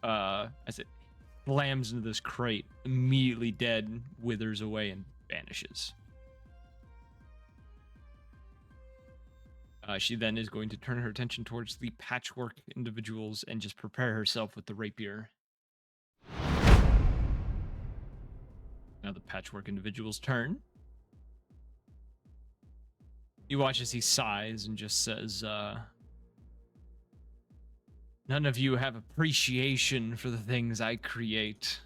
as it slams into this crate, immediately dead, withers away and vanishes. She then is going to turn her attention towards the patchwork individuals and just prepare herself with the rapier. Now the patchwork individual's turn. You watch as he sighs and just says, none of you have appreciation for the things I create.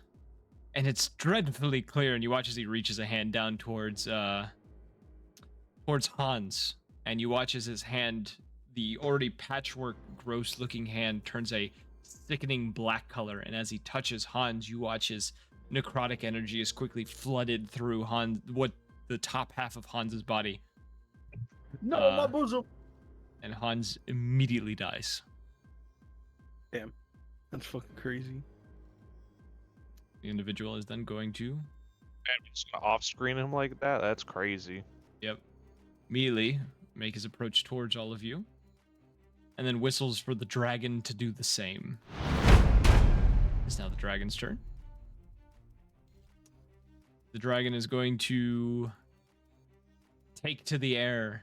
And it's dreadfully clear, and you watch as he reaches a hand down towards Hans. And you watch as his hand, the already patchwork, gross-looking hand, turns a sickening black color. And as he touches Hans, you watch his necrotic energy is quickly flooded through the top half of Hans's body. No, my bosom. And Hans immediately dies. Damn, that's fucking crazy. The individual is then going to. And just gonna off-screen him like that? That's crazy. Yep. Immediately make his approach towards all of you, and then whistles for the dragon to do the same. It's now the dragon's turn. The dragon is going to take to the air.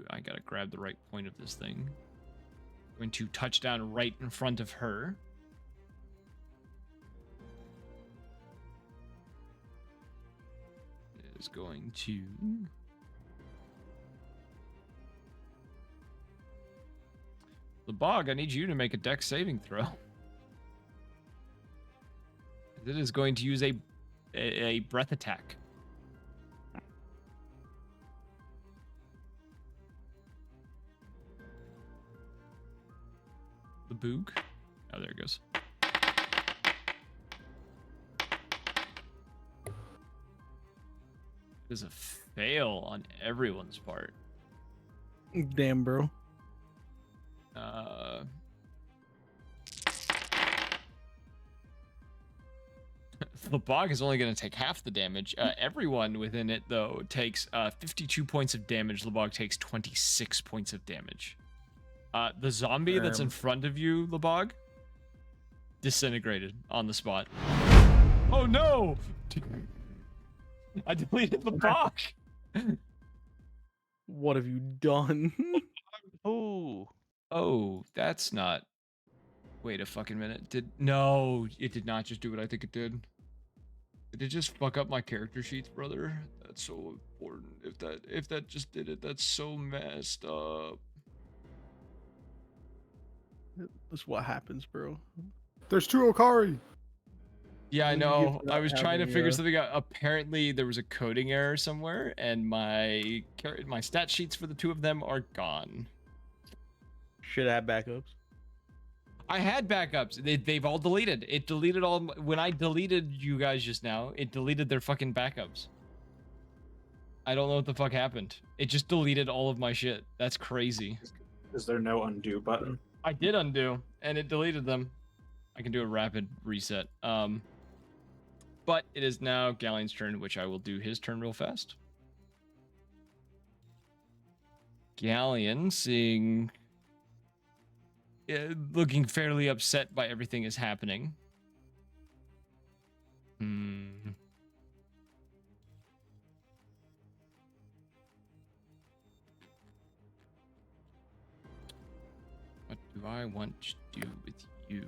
I gotta grab the right point of this thing. Going to touch down right in front of her. It is going to... The Bog, I need you to make a dex saving throw. It is going to use a breath attack. The Boog. Oh, there it goes. It is a fail on everyone's part. Damn, bro. The Bog is only going to take half the damage. Everyone within it, though, takes 52 points of damage. Lebog takes 26 points of damage. The zombie that's in front of you, Lebog, disintegrated on the spot. Oh no! I deleted the Bog! What have you done? Oh, that's not... Wait a fucking minute. No, it did not just do what I think it did. Did it just fuck up my character sheets, brother? That's so important. If that just did it, that's so messed up. That's what happens, bro. There's two Okari. Yeah, I know. Not I was trying to having, figure something out. Apparently, there was a coding error somewhere, and my stat sheets for the two of them are gone. Should have backups. I had backups. They've all deleted. It deleted all... When I deleted you guys just now, it deleted their fucking backups. I don't know what the fuck happened. It just deleted all of my shit. That's crazy. Is there no undo button? I did undo, and it deleted them. I can do a rapid reset. But it is now Galleon's turn, which I will do his turn real fast. Galleon, seeing... looking fairly upset by everything is happening. What do I want to do with you?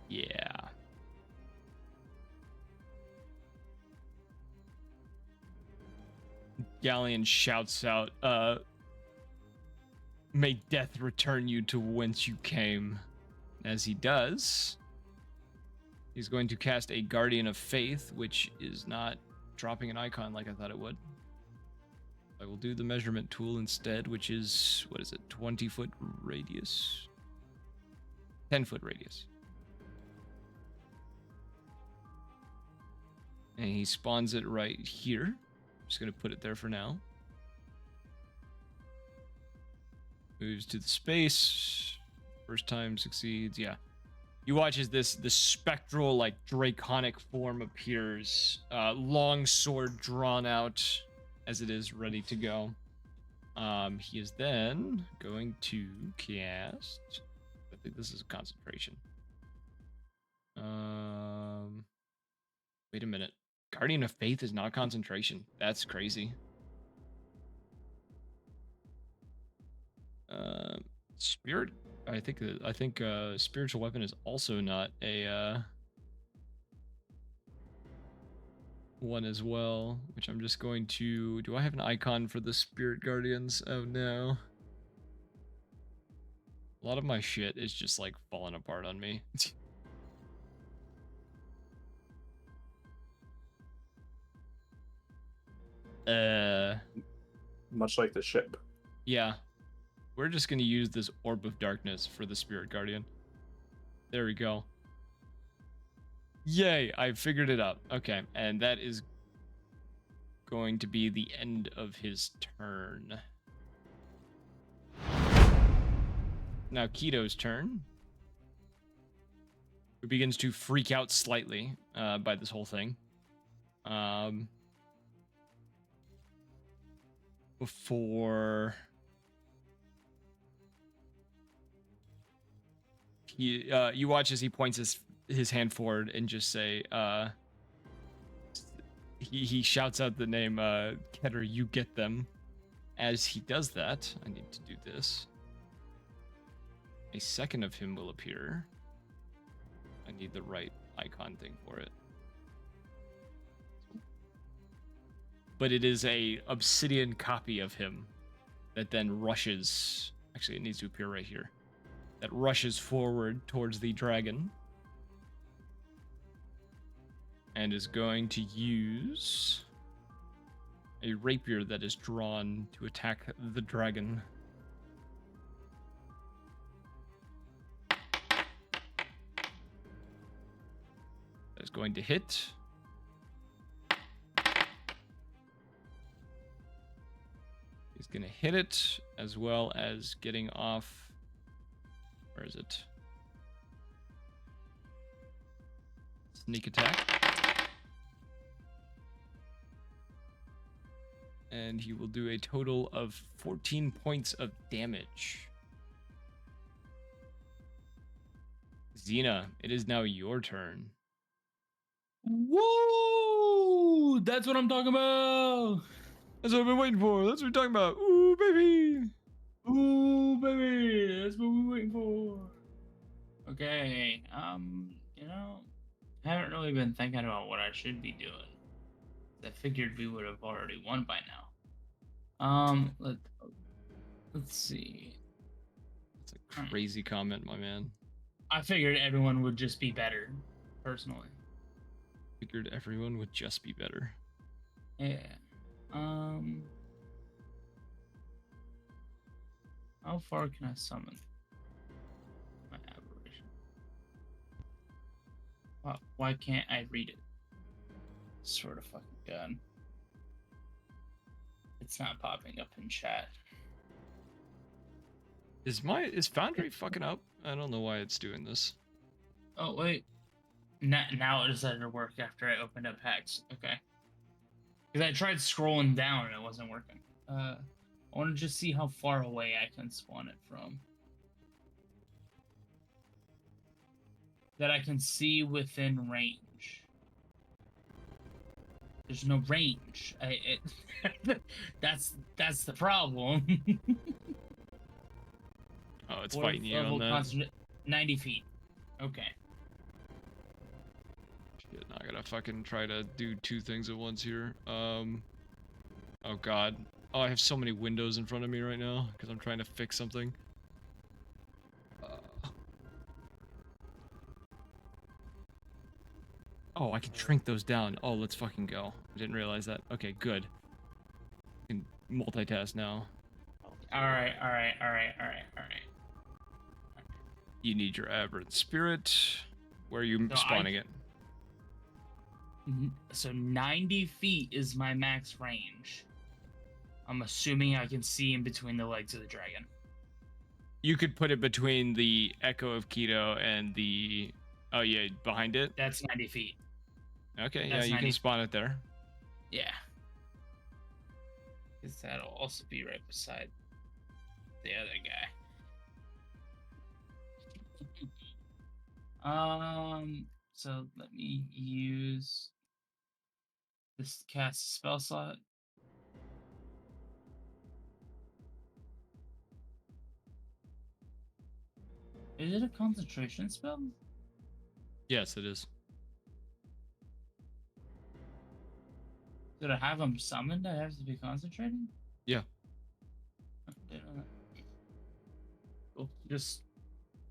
Yeah. Galleon shouts out, may death return you to whence you came. As he does, he's going to cast a Guardian of Faith, which is not dropping an icon like I thought it would. I will do the measurement tool instead, which is, what is it, 20-foot radius? 10-foot radius. And he spawns it right here. I'm just going to put it there for now. Moves to the space. First time succeeds. Yeah. You watch as this spectral, like, draconic form appears. Long sword drawn out as it is ready to go. He is then going to cast... I think this is a concentration. Wait a minute. Guardian of Faith is not concentration. That's crazy. Spirit. I think spiritual weapon is also not a one as well, which I'm just going to. Do I have an icon for the Spirit Guardians? Oh no. A lot of my shit is just like falling apart on me. Much like the ship. Yeah. We're just going to use this Orb of Darkness for the Spirit Guardian. There we go. Yay, I figured it out. Okay, and that is going to be the end of his turn. Now Keto's turn. Who begins to freak out slightly by this whole thing. Before... you watch as he points his hand forward and just say, he shouts out the name, Keter, you get them. As he does that, I need to do this. A second of him will appear. I need the right icon thing for it. But it is a obsidian copy of him that then rushes. Actually, it needs to appear right here. That rushes forward towards the dragon. And is going to use a rapier that is drawn to attack the dragon. That is going to hit. He's going to hit it, as well as getting off... Where is it? Sneak attack. And he will do a total of 14 points of damage. Xena, it is now your turn. Woo! That's what I'm talking about. That's what I've been waiting for. That's what we're talking about. Ooh, baby. Ooh, baby. That's what we're waiting for. Okay. You know, I haven't really been thinking about what I should be doing. I figured we would have already won by now. Let's see. That's a crazy comment, my man. I figured everyone would just be better, personally. Figured everyone would just be better. Yeah. How far can I summon my aberration? Why can't I read it? Sort of fucking gun. It's not popping up in chat. Is Foundry fucking up? I don't know why it's doing this. Oh wait. Now it decided to work after I opened up Hex. Okay. Because I tried scrolling down and it wasn't working. I want to just see how far away I can spawn it from. That I can see within range. There's no range. That's the problem. Oh, it's fighting you on that. 90 feet. Okay. Shit, I gotta fucking try to do two things at once here. Oh god. Oh, I have so many windows in front of me right now because I'm trying to fix something. Oh, I can shrink those down. Oh, let's fucking go. I didn't realize that. Okay, good. I can multitask now. Alright. You need your aberrant spirit. Where are you So spawning it? So 90 feet is my max range. I'm assuming I can see in between the legs of the dragon. You could put it between the Echo of Keto and the... Oh, yeah, behind it? That's 90 feet. Okay, That's yeah, you 90. can spawn it there. Yeah. Because that'll also be right beside the other guy. So let me use this cast spell slot. Is it a concentration spell? Yes, it is. Did I have him summoned? I have to be concentrating? Yeah. Cool. Just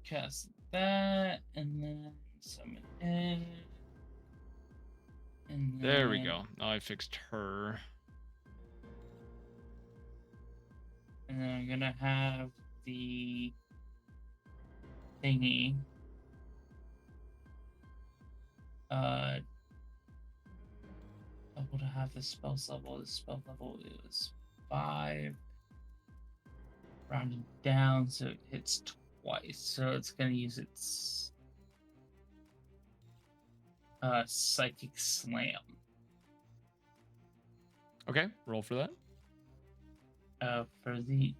cast that and then summon it. And then... There we go. Oh, I fixed her. And then I'm gonna have the thingy. I would have the spell level. The spell level is 5. Rounded down, so it hits twice. So it's gonna use its psychic slam. Okay, roll for that. For the...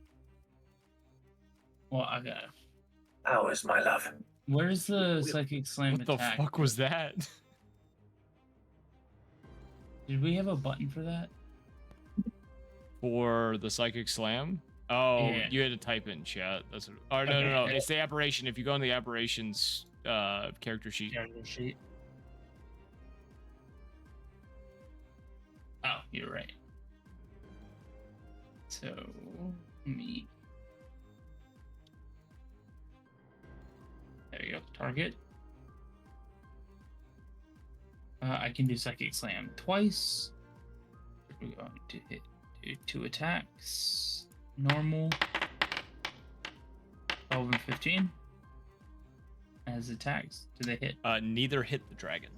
Well, I got... How is my love? Where's the psychic slam What the attack? fuck was that? Did we have a button for that? For the psychic slam? Oh, Yeah. you had to type it in chat. That's what... Oh, no. It's the aberration. If you go on the aberrations character sheet. Character sheet. Oh, you're right. So, me. There you go. Target. I can do psychic slam twice. We're going to hit do 2 attacks. Normal. 12 and 15. As attacks, do they hit? Neither hit the dragon.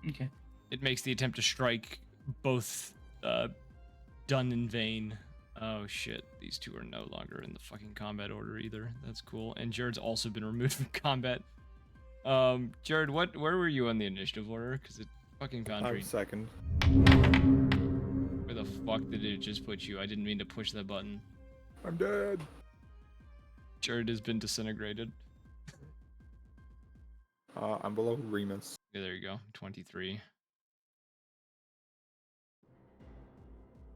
Okay. It makes the attempt to strike both done in vain. Oh shit, these two are no longer in the fucking combat order either. That's cool. And Jared's also been removed from combat. Jared, where were you on the initiative order? Because it fucking found I'm second. Where the fuck did it just put you? I didn't mean to push that button. I'm dead. Jared has been disintegrated. I'm below Remus. Yeah, there you go. 23.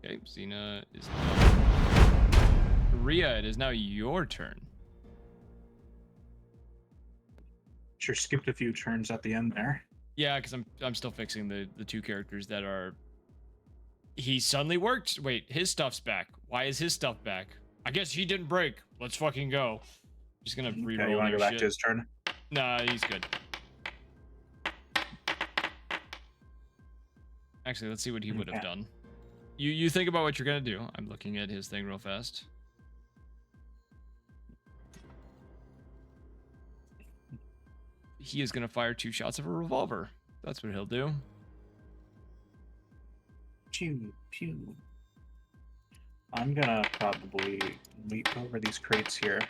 Okay, Xena is Rhea, it is now your turn. Sure skipped a few turns at the end there. Yeah, because I'm still fixing the 2 characters that are... He suddenly worked. Wait, his stuff's back. Why is his stuff back? I guess he didn't break. Let's fucking go. Just gonna reroll. Okay, you want to go back shit. to his turn? Nah, he's good. Actually, let's see what he would have done. You think about what you're gonna do. I'm looking at his thing real fast. He is gonna fire 2 shots of a revolver. That's what he'll do. Pew, pew. I'm gonna probably leap over these crates here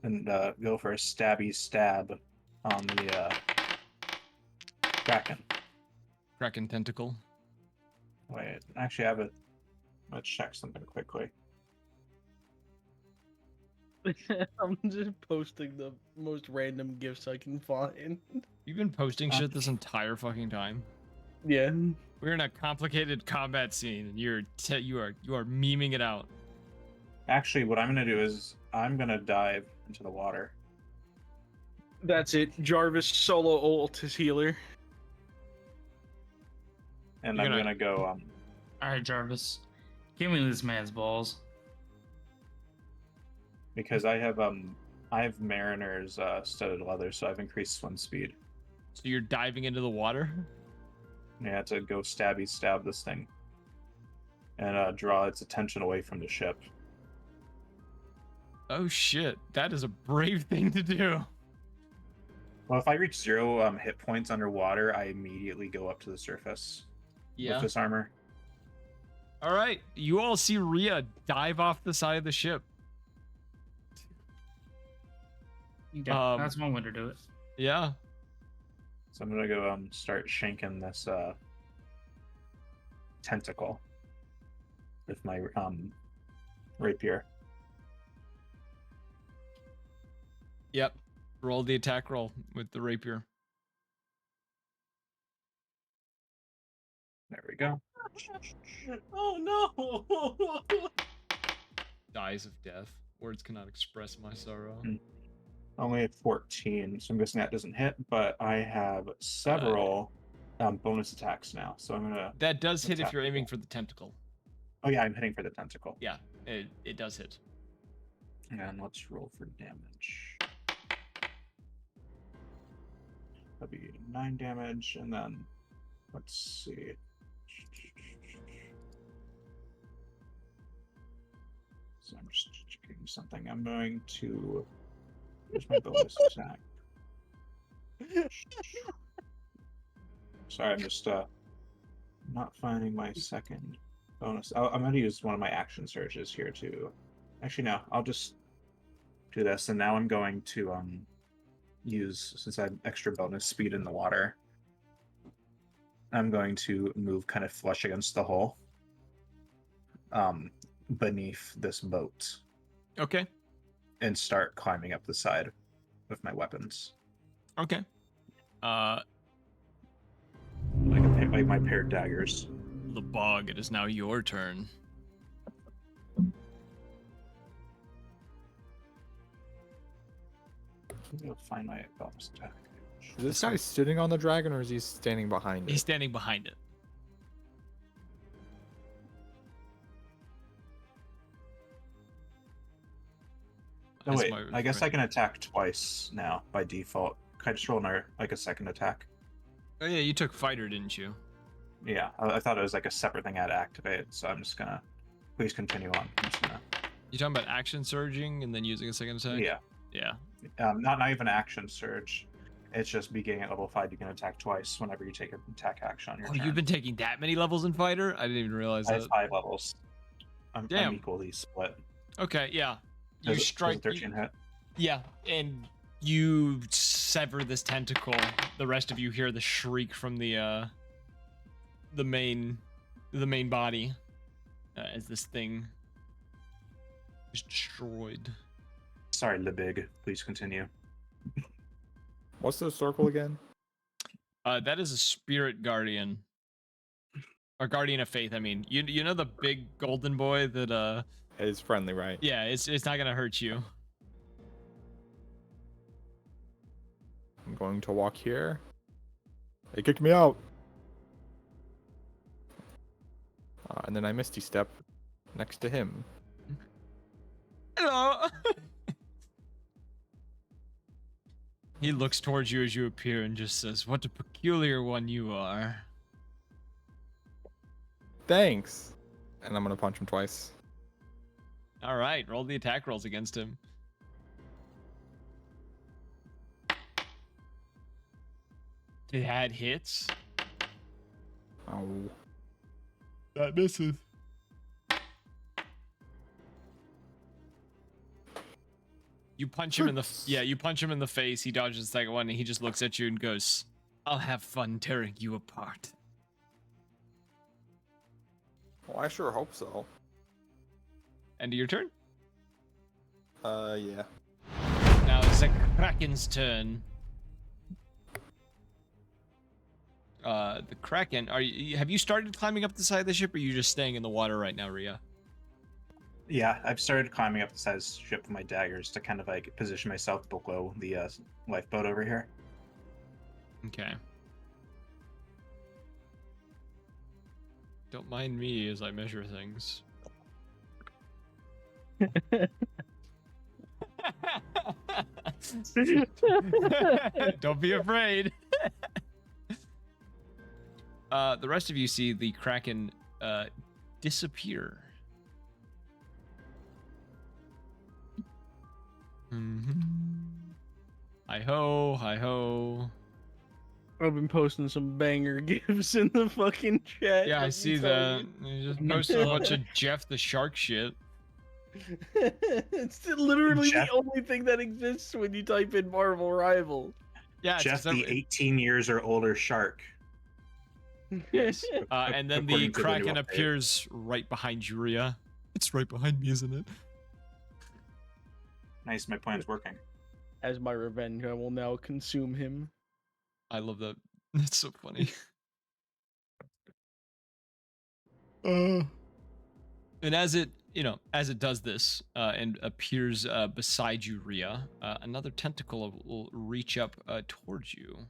and go for a stabby stab on the Kraken. Kraken tentacle. Wait, actually, I have a. Let's check something quickly. I'm just posting the most random gifts I can find. You've been posting shit this entire fucking time. Yeah. We're in a complicated combat scene, and you are memeing it out. Actually, what I'm gonna do is I'm gonna dive into the water. That's it. Jarvis solo ult is healer. And You're I'm gonna- gonna go. All right, Jarvis, give me this man's balls. Because I have Mariner's studded leather, so I've increased swim speed. So you're diving into the water? Yeah, to go stab this thing, and draw its attention away from the ship. Oh shit, that is a brave thing to do. Well, if I reach 0 hit points underwater, I immediately go up to the surface with this armor. All right, you all see Rhea dive off the side of the ship. Okay, that's one way to do it. Yeah. So I'm gonna go start shanking this tentacle with my rapier. Yep. Roll the attack roll with the rapier. There we go. Oh no! Dies of death. Words cannot express my sorrow. Only at 14, so I'm guessing that doesn't hit, but I have several bonus attacks now, so I'm gonna... That does hit if attack you're aiming it. for the tentacle. Oh yeah, I'm hitting for the tentacle. Yeah, it does hit. And let's roll for damage. That'd be 9 damage, and then let's see. So I'm just checking something. I'm going to. Here's my bonus attack. Sorry, I'm just not finding my second bonus. I'm going to use one of my action surges here to. Actually, no. I'll just do this, and now I'm going to use, since I have extra bonus speed in the water, I'm going to move kind of flush against the hull beneath this boat Okay. and start climbing up the side with my weapons. Okay. Like my paired daggers. The bog, it is now your turn. I'll find my bonus attack. Is this guy sitting on the dragon, or is he standing behind He's it? standing behind it. No, That's wait. my I guess I friend. can attack twice now by default. Can I just roll another, like a second attack? Oh yeah, you took fighter, didn't you? Yeah, I thought it was like a separate thing I had to activate, so I'm just gonna. Please continue on. I'm just gonna. You talking about action surging and then using a second attack? Yeah. Yeah. Not even action surge. It's just beginning at level 5. You can attack twice whenever you take an attack action on your Oh, turn. you've been taking that many levels in fighter? I didn't even realize I that. have 5 levels. I'm Damn. equally split. Okay, yeah. You Does it strike. 13 hit? Yeah, and you sever this tentacle. The rest of you hear the shriek from the main body as this thing is destroyed. Sorry, Lebig. Please continue. What's the circle again? That is a spirit guardian, or guardian of faith. I mean, you know the big golden boy that It's friendly, right? yeah, it's not gonna hurt you. I'm going to walk here. They kicked me out. And then I misty step next to him. Hello. He looks towards you as you appear and just says, "What a peculiar one you are." Thanks. And I'm gonna punch him twice. All right, roll the attack rolls against him. That hits. Oh. That misses. You punch him in the you punch him in the face. He dodges the second one, and he just looks at you and goes, "I'll have fun tearing you apart." Well, I sure hope so. End of your turn. Yeah. Now it's the Kraken's turn. The Kraken. Have you started climbing up the side of the ship, or are you just staying in the water right now, Rhea? Yeah, I've started climbing up the side of the ship with my daggers to kind of like position myself below the lifeboat over here. Okay. Don't mind me as I measure things. Don't be afraid. The rest of you see the Kraken disappear. Hi ho, hi ho. I've been posting some banger gifs in the fucking chat. Yeah, I let me see tell that. You just posted a bunch of Jeff the Shark shit. you. It's literally Jeff- the only thing that exists when you type in Marvel Rival. Yeah, it's Jeff, 'cause the 18 years or older shark. Yes. And then the According to the new Kraken update. appears right behind Yuria. It's right behind me, isn't it? Nice, my plan's working. As my revenge, I will now consume him. I love that. It's so funny. And as it, as it does this and appears beside you, Rhea, another tentacle will reach up towards you.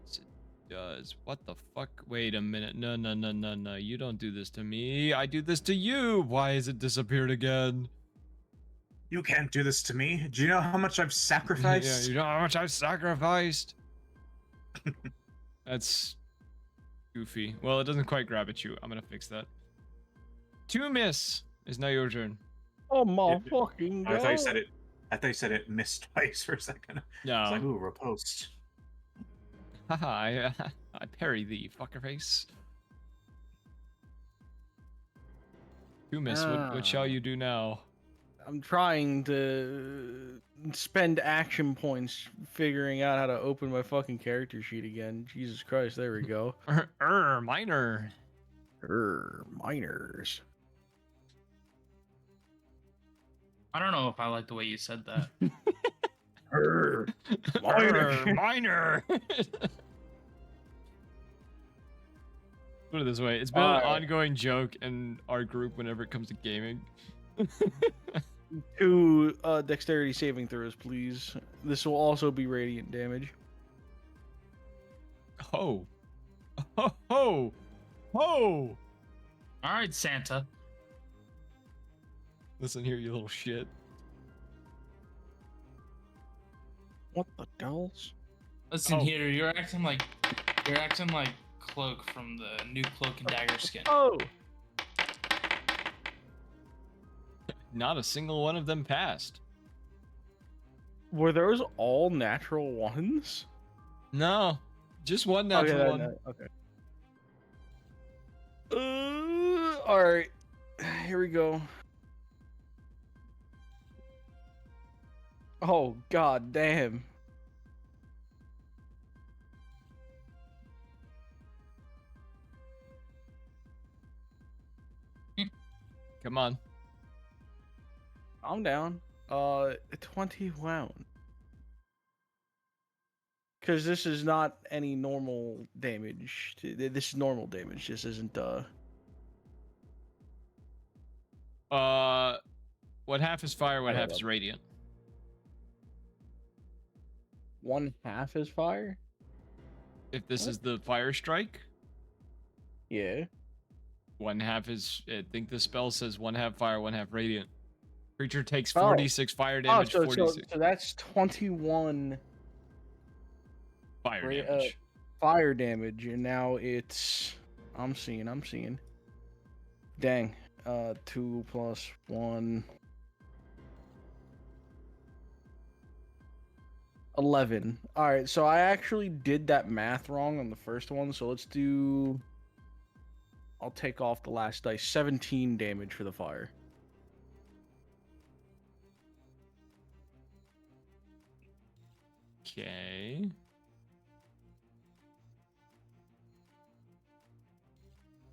As it does. What the fuck? Wait a minute. No, no, no, no, no. You don't do this to me. I do this to you. Why has it disappeared again? You can't do this to me. Do you know how much I've sacrificed? Yeah, you know how much I've sacrificed? That's goofy. Well, it doesn't quite grab at you. I'm gonna fix that. 2 miss. It's now your turn. Oh my fucking god! I thought you said it. I thought you said it missed twice for a second. No. I was like, ooh, riposte. Haha, I parry thee, fucker face. 2 miss. What shall you do now? I'm trying to spend action points figuring out how to open my fucking character sheet again. Jesus Christ, there we go. Minor. Miners. I don't know if I like the way you said that. Minor. Put it this way, it's been an ongoing joke in our group whenever it comes to gaming. 2 dexterity saving throws, please. This will also be radiant damage. Oh. Oh. Oh. Oh. All right, Santa. Listen here, you little shit. What the dolls? Listen here, you're acting like Cloak from the new Cloak and Dagger skin. Oh! Not a single one of them passed. Were those all natural ones? No, just one natural one. Okay. All right. Here we go. Oh god damn. Come on. I'm down. 21. Because this is not any normal damage. This is normal damage. This isn't What half is fire, what half is radiant? 1/2 is fire? If this is the fire strike, Yeah. 1/2 is, I think the spell says 1/2 fire, 1/2 radiant. Creature takes Oh. 46 fire damage, so 46 that's 21 fire damage. fire damage, and now it's I'm seeing. Dang. 2 plus 1. 11. Alright, so I actually did that math wrong on the first one, so let's do... I'll take off the last dice. 17 damage for the fire. Okay.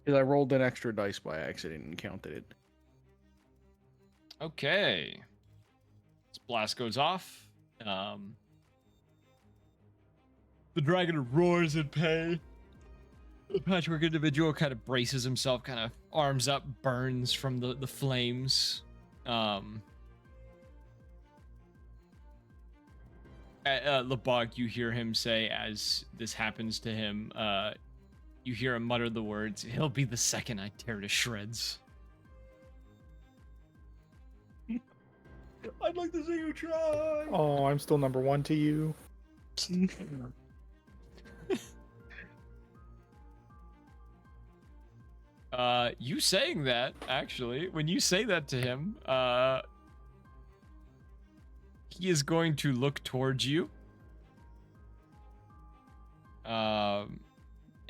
Because I rolled an extra dice by accident and counted it. Okay. This blast goes off. The dragon roars in pain. The patchwork individual kind of braces himself, kind of arms up, burns from the flames. Lebog, you hear him say as this happens to him, You hear him mutter the words, "He'll be the second I tear to shreds." I'd like to see you try. Oh, I'm still number 1 to you. You saying that, actually, when you say that to him, he is going to look towards you.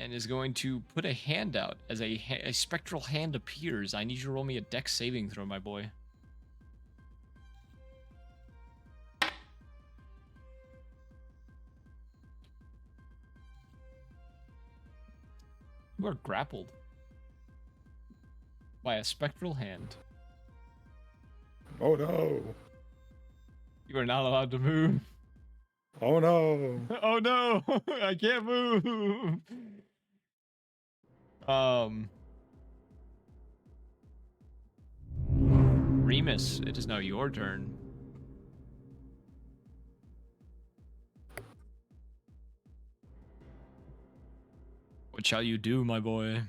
And is going to put a hand out as a spectral hand appears. I need you to roll me a dex saving throw, my boy. You are grappled by a spectral hand. Oh no. You are not allowed to move. Oh no. Oh no, I can't move. Remus, it is now your turn. What shall you do, my boy?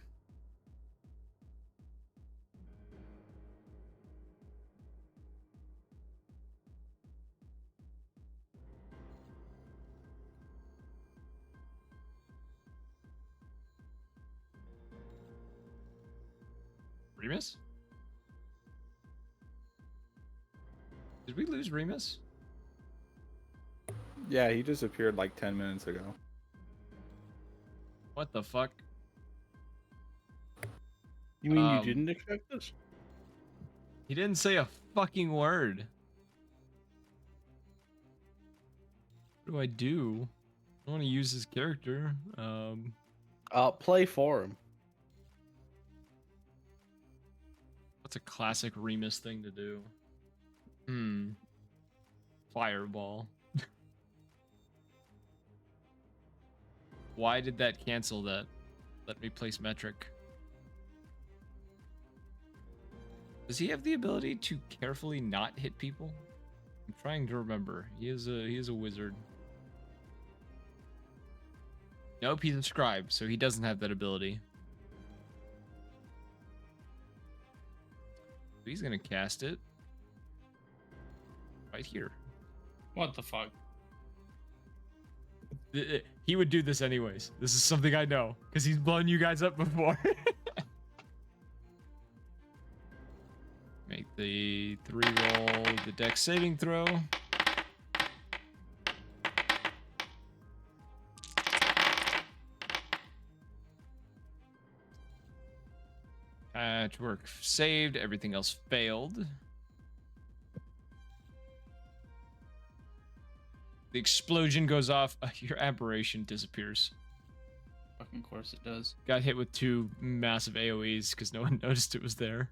Remus? Did we lose Remus? Yeah, he disappeared like 10 minutes ago. What the fuck? You mean you didn't expect this? He didn't say a fucking word. What do I do? I want to use his character. Play for him. What's a classic Remus thing to do? Fireball. Why did that cancel that? Let me place metric. Does he have the ability to carefully not hit people? I'm trying to remember. He is a wizard. Nope, he's a scribe, so he doesn't have that ability. He's gonna cast it right here. What the fuck? He would do this anyways. This is something I know because he's blown you guys up before. Make the 3 roll the dex saving throw. Patchwork saved, everything else failed. The explosion goes off, your aberration disappears. Fucking course it does. Got hit with 2 massive AoEs because no one noticed it was there.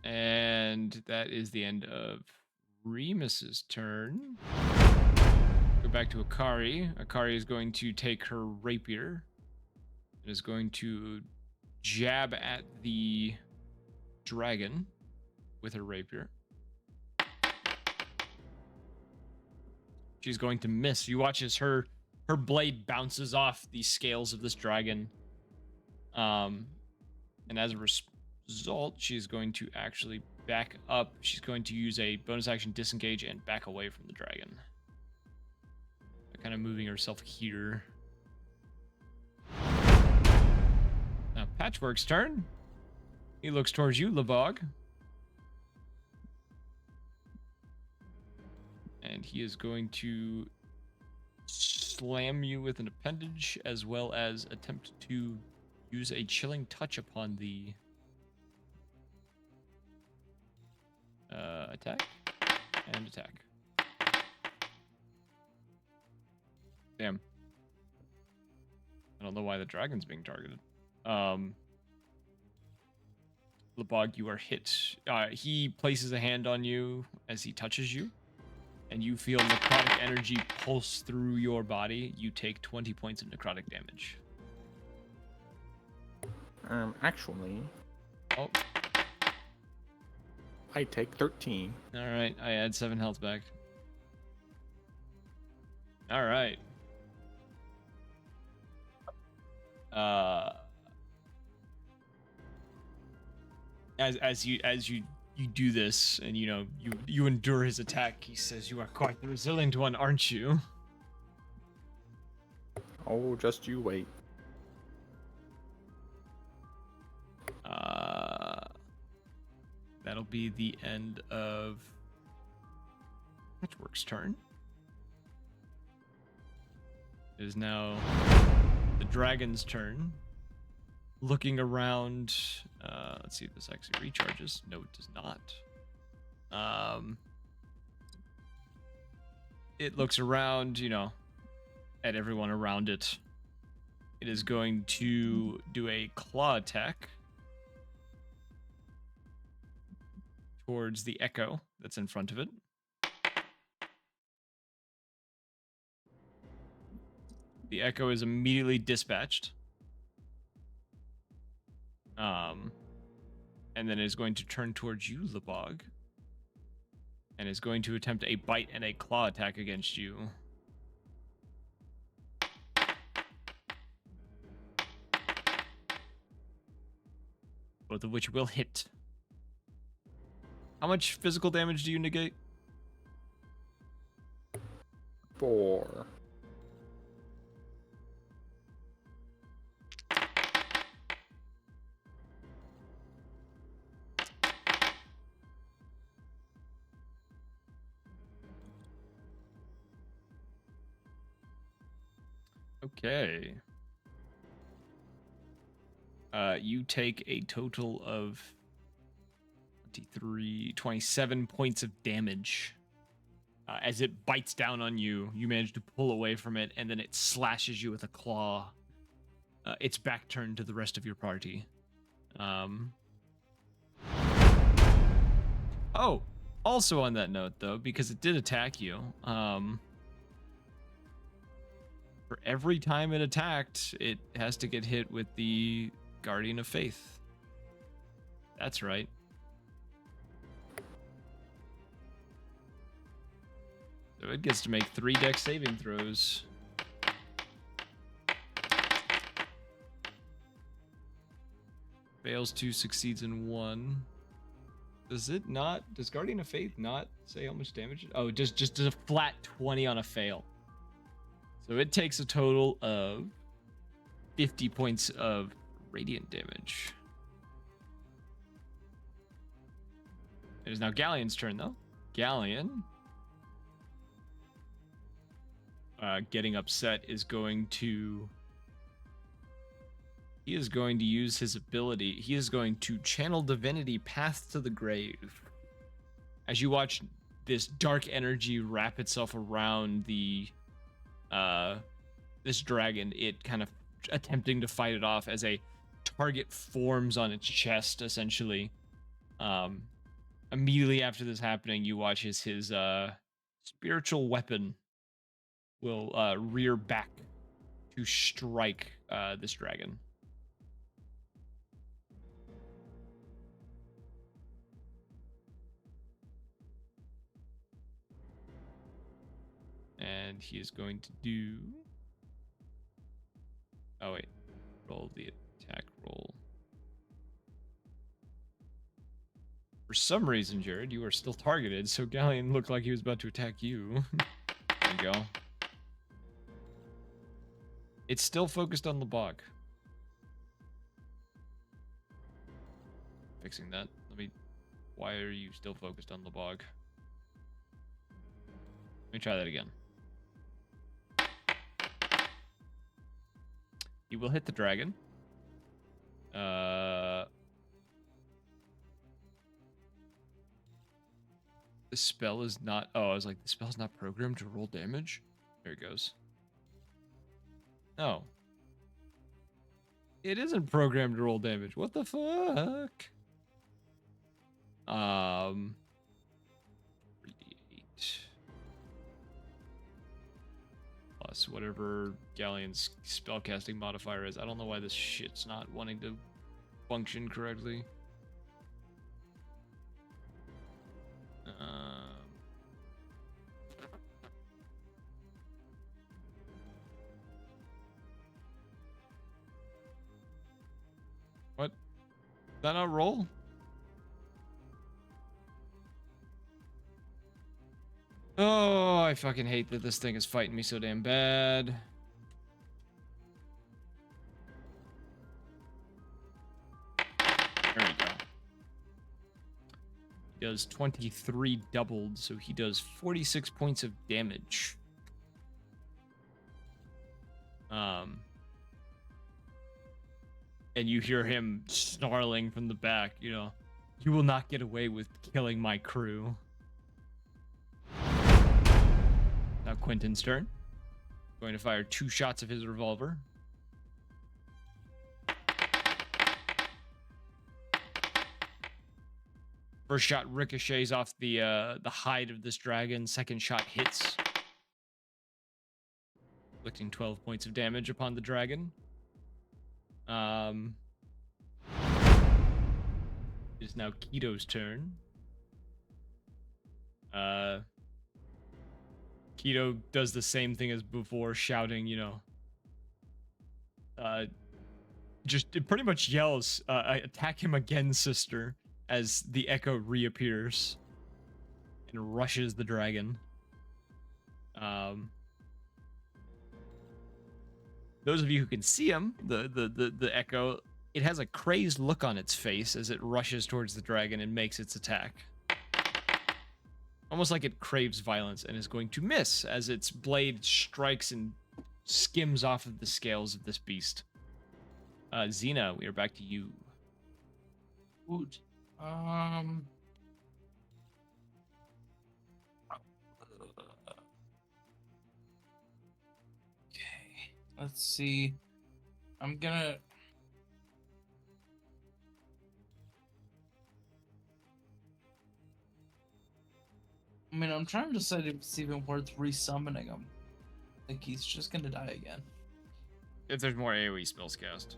And that is the end of Remus's turn. Go back to Akari. Akari is going to take her rapier. It is going to jab at the dragon with her rapier. She's going to miss. You watch as her blade bounces off the scales of this dragon. And as a result, she's going to actually back up. She's going to use a bonus action disengage and back away from the dragon. Kind of moving herself here. Now Patchwork's turn. He looks towards you, Lebog. And he is going to slam you with an appendage as well as attempt to use a chilling touch upon the attack and attack. Damn. I don't know why the dragon's being targeted. Lebog, you are hit. He places a hand on you as he touches you, and you feel necrotic energy pulse through your body. You take 20 points of necrotic damage. Actually, Oh, I take 13. all right. I add 7 health back. All right. As you do this, and you endure his attack, he says, "You are quite the resilient one, aren't you?" Oh, just you wait. That'll be the end of Patchwork's turn. It is now the dragon's turn. Looking around, let's see if this actually recharges. No, it does not. It looks around, at everyone around it. It is going to do a claw attack towards the echo that's in front of it. The echo is immediately dispatched. And then is going to turn towards you, Lebog, and is going to attempt a bite and a claw attack against you. Both of which will hit. How much physical damage do you negate? 4. Okay. You take a total of 27 points of damage. As it bites down on you, you manage to pull away from it, and then it slashes you with a claw. Its back turned to the rest of your party. Oh, also on that note, though, because it did attack you, for every time it attacked, it has to get hit with the Guardian of Faith. That's right. So it gets to make 3 dex saving throws. Fails 2, succeeds in 1. Does it not? Does Guardian of Faith not say how much damage? Oh, just does a flat 20 on a fail. So it takes a total of 50 points of radiant damage. It is now Galleon's turn, though. Galleon, getting upset, is going to... He is going to use his ability. He is going to channel Divinity Path to the Grave. As you watch this dark energy wrap itself around the this dragon, it kind of attempting to fight it off as a target forms on its chest, essentially. Immediately after this happening, you watch his spiritual weapon will rear back to strike this dragon. And he is going to do... Oh, wait. Roll the attack roll. For some reason, Jared, you are still targeted, so Galleon looked like he was about to attack you. There you go. It's still focused on the bog. Fixing that. Why are you still focused on the bog? Let me try that again. You will hit the dragon. The spell is not... Oh, I was like, the spell's not programmed to roll damage? There it goes. No. It isn't programmed to roll damage. What the fuck? 3d8. Plus whatever Galleon's spellcasting modifier is. I don't know why this shit's not wanting to function correctly. That not roll? Oh, I fucking hate that this thing is fighting me so damn bad. There we go. He does 23 doubled, so he does 46 points of damage. And you hear him snarling from the back, you know, you will not get away with killing my crew. Now Quentin's turn. Going to fire 2 shots of his revolver. First shot ricochets off the hide of this dragon. Second shot hits, inflicting 12 points of damage upon the dragon. It is now Keto's turn. Keto does the same thing as before, shouting, you know, just it pretty much yells, attack him again, sister, as the echo reappears and rushes the dragon. Those of you who can see him, the echo, it has a crazed look on its face as it rushes towards the dragon and makes its attack. Almost like it craves violence and is going to miss as its blade strikes and skims off of the scales of this beast. Xena, we are back to you. Woot. Okay. Let's see. I'm gonna. I mean, I'm trying to decide if it's even worth resummoning him. Like, he's just gonna die again. If there's more AoE spells cast.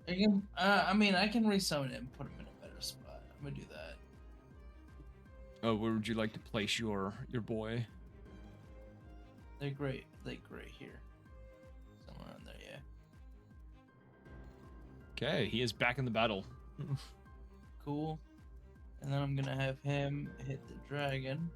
I mean, I can resummon him and put him in a better spot. I'm gonna do that. Oh, where would you like to place your boy? They're great. Like, right here. Somewhere on there, yeah. Okay, he is back in the battle. Cool. And then I'm gonna have him hit the dragon.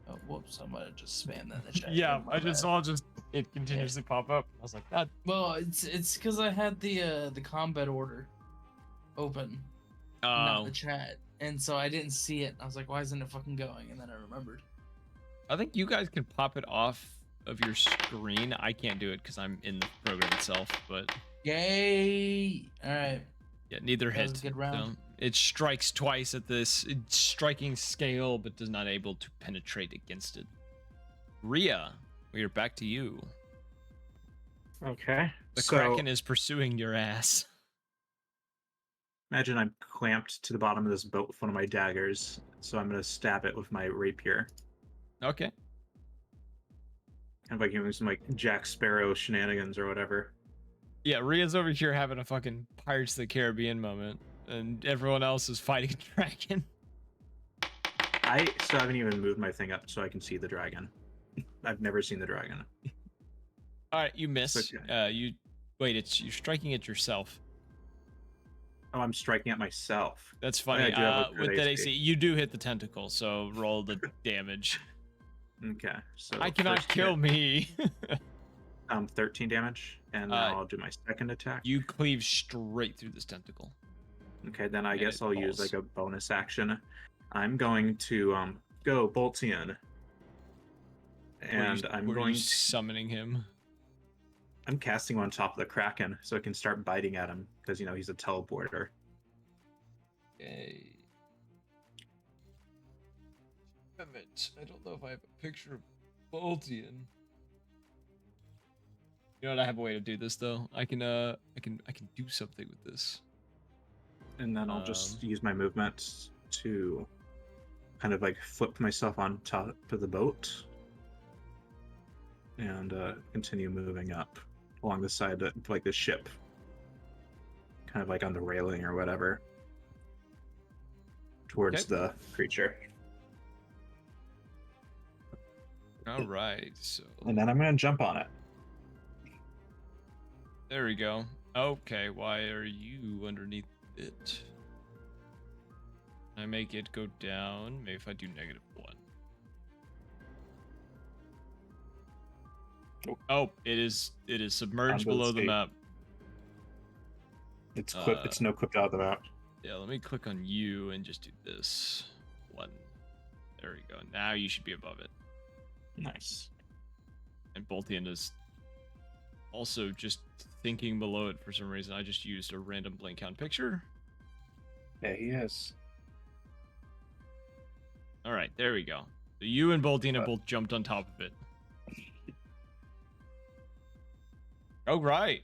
Oh, whoops! I might have just spammed that in the chat. Yeah, My I just bad. saw just it continuously pop up. I was like, that. Well, it's because I had the combat order open, not the chat, and so I didn't see it. I was like, why isn't it fucking going? And then I remembered. I think you guys can pop it off of your screen. I can't do it because I'm in the program itself, but Yay! All right. yeah, neither That was hit. a good round. So it strikes twice at this striking scale, but does not able to penetrate against it. Rhea, we are back to you. Okay. The so Kraken is pursuing your ass. imagine I'm clamped to the bottom of this boat with one of my daggers, so I'm gonna stab it with my rapier. Okay. Kind of like doing some like Jack Sparrow shenanigans or whatever. Yeah, Rhea's over here having a fucking Pirates of the Caribbean moment, and everyone else is fighting a dragon. I still haven't even moved my thing up so I can see the dragon. I've never seen the dragon. All right, you miss. Okay. You're striking at yourself. Oh, I'm striking at myself. That's funny. I do have a good With that AC. AC, you do hit the tentacle, so roll the damage. Okay, so I cannot first kill hit, me. 13 damage, and now I'll do my second attack. You cleave straight through this tentacle. Okay, then I and guess it I'll use falls. like a bonus action. I'm going to go Boltian, and I'm Were going you to summoning him. I'm casting on top of the Kraken so I can start biting at him because he's a teleporter. Okay. Damn it. I don't know if I have a picture of Boltian. You know what? I have a way to do this though. I can do something with this. And then I'll just use my movement to kind of like flip myself on top of the boat and continue moving up along the side of like the ship, kind of like on the railing or whatever, towards Okay. the creature. All right, so And then I'm gonna jump on it. there we go. Okay, why are you underneath it? I make it go down. Maybe if I do -1. Oh, it is submerged Down to the below the state. map. It's it's no clipped out of the map. Yeah, let me click on you and just do this. 1. There we go. Now you should be above it. Nice. And Boltian is also just thinking below it for some reason. I just used a random blink count picture. Yeah, he is. All right, there we go. So you and Boltian have both jumped on top of it. Oh, right.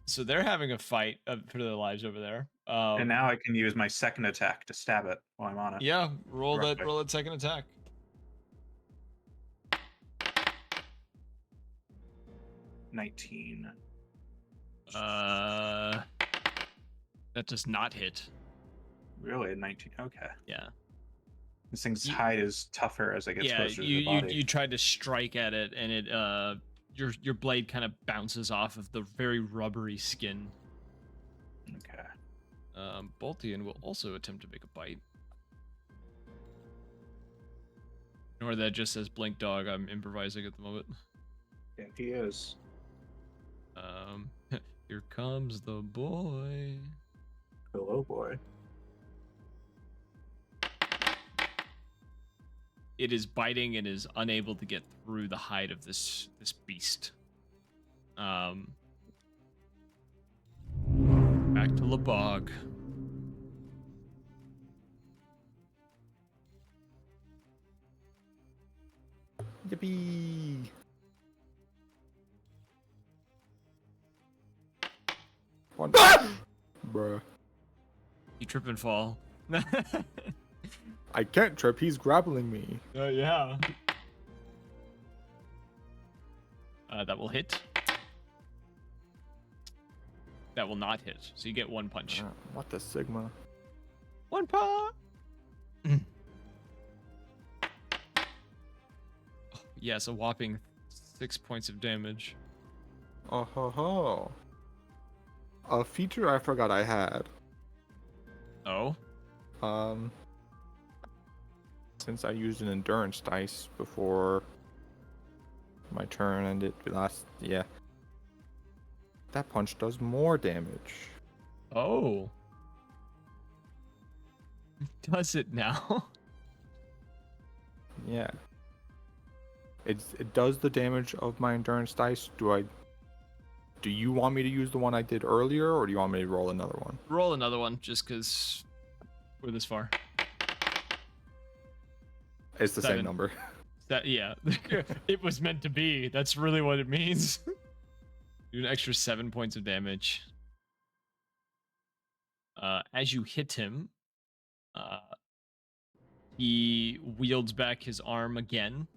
So they're having a fight for their lives over there. And now I can use my second attack to stab it while I'm on it. Yeah, roll Right. that second attack. 19. That does not hit. Really, 19. Okay. Yeah. This thing's hide is tougher as it gets closer to the you body. you tried to strike at it, and it your blade kind of bounces off of the very rubbery skin. Okay. Boltian will also attempt to make a bite. Or that just says blink dog. I'm improvising at the moment. Yeah, he is. Here comes the boy. Hello, boy. It is biting and is unable to get through the hide of this beast. Back to Labog. Yippee! One. Bruh. You trip and fall. I can't trip, he's grappling me. Yeah. That will hit. That will not hit. So you get 1 punch. What the Sigma? 1 punch. Yes, a whopping 6 points of damage. Oh ho ho. A feature I forgot I had. Oh? Since I used an endurance dice before my turn ended yeah. That punch does more damage. Oh. Does it now? Yeah. It does the damage of my endurance dice. Do you want me to use the one I did earlier, or do you want me to roll another one? Roll another one, just because we're this far. It's the 7. same number. Yeah. It was meant to be. That's really what it means. Do an extra 7 points of damage. As you hit him, he wields back his arm again.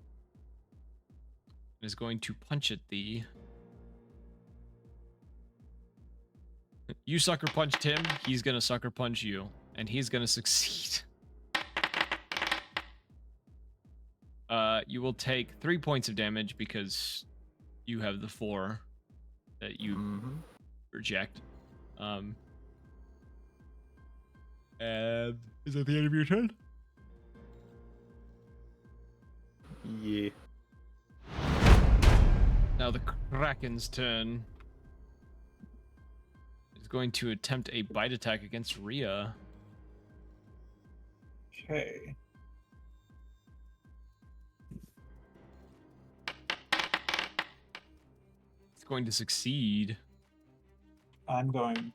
And is going to punch at thee. You sucker punched him, he's gonna sucker punch you. And he's gonna succeed. You will take 3 points of damage because you have the 4 that you reject. And is that the end of your turn? Yeah. Now the Kraken's turn. Is going to attempt a bite attack against Rhea. Okay. It's going to succeed. I'm going to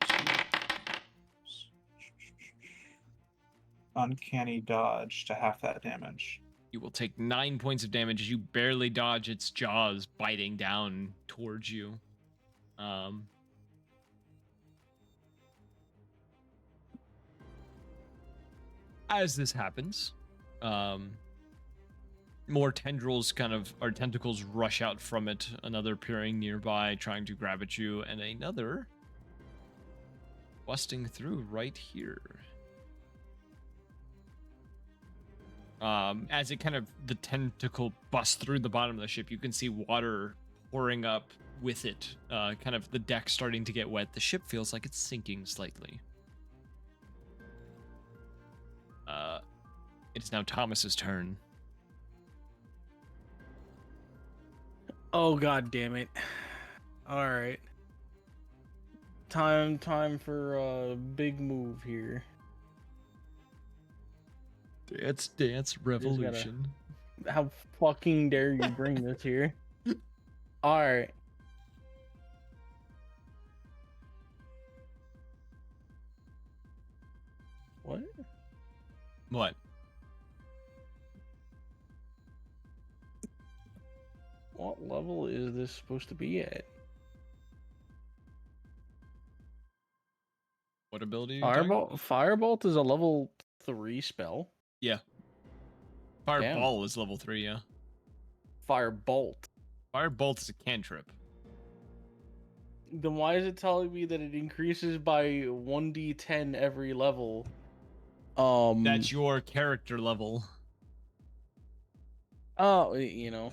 uncanny dodge to half that damage. You will take 9 points of damage as you barely dodge its jaws biting down towards you. As this happens, more tendrils or tentacles rush out from it, another appearing nearby, trying to grab at you, and another busting through right here. As it kind of the tentacle busts through the bottom of the ship, you can see water pouring up with it. Kind of the deck starting to get wet. The ship feels like it's sinking slightly. It is now Thomas's turn. Oh god damn it. Alright. Time for a big move here. Dance revolution. How fucking dare you bring this here? Alright. What? What? What level is this supposed to be at? What ability? Are you talking about? Firebolt is a level 3 spell. Yeah. Fireball is level 3, yeah. Firebolt. Firebolt is a cantrip. Then why is it telling me that it increases by 1d10 every level? That's your character level. Oh, you know.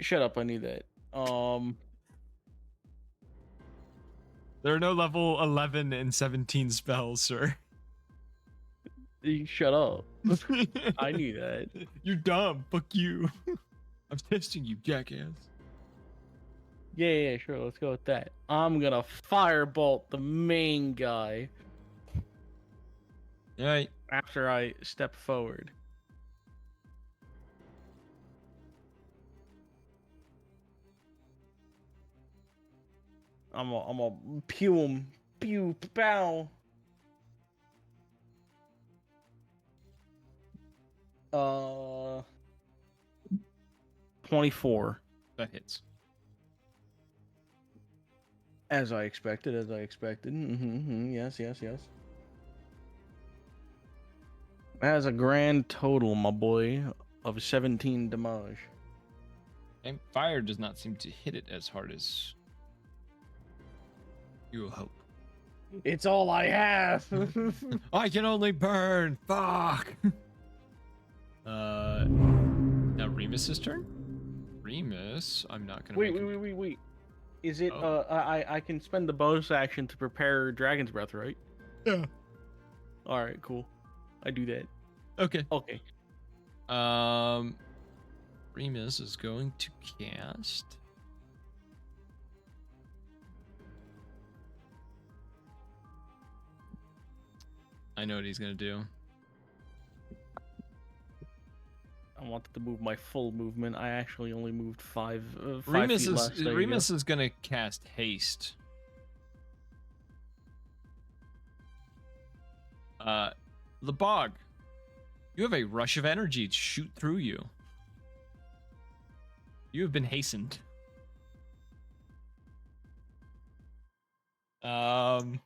Shut up, I need that. There are no level 11 and 17 spells, sir. You shut up. I knew that. You're dumb. Fuck you. I'm testing you, jackass. Yeah, sure. Let's go with that. I'm gonna firebolt the main guy. Alright. After I step forward. I'm a pew him. Pew pow. 24. That hits. As I expected. Yes. That has a grand total, my boy, of 17 damage. And fire does not seem to hit it as hard as you hope. It's all I have. I can only burn. Fuck. Now Remus's turn. Remus, I'm not gonna. Wait. Is it? I can spend the bonus action to prepare Dragon's Breath, right? Yeah. All right, cool. I do that. Okay. Okay. Remus is going to cast. I know what he's gonna do. I wanted to move my full movement. I actually only moved 5 Remus feet less. Remus is gonna cast haste. The bog. You have a rush of energy to shoot through you. You have been hastened. It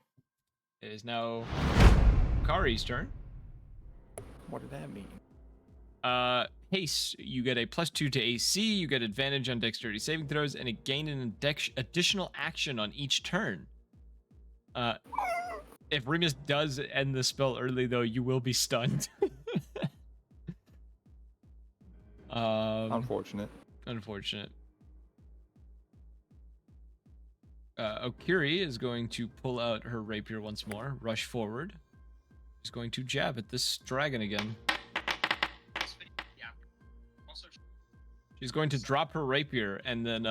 is now Kari's turn. What did that mean? Haste, you get a +2 to AC, you get advantage on dexterity saving throws, and it gain an additional action on each turn. If Remus does end the spell early, though, you will be stunned. Unfortunate. Okiri is going to pull out her rapier once more, rush forward. She's going to jab at this dragon again. She's going to drop her rapier and then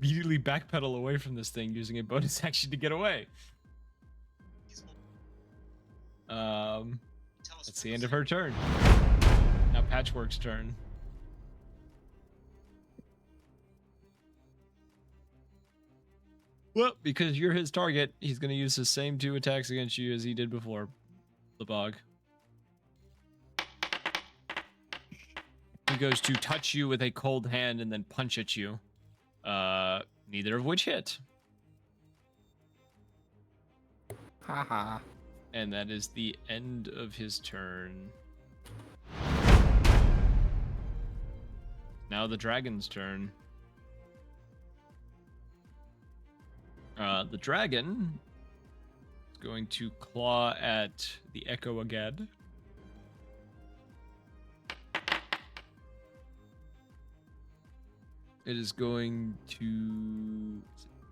immediately backpedal away from this thing using a bonus action to get away. That's the end of her turn. Now Patchwork's turn. Well, because you're his target, he's going to use the same 2 attacks against you as he did before. The bog. He goes to touch you with a cold hand and then punch at you. Neither of which hit. Haha. And that is the end of his turn. Now the dragon's turn. The dragon is going to claw at the echo again. It is going to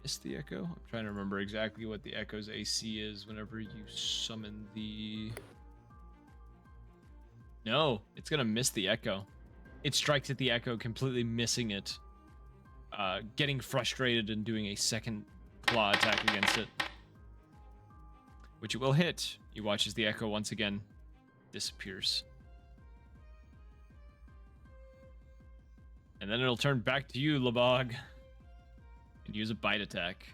miss the echo. I'm trying to remember exactly what the echo's AC is whenever you summon the... No, it's going to miss the echo. It strikes at the echo, completely missing it. Getting frustrated and doing a second claw attack against it. Which it will hit. You watch as the echo once again disappears. And then it'll turn back to you, Labog. And use a bite attack.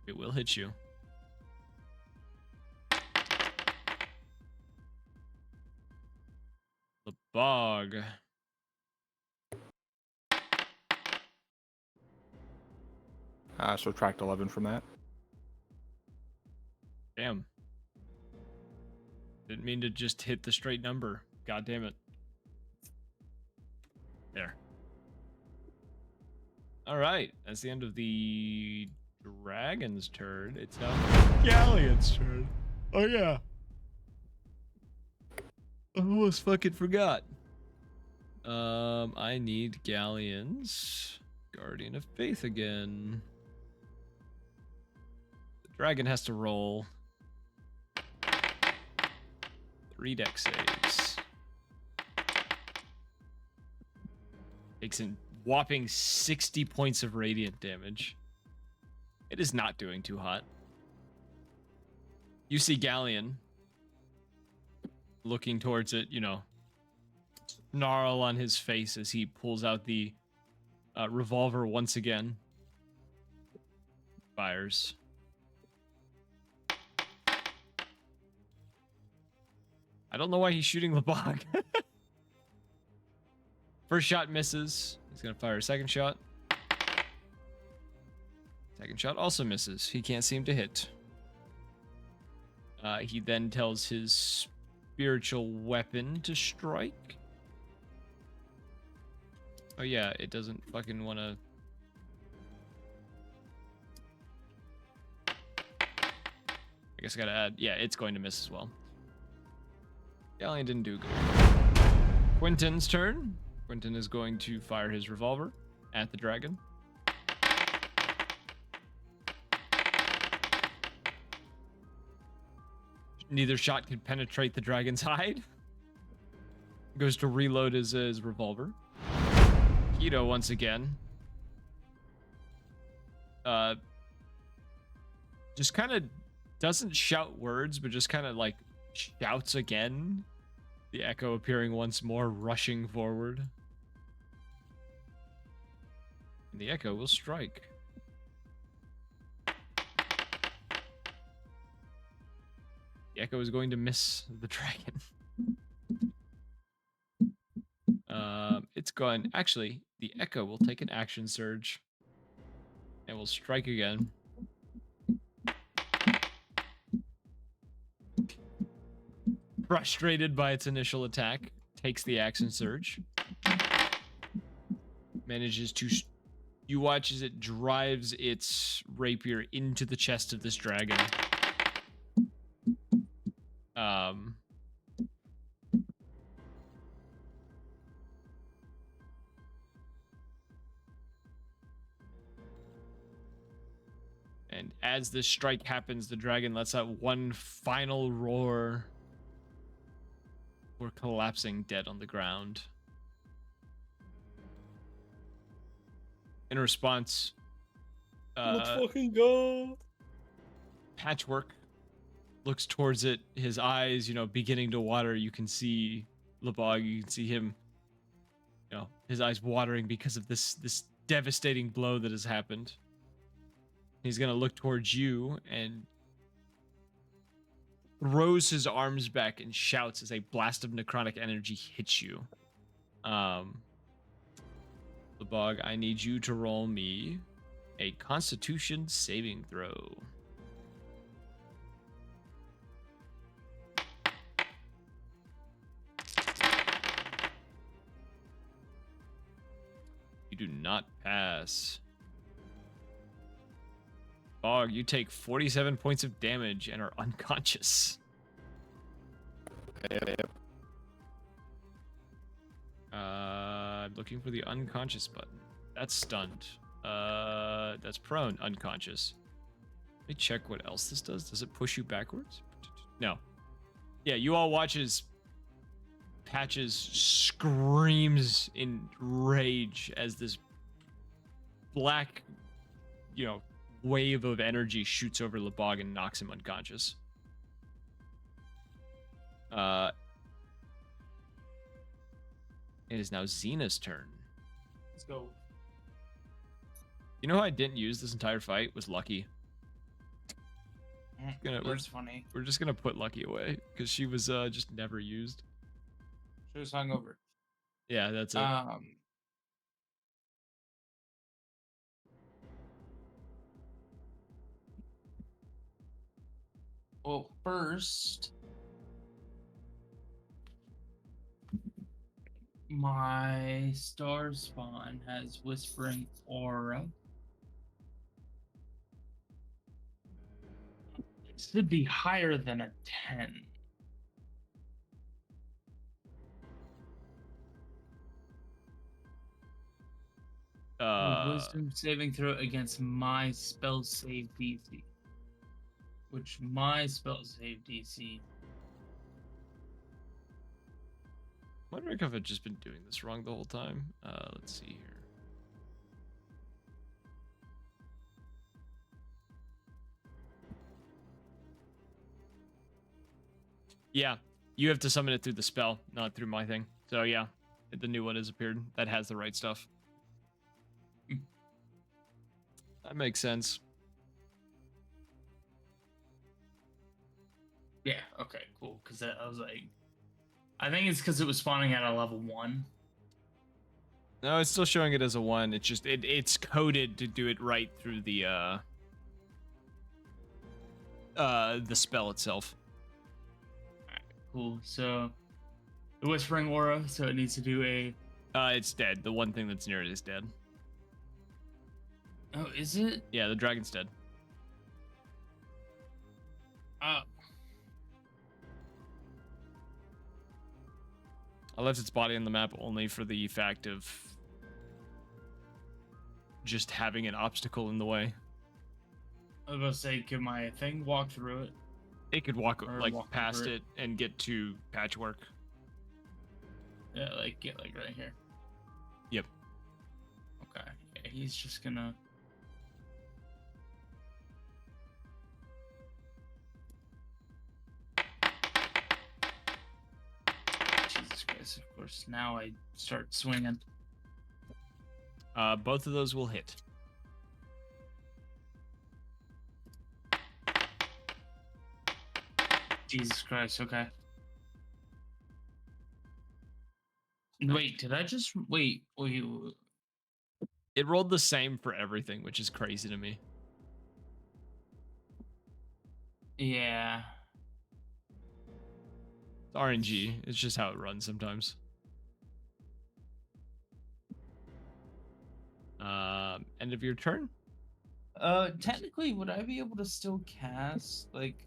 It will hit you. Labog. Subtract 11 from that. Damn. Didn't mean to just hit the straight number. God damn it. There. All right. That's the end of the dragon's turn. It's now Galleon's turn. Oh, yeah. I almost fucking forgot. I need Galleon's Guardian of Faith again. The dragon has to roll 3 dex saves. Takes a whopping 60 points of radiant damage. It is not doing too hot. You see Galleon looking towards it, you know, snarl on his face as he pulls out the revolver once again. Fires. I don't know why he's shooting Labog. First shot misses. He's going to fire a second shot. Second shot also misses. He can't seem to hit. He then tells his spiritual weapon to strike. Oh yeah, it doesn't fucking want to... I guess I gotta add... Yeah, it's going to miss as well. Galleon didn't do good. Quentin's turn. Quentin is going to fire his revolver at the dragon. Neither shot could penetrate the dragon's hide. Goes to reload his revolver. Keto once again. Just kind of doesn't shout words, but just kind of like shouts again. The echo appearing once more, rushing forward. And the echo will strike. The echo is going to miss the dragon. It's gone. Actually, the echo will take an action surge and will strike again. Frustrated by its initial attack, takes the action surge. Manages to... You watch as it drives its rapier into the chest of this dragon. And as this strike happens, the dragon lets out one final roar. We're collapsing dead on the ground. In response, let's fucking go. Patchwork looks towards it, his eyes, you know, beginning to water. You can see Labog, you can see him, you know, his eyes watering because of this devastating blow that has happened. He's gonna look towards you and throws his arms back and shouts as a blast of necrotic energy hits you. Labog, I need you to roll me a Constitution saving throw. You do not pass. Bog, you take 47 points of damage and are unconscious. Yep. I'm looking for the unconscious button. That's stunned. That's prone, unconscious. Let me check what else this does. Does it push you backwards? No. Yeah, you all watch as Patches screams in rage as this black, wave of energy shoots over Lebog and knocks him unconscious. It is now Xena's turn. Let's go. You know who I didn't use this entire fight was Lucky. That's funny. We're just gonna put Lucky away because she was just never used. She was hungover. Yeah, that's it. Well, first, my star spawn has Whispering Aura. It should be higher than a 10. Wisdom saving throw against my spell save DC. Which my spell save DC. Wondering if I've just been doing this wrong the whole time. Let's see here. Yeah, you have to summon it through the spell, not through my thing. So yeah, the new one has appeared. That has the right stuff. That makes sense. Yeah, okay, cool. Because I was like, I think it's because it was spawning at a level 1. No, it's still showing it as a 1. It's just it's coded to do it right through the spell itself. Alright, cool. So the Whispering Aura, so it needs to do a it's dead. The one thing that's near it is dead. Oh, is it? Yeah, the dragon's dead. Oh. I left its body on the map only for the fact of just having an obstacle in the way. I was about to say, could my thing walk through it? It could walk Or like walk past over it and get to Patchwork. Yeah, like get like right here. Yep. Okay. Yeah, he's just gonna. Jesus Christ! Of course, now I start swinging. Both of those will hit. Jesus Christ! Okay. Wait, did I just wait? It rolled the same for everything, which is crazy to me. Yeah. It's RNG. It's just how it runs sometimes. End of your turn? Technically, would I be able to still cast like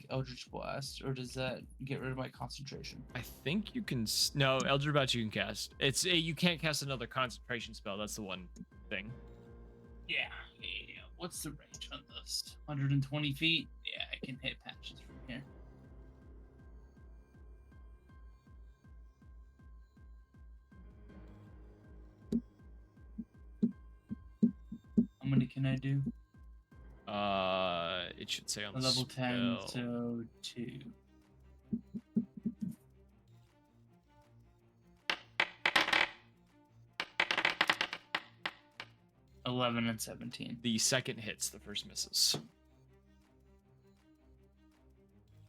Eldritch Blast, or does that get rid of my concentration? I think you can. No, Eldritch Blast you can cast. It's you can't cast another concentration spell. That's the one thing. Yeah. What's the range on this? 120 feet? Yeah, I can hit Patches from here. How many can I do? It should say on the Level 10, spell. so 2. $11 and 17. The second hits, the first misses.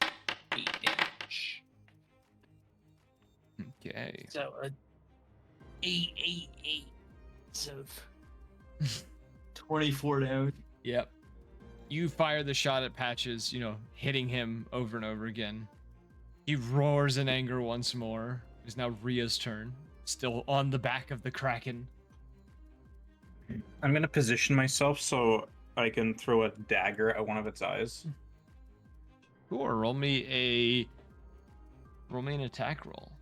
8 damage. Okay. So 8. So 24 damage. Yep. You fire the shot at Patches, hitting him over and over again. He roars in anger once more. It's now Rhea's turn. Still on the back of the Kraken. I'm gonna position myself so I can throw a dagger at one of its eyes. Sure. Roll me an attack roll.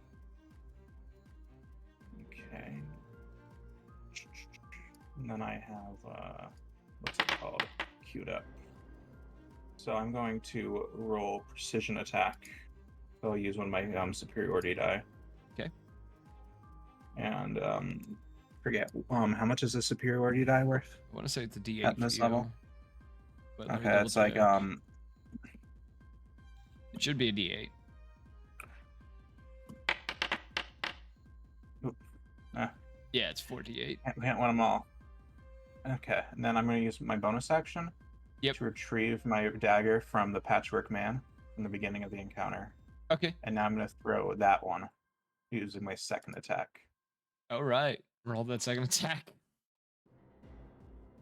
Okay. And then I have what's it called? Queued up. So I'm going to roll precision attack. So I'll use one of my superiority die. Okay. And forget how much is the superiority die worth? I want to say it's a D8 At for this you. level? But let me Okay, it's like double check. It should be a D8. Yeah, it's 4D8. Can't win them all. Okay, and then I'm going to use my bonus action to retrieve my dagger from the Patchwork Man from the beginning of the encounter. Okay. And now I'm going to throw that one using my second attack. All right. Roll that second attack.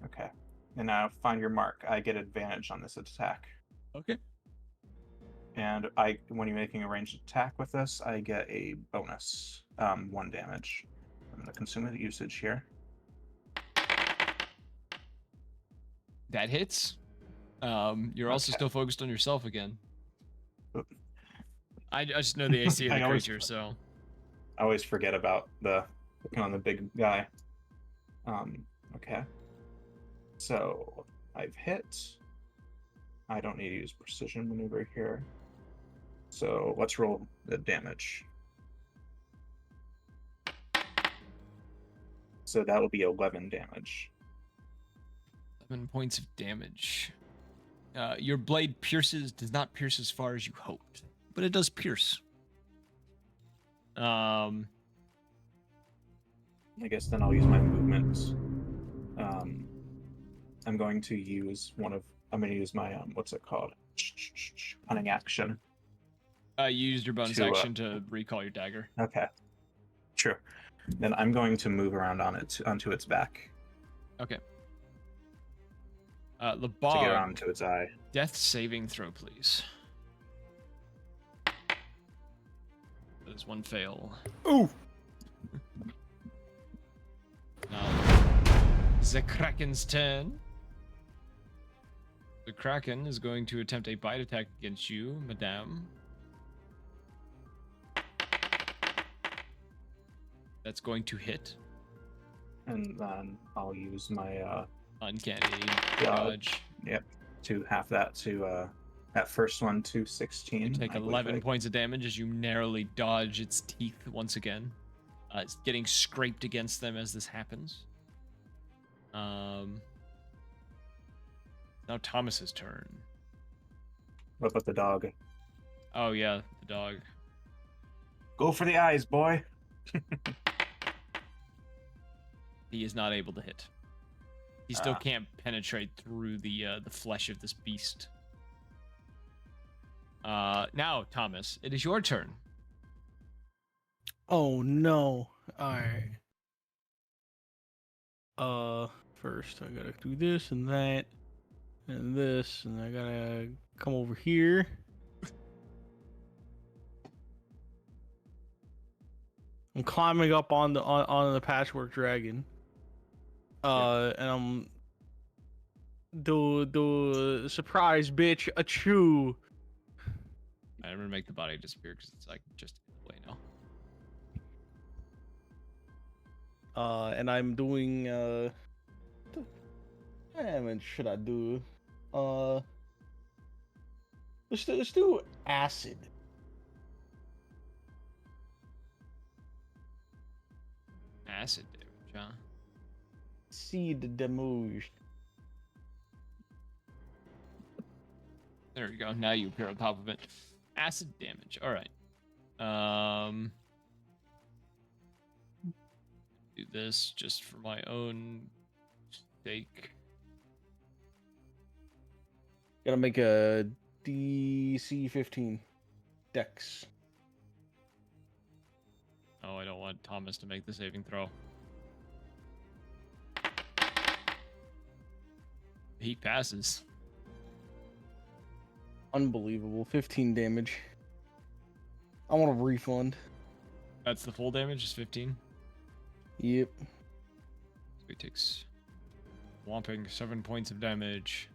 Okay. And now find your mark. I get advantage on this attack. Okay. And when you're making a ranged attack with this, I get a bonus, 1 damage. I'm going to consume the usage here. That hits. You're also still focused on yourself again. I just know the AC of the creature, so. I always forget about the big guy. Okay. So I've hit. I don't need to use precision maneuver here. So let's roll the damage. So that will be 11 damage. 11 points of damage. Your blade does not pierce as far as you hoped, but it does pierce. I guess then I'll use my movement. I'm going to use my what's it called? Cunning action. You used your bonus action to recall your dagger. Okay. True. Then I'm going to move around onto its back. Okay. To get Lebog, onto its eye. death saving throw, please. That is one fail. Ooh! Now, the Kraken's turn. The Kraken is going to attempt a bite attack against you, madame. That's going to hit. And then I'll use my Uncanny dodge. Yep. To half that to that first one to 16. You take 11 points of damage as you narrowly dodge its teeth once again. It's getting scraped against them as this happens. Now Thomas's turn. What about the dog? Oh yeah, the dog. Go for the eyes, boy. He is not able to hit. He still can't penetrate through the flesh of this beast. Now, Thomas, it is your turn. Oh no. Alright. First I gotta do this and that and this, and I gotta come over here. I'm climbing up on the patchwork dragon. And I'm do surprise bitch a chew. I'm gonna make the body disappear because it's like just away now. And I'm doing what damage should I do? Let's do acid. Acid damage, huh? Seed damage. There we go. Now you appear on top of it. Acid damage. All right. Do this just for my own sake. Gotta make a DC 15 Dex. Oh, I don't want Thomas to make the saving throw. He passes. Unbelievable. 15 damage. I want a refund. That's the full damage, is 15. Yep. So he takes Whomping 7 points of damage.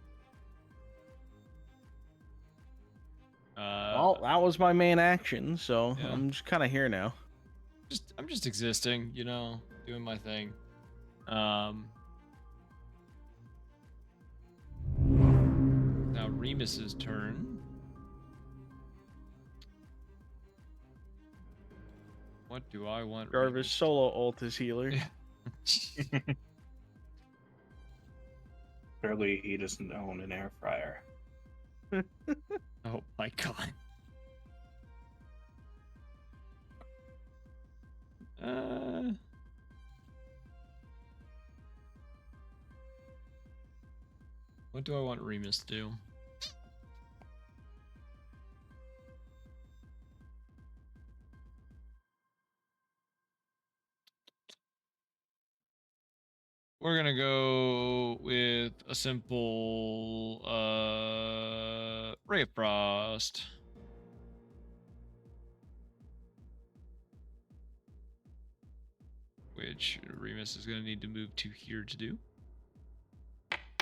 Well, that was my main action, so yeah. I'm just kind of here now. I'm just existing, you know, doing my thing. Now Remus's turn. What do I want? Jarvis Remus solo ult is healer. Yeah. Clearly, he doesn't own an air fryer. Oh my god. What do I want Remus to do? We're gonna go with a simple Ray of Frost. Which Remus is gonna need to move to here to do.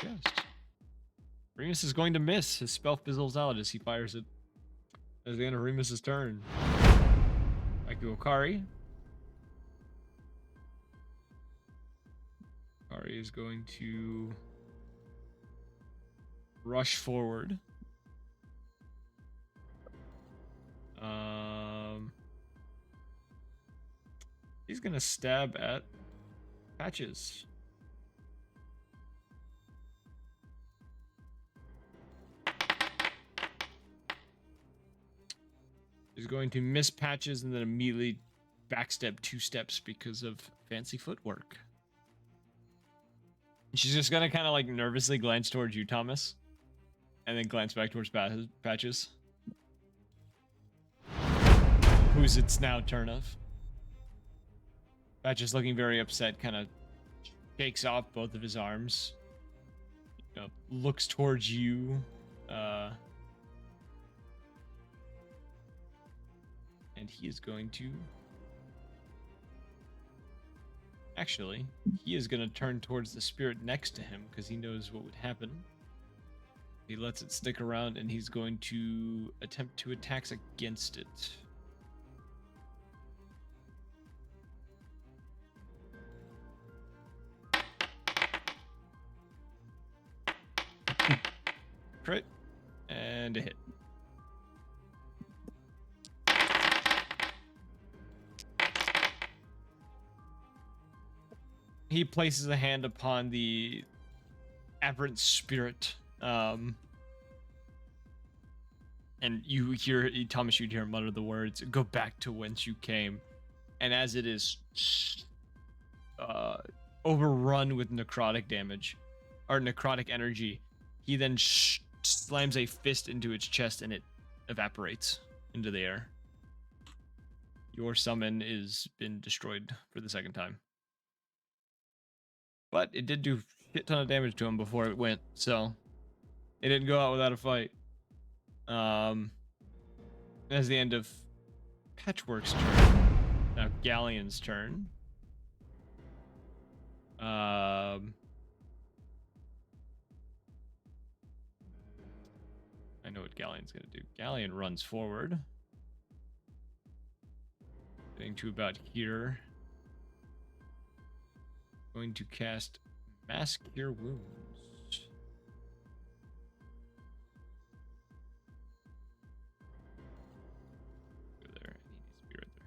Yes. Remus is going to miss. His spell fizzles out as he fires it. At the end of Remus's turn. Back to Okari. Okari is going to rush forward. He's gonna stab at Patches. He's going to miss Patches and then immediately backstep 2 steps because of fancy footwork. She's just gonna kind of like nervously glance towards you, Thomas, and then glance back towards Patches, who's its now turn of. Patches looking very upset, kind of shakes off both of his arms, you know, looks towards you, and he is going to... Actually, he is going to turn towards the spirit next to him because he knows what would happen. He lets it stick around and he's going to attempt 2 attacks against it. Crit and a hit. He places a hand upon the aberrant spirit, and you hear, Thomas, you'd hear him mutter the words, "Go back to whence you came." And as it is overrun with necrotic damage, or necrotic energy, he then slams a fist into its chest and it evaporates into the air. Your summon is been destroyed for the 2nd time. But it did do a shit ton of damage to him before it went, so it didn't go out without a fight. That's the end of Patchwork's turn. Now Galleon's turn. I know what Galleon's gonna do. Galleon runs forward. Getting to about here. Going to cast Mass Cure Wounds. Go there. He needs to be right there.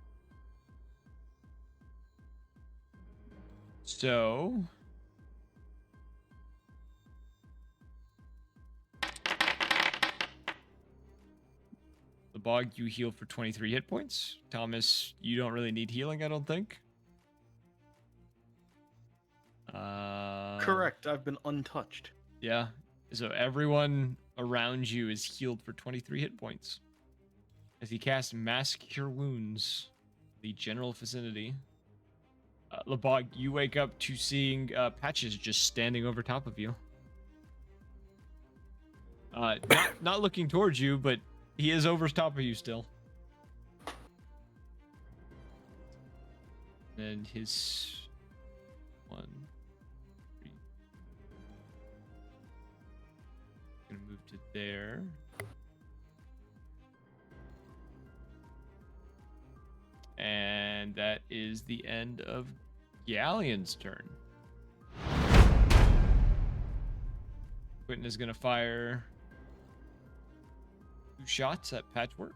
So the Bog, you heal for 23 hit points. Thomas, you don't really need healing, I don't think. Correct. I've been untouched. Yeah. So everyone around you is healed for 23 hit points. As he casts Mass Cure Wounds, the general vicinity. Lebog, you wake up to seeing Patches just standing over top of you. Not looking towards you, but he is over top of you still. And his 1, 3, to there. And that is the end of Galleon's turn. Quentin is going to fire 2 shots at Patchwork.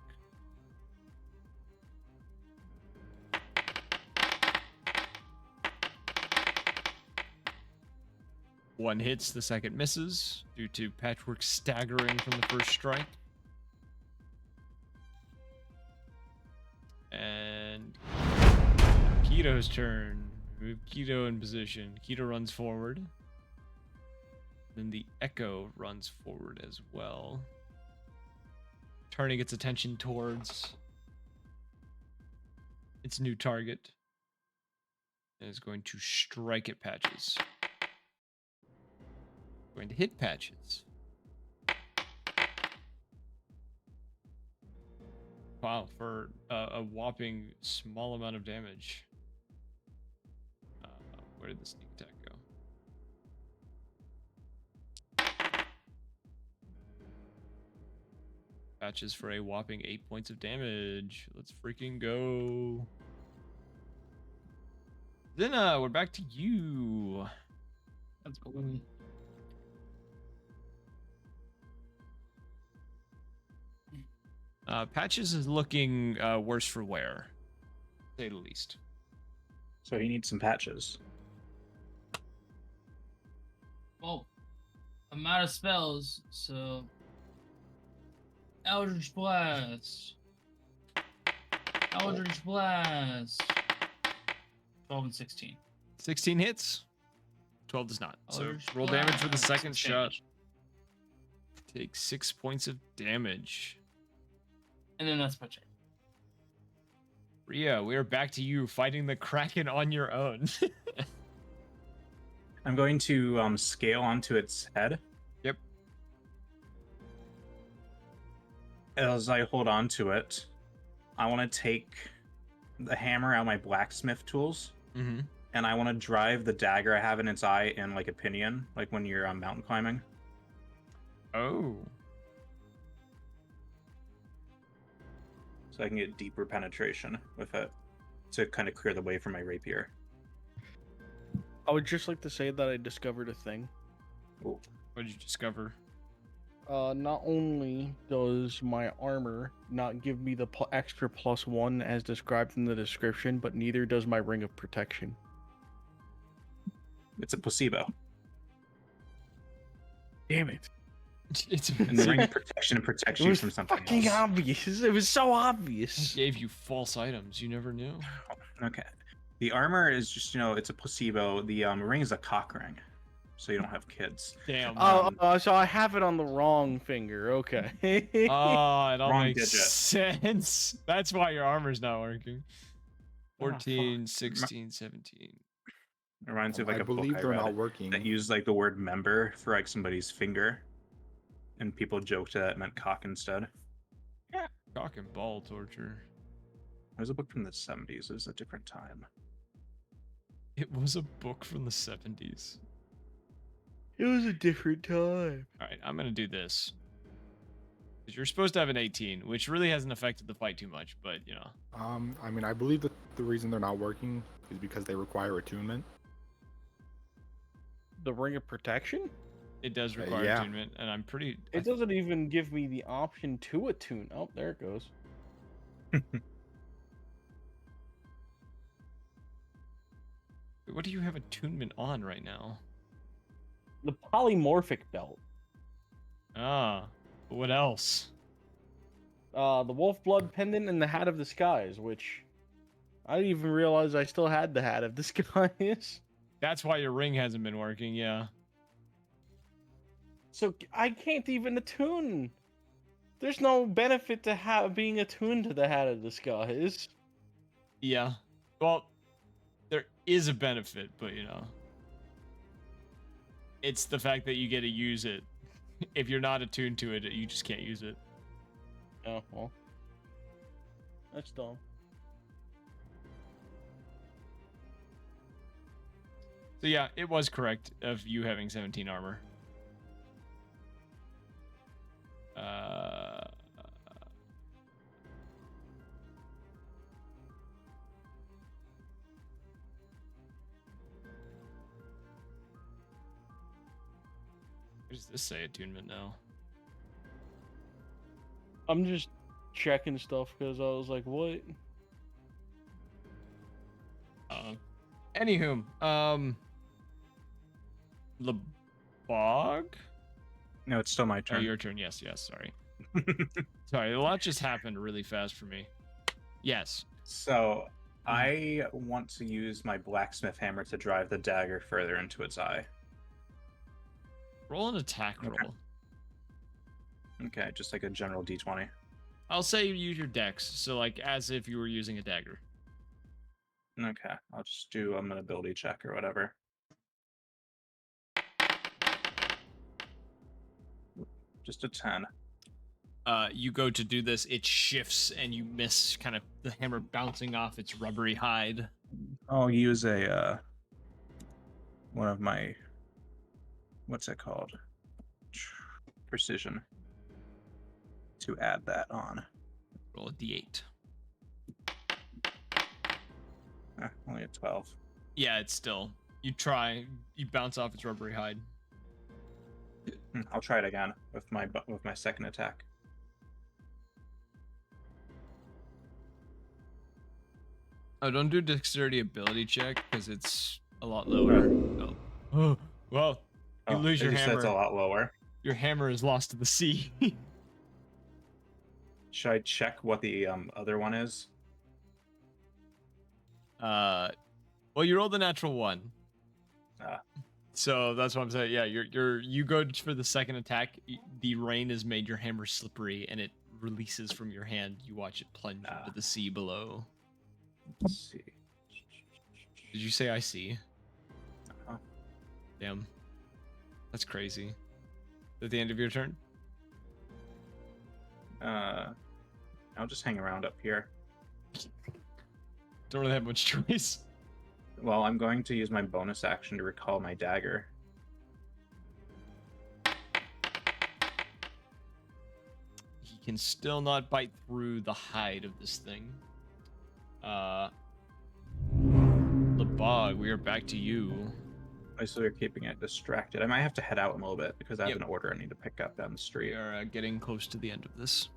One hits, the second misses, due to Patchwork staggering from the first strike. And Keto's turn. Move Keto in position. Keto runs forward. Then the Echo runs forward as well, turning its attention towards its new target. And is going to strike at Patches. Going to hit Patches. Wow, for a whopping small amount of damage. Where did the sneak attack go? Patches for a whopping 8 points of damage. Let's freaking go. Then we're back to you. That's cool. Patches is looking worse for wear, to say the least. So he needs some patches. Well, I'm out of spells, so Eldritch Blast. Eldritch Blast. 12 and 16. 16 hits. 12 does not. So Eldritch roll damage with the Blast. second 6 shot. damage. Take 6 points of damage. And then that's my turn. Rhea, we are back to you fighting the Kraken on your own. I'm going to scale onto its head. Yep. As I hold on to it, I want to take the hammer out of my blacksmith tools, Mm-hmm. and I want to drive the dagger I have in its eye in like a pinion, like when you're mountain climbing. Oh. So I can get deeper penetration with it to kind of clear the way for my rapier. I would just like to say that I discovered a thing. Ooh. What did you discover? Not only does my armor not give me the extra +1 as described in the description, but neither does my ring of protection. It's a placebo. Damn it. It's And the ring of protection protects It you was from something fucking else. obvious. It was so obvious. gave you false items. You never knew. Okay. The armor is just, it's a placebo. The ring is a cock ring, so you don't have kids. Damn. So I have it on the wrong finger. Okay. Oh, it all Wrong makes digit. sense. That's why your armor's not working. Oh, 14, fuck. 16, 17. It reminds me of like I a book believe I they're read not working. that used like the word member for like somebody's finger, and people joked that it meant cock instead. Cock and ball torture. There's a book from the 70s. It was a different time. It was a book from the 70s. It was a different time. All right, I'm going to do this. Because you're supposed to have an 18, which really hasn't affected the fight too much, but, I mean, I believe that the reason they're not working is because they require attunement. The ring of protection? it does require yeah. attunement, and I'm pretty... It doesn't even give me the option to attune. Oh, there it goes. What do you have attunement on right now? The polymorphic belt. Ah, what else? The wolf blood pendant and the hat of the skies, which I didn't even realize I still had the hat of the skies. That's why your ring hasn't been working, yeah. So I can't even attune. There's no benefit to being attuned to the hat of the skies. Yeah. Well, there is a benefit, but it's the fact that you get to use it. If you're not attuned to it, you just can't use it. Oh, well. That's dumb. So yeah, it was correct of you having 17 armor. What does this say attunement now? I'm just checking stuff because I was like, what? Anywho, Lebog? No, it's still my Oh, turn. your turn. Yes, sorry. Sorry, a lot just happened really fast for me. Yes. So I want to use my blacksmith hammer to drive the dagger further into its eye. Roll an attack Okay. roll. Okay, just like a general d20. I'll say you use your dex, so like as if you were using a dagger. Okay, I'll just do an ability check or whatever. Just a 10. You go to do this, it shifts and you miss, kind of the hammer bouncing off its rubbery hide. I'll use a one of my, what's it called? Precision to add that on. Roll a d8. Only a 12. Yeah, it's still. You try, you bounce off its rubbery hide. I'll try it again with my second attack. Oh, don't do dexterity ability check because it's a lot lower. Oh, well, you lose your hammer. That's a lot lower. Your hammer is lost to the sea. Should I check what the other one is? Well, you rolled a natural 1. So that's what I'm saying. Yeah, you go for the second attack. The rain has made your hammer slippery, and it releases from your hand. You watch it plunge into the sea below. Let's see. Did you say I see? Uh-huh. Damn, that's crazy. At the end of your turn. I'll just hang around up here. Don't really have much choice. Well, I'm going to use my bonus action to recall my dagger. He can still not bite through the hide of this thing. Lebog, we are back to you. So we're keeping it distracted. I might have to head out in a little bit because I have an order I need to pick up down the We street. are getting close to the end of this.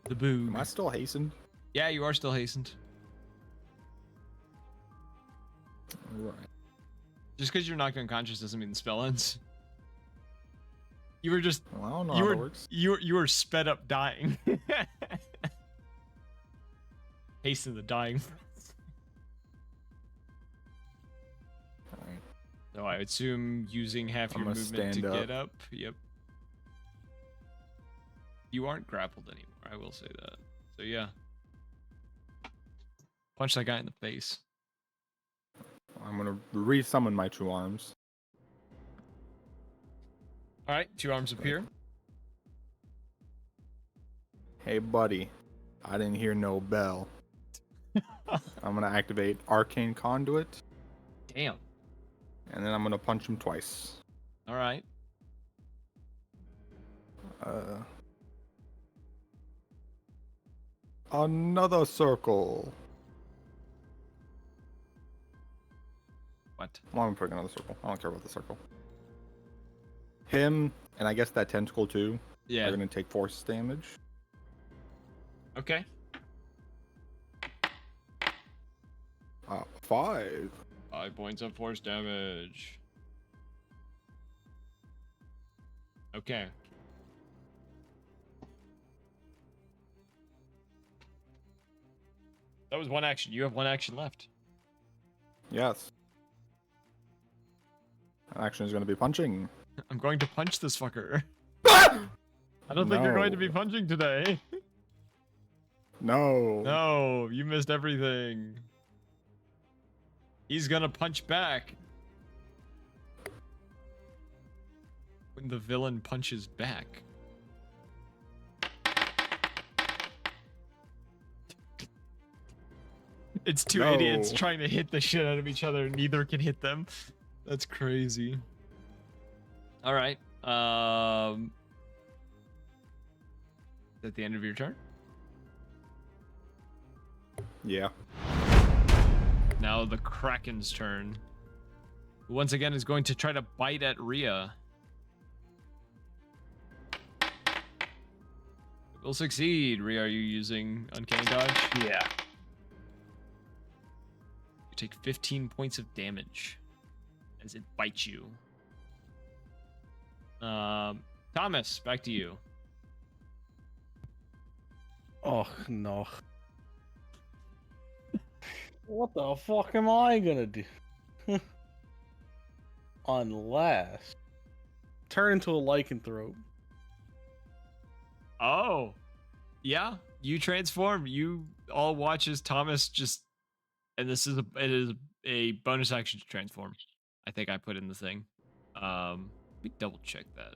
The boo. Am I still hastened? Yeah, you are still hastened. Right. Just because you're knocked unconscious doesn't mean the spell ends. You were just Well, I don't know you how were that works. you were sped up dying. Hasten the dying. Alright. So I assume using half I'm your gonna movement to stand get up. Yep. You aren't grappled anymore, I will say that. So yeah. Punch that guy in the face. I'm gonna re-summon my 2 arms. Alright, 2 arms appear. Hey, buddy. I didn't hear no bell. I'm gonna activate Arcane Conduit, Damn. and then I'm gonna punch him twice. Alright. Another circle. What? Well, I'm putting another circle. I don't care about the circle. Him, and I guess that tentacle too, Yeah. are gonna take force damage. Okay. 5. 5 points of force damage. Okay. That was 1 action. You have 1 action left. Yes. Action is gonna be punching. I'm going to punch this fucker. I don't think you're going to be No. punching today. No. No, you missed everything. He's gonna punch back. When the villain punches back. It's 2 idiots No. trying to hit the shit out of each other. Neither can hit them. That's crazy. All right. at the end of your turn. Yeah. Now the Kraken's turn. Who once again is going to try to bite at Rhea. Will succeed. Rhea, are you using Uncanny Dodge? Yeah. You take 15 points of damage as it bites you. Thomas, back to you. Oh no. What the fuck am I gonna do? Unless turn into a lycanthrope. Oh, yeah. You transform. You all watch as Thomas just, and it is a bonus action to transform. I think I put in the thing. Let me double check that.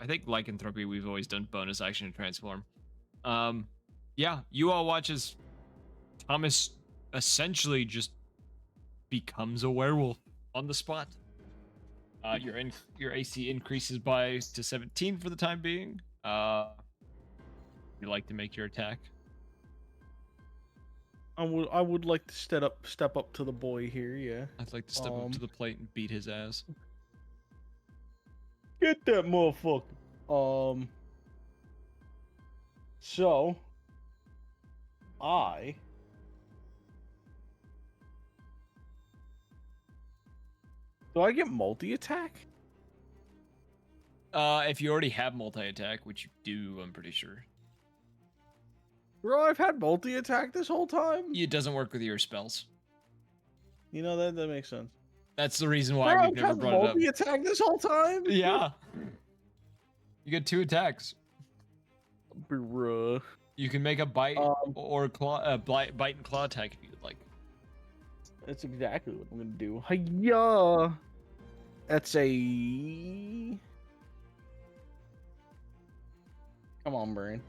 I think lycanthropy we've always done bonus action to transform. Yeah, you all watch as Thomas essentially just becomes a werewolf on the spot. Your AC increases to 17 for the time being. You like to make your attack? I would like to step up to the boy here, yeah. I'd like to step up to the plate and beat his ass. Get that motherfucker. So do I get multi-attack? If you already have multi-attack, which you do, I'm pretty sure. Bro, I've had multi-attack this whole time. It doesn't work with your spells. You know, that makes sense. That's the reason why Bro, we've never I've had brought it up. multi-attack this whole time? Yeah. You get 2 attacks. Bruh. You can make a bite or claw, bite and claw attack if you'd like. That's exactly what I'm gonna do. Hiya! That's a... Come on, brain.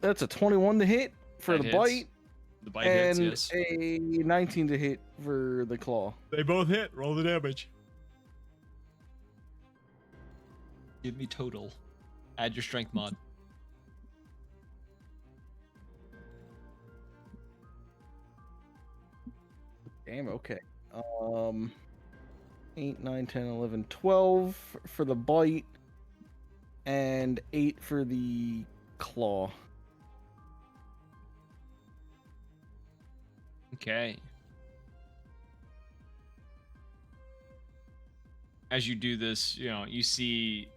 That's a 21 to hit for That the hits. bite. The bite And hits, yes. a 19 to hit for the claw. They both hit. Roll the damage. Give me total. Add your strength mod. Damn, okay. 8, 9, 10, 11, 12 for the bite. And 8 for the claw. Okay. As you do this, you see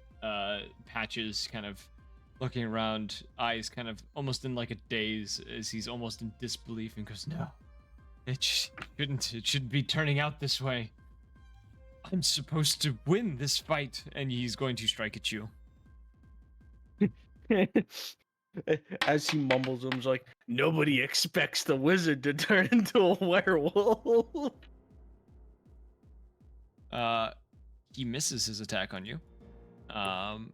Patches kind of looking around, eyes kind of almost in like a daze as he's almost in disbelief and goes, "No, it shouldn't be turning out this way. I'm supposed to win this fight," and he's going to strike at you. As he mumbles, I'm like, nobody expects the wizard to turn into a werewolf. He misses his attack on you. The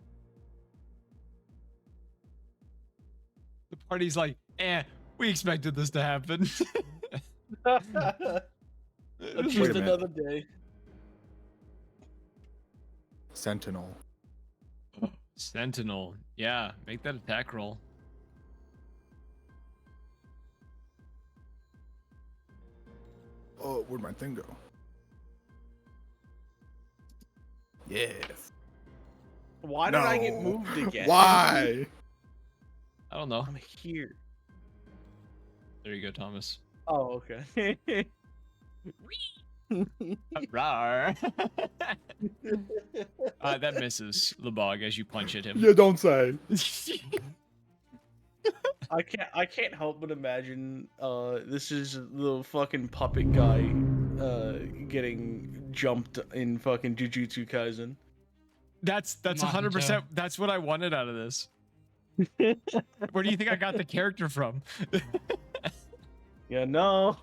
party's like, we expected this to happen. It's Wait just a another day. Sentinel. Sentinel. Yeah, make that attack roll. Oh, where'd my thing go? Yes. Why did I get moved again? Why? I don't know. I'm here. There you go, Thomas. Oh, okay. Rawr. That misses Lebog as you punch at him. You don't say. I can't help but imagine this is the fucking puppet guy getting jumped in fucking Jujutsu Kaisen. That's 100%. That's what I wanted out of this. Where do you think I got the character from? Yeah, no.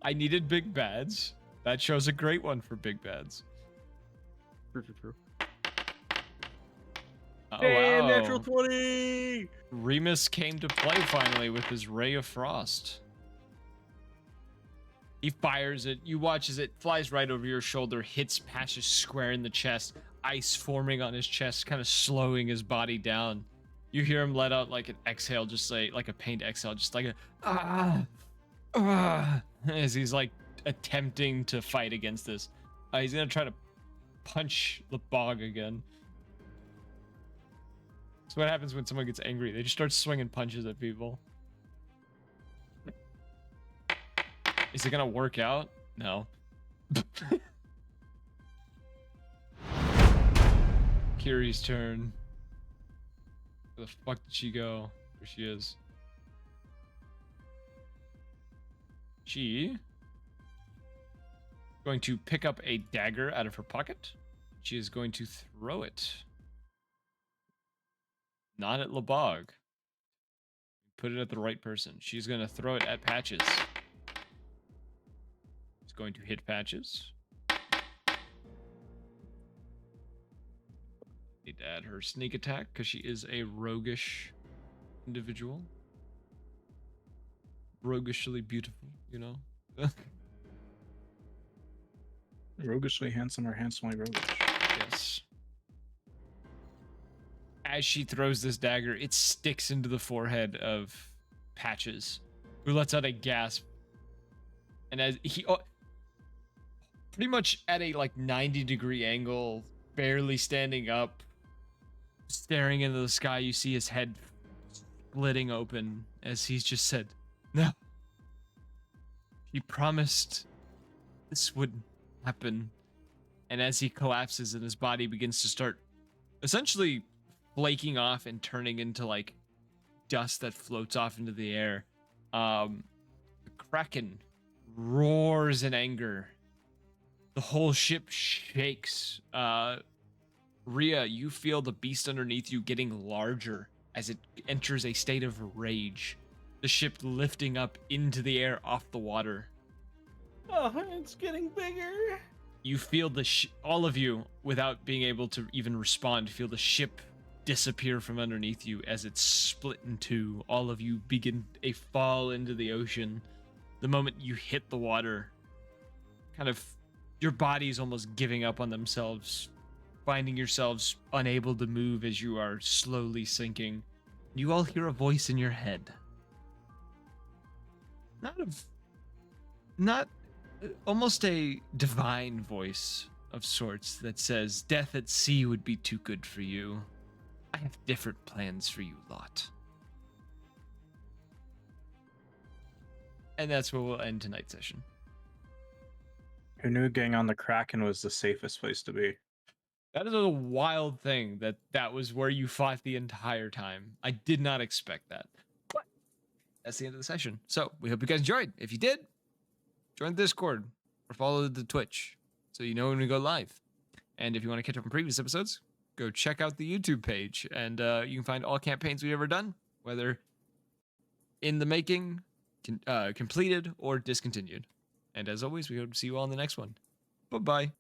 I needed big bads. That show's a great one for big bads. True. Oh, Damn, wow. natural 20! Remus came to play finally with his Ray of Frost. He fires it. You watch as it flies right over your shoulder, hits Patches square in the chest, ice forming on his chest, kind of slowing his body down. You hear him let out like an exhale, just like a pained exhale, just like a as he's like attempting to fight against this. He's gonna try to punch the bog again. So what happens when someone gets angry? They just start swinging punches at people. Is it gonna work out? No. Kiri's turn. Where the fuck did she go? There she is. She going to pick up a dagger out of her pocket. She is going to throw it. Not at Lebog. Put it at the right person. She's going to throw it at Patches. It's going to hit Patches. Need to add her sneak attack because she is a roguish individual. Roguishly beautiful, you know? Roguishly handsome or handsomely roguish? Yes. As she throws this dagger, it sticks into the forehead of Patches, who lets out a gasp. And as he pretty much at a like 90-degree angle, barely standing up, staring into the sky, you see his head splitting open as he's just said, "No. He promised this wouldn't happen." And as he collapses and his body begins to start essentially flaking off and turning into like dust that floats off into the air, the Kraken roars in anger. The whole ship shakes. Rhea, you feel the beast underneath you getting larger as it enters a state of rage. The ship lifting up into the air off the water. Oh, it's getting bigger. You feel all of you, without being able to even respond, feel the ship disappear from underneath you as it's split in two. All of you begin a fall into the ocean. The moment you hit the water, kind of your body's almost giving up on themselves, finding yourselves unable to move as you are slowly sinking. You all hear a voice in your head. Almost a divine voice of sorts that says, "Death at sea would be too good for you. I have different plans for you lot." And that's where we'll end tonight's session. Who knew getting on the Kraken was the safest place to be? That is a wild thing that was where you fought the entire time. I did not expect that. But that's the end of the session. So we hope you guys enjoyed. If you did, join the Discord or follow the Twitch so you know when we go live. And if you want to catch up on previous episodes, go check out the YouTube page. And you can find all campaigns we've ever done, whether in the making, completed, or discontinued. And as always, we hope to see you all in the next one. Bye-bye.